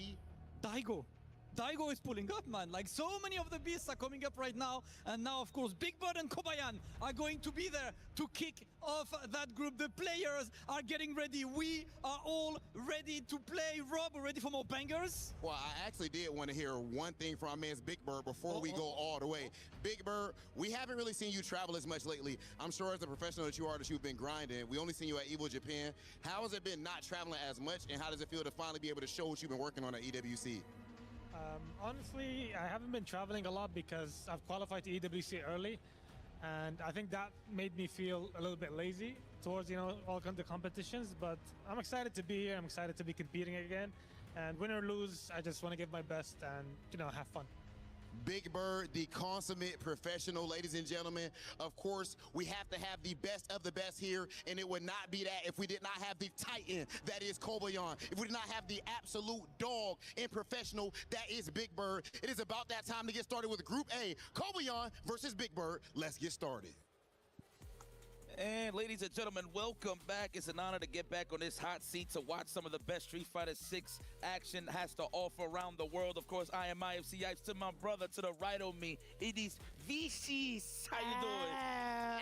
Daigo is pulling up, man. Like, so many of the beasts are coming up right now. And now, of course, Big Bird and Kobayan are going to be there to kick off that group. The players are getting ready. We are all ready to play. Rob, ready for more bangers?
Well, I actually did want to hear one thing from our man's Big Bird before we go all the way. Big Bird, we haven't really seen you travel as much lately. I'm sure as a professional that you are, that you've been grinding. We only seen you at Evo Japan. How has it been not traveling as much, and how does it feel to finally be able to show what you've been working on at EWC?
Honestly, I haven't been traveling a lot because I've qualified to EWC early, and I think that made me feel a little bit lazy towards, all kinds of competitions. But I'm excited to be here. I'm excited to be competing again, and win or lose, I just want to give my best and have fun.
Big Bird, the consummate professional, ladies and gentlemen. Of course, we have to have the best of the best here, and it would not be that if we did not have the Titan that is Kobayan, if we did not have the absolute dog and professional that is Big Bird. It is about that time to get started with Group A, Kobayan versus Big Bird. Let's get started.
And ladies and gentlemen, welcome back. It's an honor to get back on this hot seat to watch some of the best Street Fighter 6 action has to offer around the world. Of course, I am IFC Yipes. To my brother, to the right of me, it is VCs. How you doing?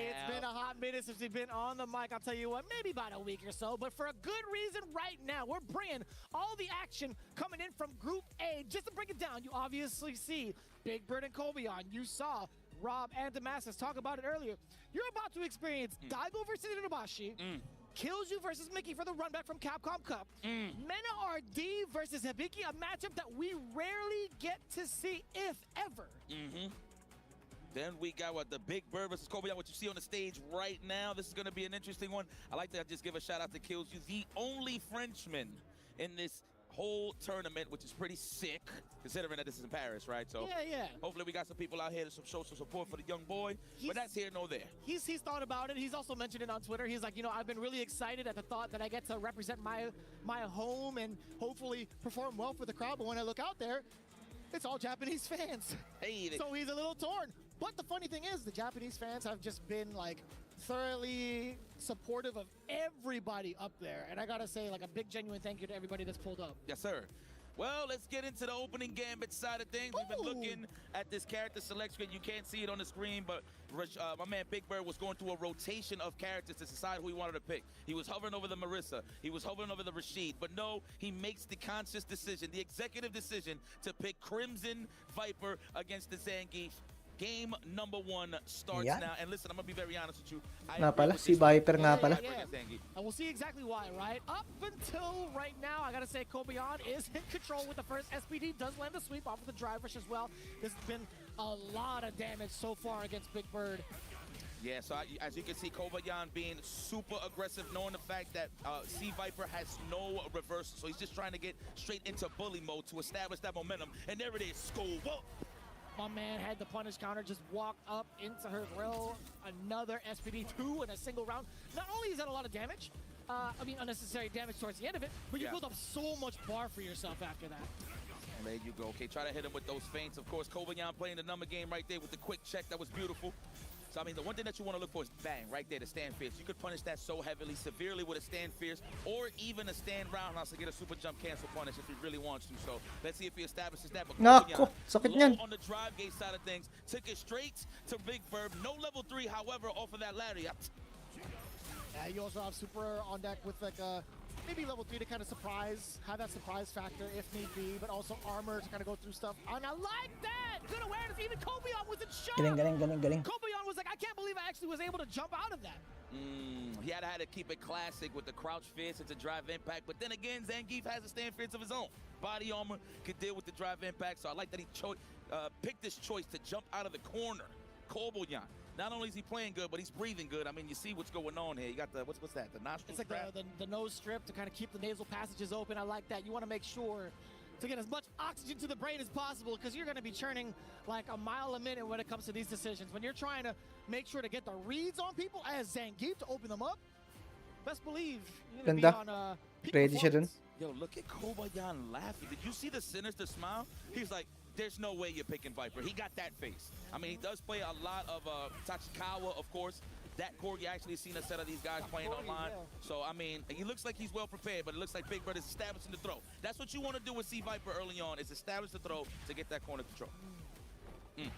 It's been a hot minute since we've been on the mic. I'll tell you what, maybe about a week or so, but for a good reason right now. We're bringing all the action coming in from Group A. Just to break it down, you obviously see Big Bird and Kobayan. You saw Rob and Damascus talk about it earlier. You're about to experience Daigo versus Inobashi, Kills You versus Mickey for the run back from Capcom Cup, Mena RD versus Hibiki, a matchup that we rarely get to see, if ever.
Then we got the Big Bird versus Kobayan, what you see on the stage right now. This is going to be an interesting one. I like to just give a shout out to Kills You, the only Frenchman in this whole tournament, which is pretty sick, considering that this is in Paris, right? So
yeah.
Hopefully we got some people out here to show some support for the young boy, but that's here nor there.
He's thought about it. He's also mentioned it on Twitter. He's like, I've been really excited at the thought that I get to represent my home and hopefully perform well for the crowd. But when I look out there, it's all Japanese fans. So he's a little torn. But the funny thing is, the Japanese fans have just been thoroughly supportive of everybody up there. And I gotta say, a big genuine thank you to everybody that's pulled up.
Yes, sir. Well, let's get into the opening gambit side of things. We've been looking at this character select screen. You can't see it on the screen, but my man Big Bird was going through a rotation of characters to decide who he wanted to pick. He was hovering over the Marissa. He was hovering over the Rashid. But no, he makes the conscious decision, the executive decision, to pick Crimson Viper against the Zangief. Game number 1 starts now. And listen, I'm going to be very honest with you.
Nga pala, si Viper nga pala.
And we'll see exactly why, right? Up until right now, I gotta say, Kobayan is in control with the first. SPD does land the sweep off of the drive rush as well. This has been a lot of damage so far against Big Bird.
Yeah, so as you can see, Kobayan being super aggressive, knowing the fact that C Viper has no reversal. So he's just trying to get straight into bully mode to establish that momentum. And there it is, Skull. Whoa.
My man had the punish counter, just walked up into her grill. Another SPD2 in a single round. Not only is that a lot of damage, unnecessary damage towards the end of it, but you build up so much bar for yourself after that.
There you go. Okay, try to hit him with those feints. Of course, Kobayan playing the number game right there with the quick check. That was beautiful. So, the one thing that you want to look for is bang, right there, the stand fierce. You could punish that so heavily, severely with a stand fierce, or even a stand roundhouse to get a super jump cancel punish if he really wants to. So, let's see if he establishes that. But
Nako, sakit niyan.
On the drive gate side of things, took it straight to Big Bird. No level 3, however, off of that lariat.
Yeah, you also have Super on deck with maybe level 3 to kind of have that surprise factor if need be, but also armor to kind of go through stuff. And I like that! Good awareness. Even Kobayan was in shock.
Galing.
Kobayan was like, I can't believe I actually was able to jump out of that.
He had to keep it classic with the crouch fierce to drive impact. But then again, Zangief has a stand fierce of his own. Body armor could deal with the drive impact. So I like that he picked this choice to jump out of the corner. Kobayan. Not only is he playing good, but he's breathing good. You see what's going on here. You got the, what's that, the nostril
strap? It's like the nose strip to kind of keep the nasal passages open. I like that. You want to make sure to get as much oxygen to the brain as possible because you're going to be churning like a mile a minute when it comes to these decisions. When you're trying to make sure to get the reads on people as Zangief to open them up, best believe you're gonna be
Ganda.
on peak
Ready siya dun.
performance.
Yo, look at Kobayan laughing. Did you see the sinister smile? He's like, there's no way you're picking Viper. He got that face. I mean, he does play a lot of Tachikawa, of course. That Corgi actually seen a set of these guys playing online. So, I mean, he looks like he's well prepared, but it looks like Big Bird is establishing the throw. That's what you want to do with C Viper early on, is establish the throw to get that corner control.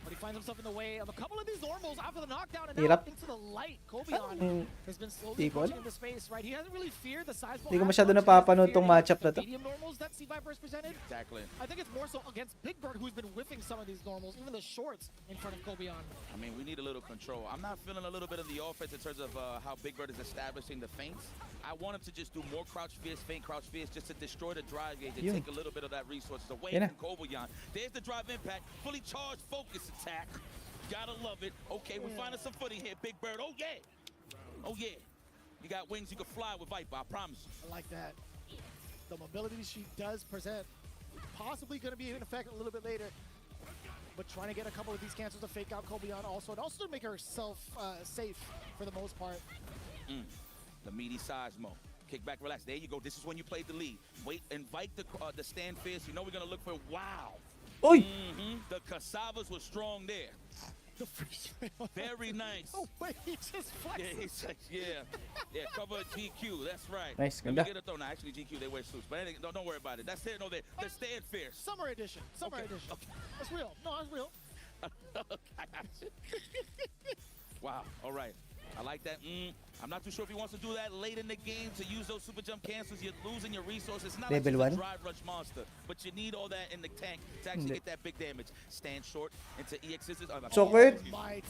But he finds himself in the way of a couple of these normals after the knockdown and
Hirap.
now into the light. Kobeon has been slowly
Tipon.
approaching into space, right? He hasn't really feared the size
Hindi ko masyado napapanood tong matchup na to.
medium normals that C Viper has presented.
Exactly.
I think it's more so against Big Bird, who's been whiffing some of these normals, even the shorts in front of Kobeon.
I mean, we need a little control. I'm not feeling a little bit of the offense in terms of how Big Bird is establishing the feints. I want him to just do more crouch fierce, feint crouch fierce, just to destroy the drive gauge and take a little bit of that resources away from Kobayan. There's the drive impact, fully charged focus attack. Gotta love it. Okay, we're finding some footing here, Big Bird. Oh, yeah. Oh, yeah. You got wings, you can fly with Viper, I promise you.
I like that. The mobility she does present, possibly going to be in effect a little bit later. But trying to get a couple of these cancels to fake out Kobeon also, and also to make herself safe for the most part.
The meaty Seismo. Kick back, relax. There you go. This is when you played the lead. Wait, invite the stand fierce. You know we're going to look for, wow.
Oy!
The cassavas were strong there.
The freeze.
Very nice.
Oh, wait, he just flexed.
Yeah, he's like, yeah, cover GQ. That's right.
Nice,
Let me
ganda.
get a throw. No, actually, GQ, they wear suits. But anyway, don't worry about it. That's it. No, they're staying fierce.
Summer edition. Summer edition.
Okay.
That's real. No, that's real.
Wow. All right. I like that. I'm not too sure if he wants to do that late in the game to use those super jump cancels. You're losing your resources. It's not like
Level
it's a
1.
drive rush monster, but you need all that in the tank to actually get that big damage. Stand short into EX scissors.
Socket.
Mighty.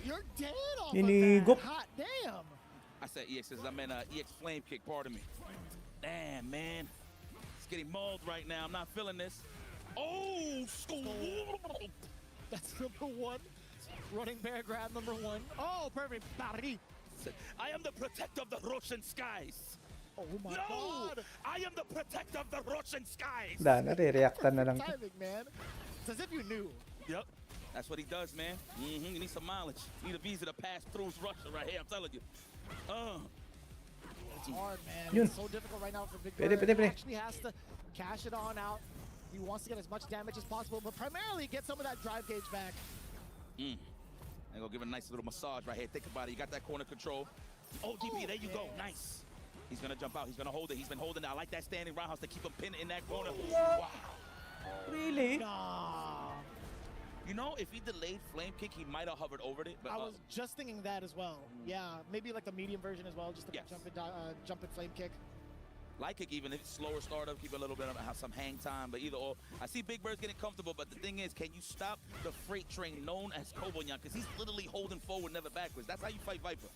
You're dead off
Inigop.
of that. Hot damn.
I said EX scissors. I meant EX flame kick. Pardon me. Damn, man. It's getting mauled right now. I'm not feeling this. Oh,
That's number one. Running bear grab number one. Oh, perfect. Barry.
I am the protector of the Russian skies.
Oh my
No!
God.
I am the protector of the Russian skies.
Wala na, re-reactan na lang.
Timing, man. It's as if you knew.
Yep. That's what he does, man. You need some mileage. You need a visa to pass through Russia right here. I'm telling you.
It's hard, man.
Yun.
It's so difficult right now for Big
Pwede,
Bird.
pwede,
He
pwede.
actually has to cash it on out. He wants to get as much damage as possible, but primarily get some of that drive gauge back.
I'm gonna give a nice little massage right here. Think about it. You got that corner control. Oh, DP, there you go. Nice. He's gonna jump out. He's gonna hold it. He's been holding it. I like that standing roundhouse to keep him pinned in that corner. Wow.
Really?
Nah.
You know, if he delayed flame kick, he might have hovered over it. But
I was just thinking that as well. Yeah, maybe like the medium version as well, just to
Yes.
jump and flame kick.
Light kick, even if it's slower startup, keep a little bit of some hang time, but either or. I see Big Bird's getting comfortable, but the thing is, can you stop the freight train known as Kobayan? Because he's literally holding forward, never backwards. That's how you fight Viper.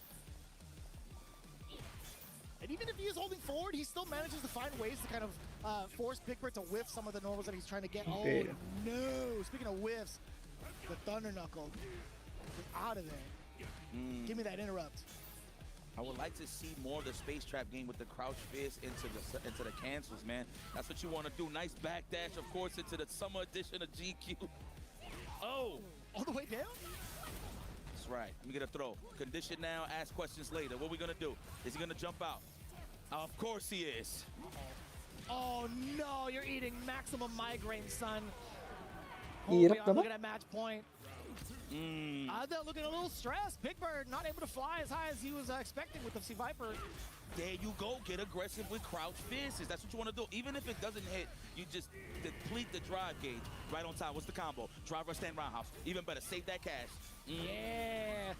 And even if he is holding forward, he still manages to find ways to kind of force Big Bird to whiff some of the normals that he's trying to get.
Okay.
Oh no! Speaking of whiffs, the Thunder Knuckle is out of there. Give me that interrupt.
I would like to see more of the space trap game with the crouch fist into the cancels, man. That's what you want to do. Nice backdash, of course, into the summer edition of GQ. Oh!
All the way down?
That's right. Let me get a throw. Condition now, ask questions later. What are we going to do? Is he going to jump out? Of course he is.
Oh no, you're eating maximum migraine, son.
Hirap
Kobayan
naman.
looking at match point. They're looking a little stressed. Big Bird not able to fly as high as he was expecting with the C Viper.
There you go. Get aggressive with crouch fists. That's what you want to do. Even if it doesn't hit, you just deplete the drive gauge. Right on time. What's the combo? Driver stand roundhouse. Even better. Save that cash.
Yeah.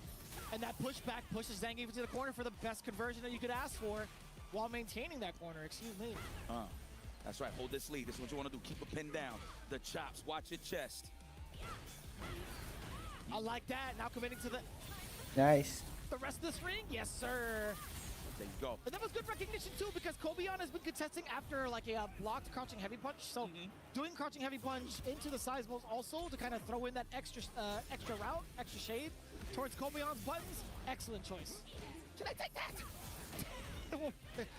And that pushback pushes Zangief into the corner for the best conversion that you could ask for while maintaining that corner. Excuse me.
That's right. Hold this lead. This is what you want to do. Keep it pinned down. The chops. Watch your chest.
I like that. Now committing to the
Nice.
rest of the ring. Yes, sir.
There you go.
And that was good recognition too, because Kobayan has been contesting after like a blocked crouching heavy punch. So doing crouching heavy punch into the Seismos also to kind of throw in that extra route, extra shade towards Kobayan's buttons. Excellent choice. Should I take that?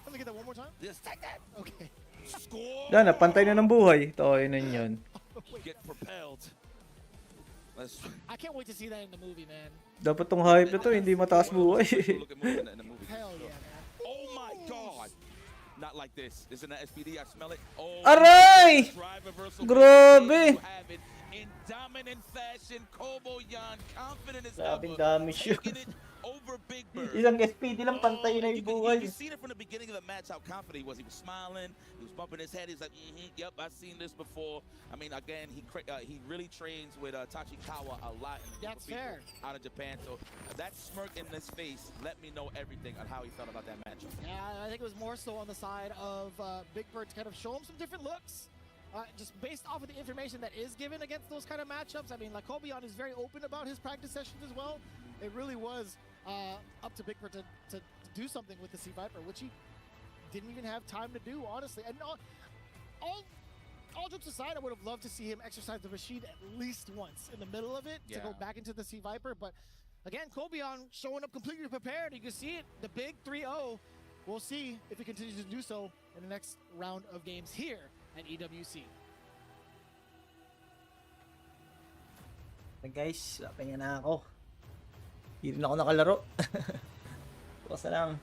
Let me get that one more time.
Just take that.
Okay.
Score.
Yan, napantay na ng buhay. Toy na yun.
Get propelled.
I can't wait to see that in the movie, man.
Dapat tong hype na to, hindi mataas buhay.
Look at moving in the movie.
Hell yeah, man.
Oh my God. Not like this. This is an SPD. I smell it. Oh,
Aray!
drive reversal.
Grabe!
You have it in dominant fashion. Kobo Yan, confident as
Grabing
ever,
damage yun.
taking it over Big Bird.
Isang SPD lang pantay na yung buhay.
You seen it from the beginning of the match how confident he was. He was smiling. He was bumping his head. He's like, yep, I've seen this before. I mean, again, he really trains with Tachikawa a lot.
That's fair.
Out of Japan. So that smirk in his face let me know everything on how he felt about that matchup.
Yeah, I think it was more so on the side of Big Bird to kind of show him some different looks. Just based off of the information that is given against those kind of matchups. I mean, like Kobeon is very open about his practice sessions as well. It really was up to Big Bird to do something with the Sea Viper, which he didn't even have time to do, honestly. And all jokes aside, I would have loved to see him exercise the Rashid at least once in the middle of it to go back into the Sea Viper. But again, Kobeon showing up completely prepared. You can see it, the big 3-0. We'll see if he continues to do so in the next round of games here at EWC.
Guys, pahinga na ako. Hindi rin ako nakalaro. Bukas na lang.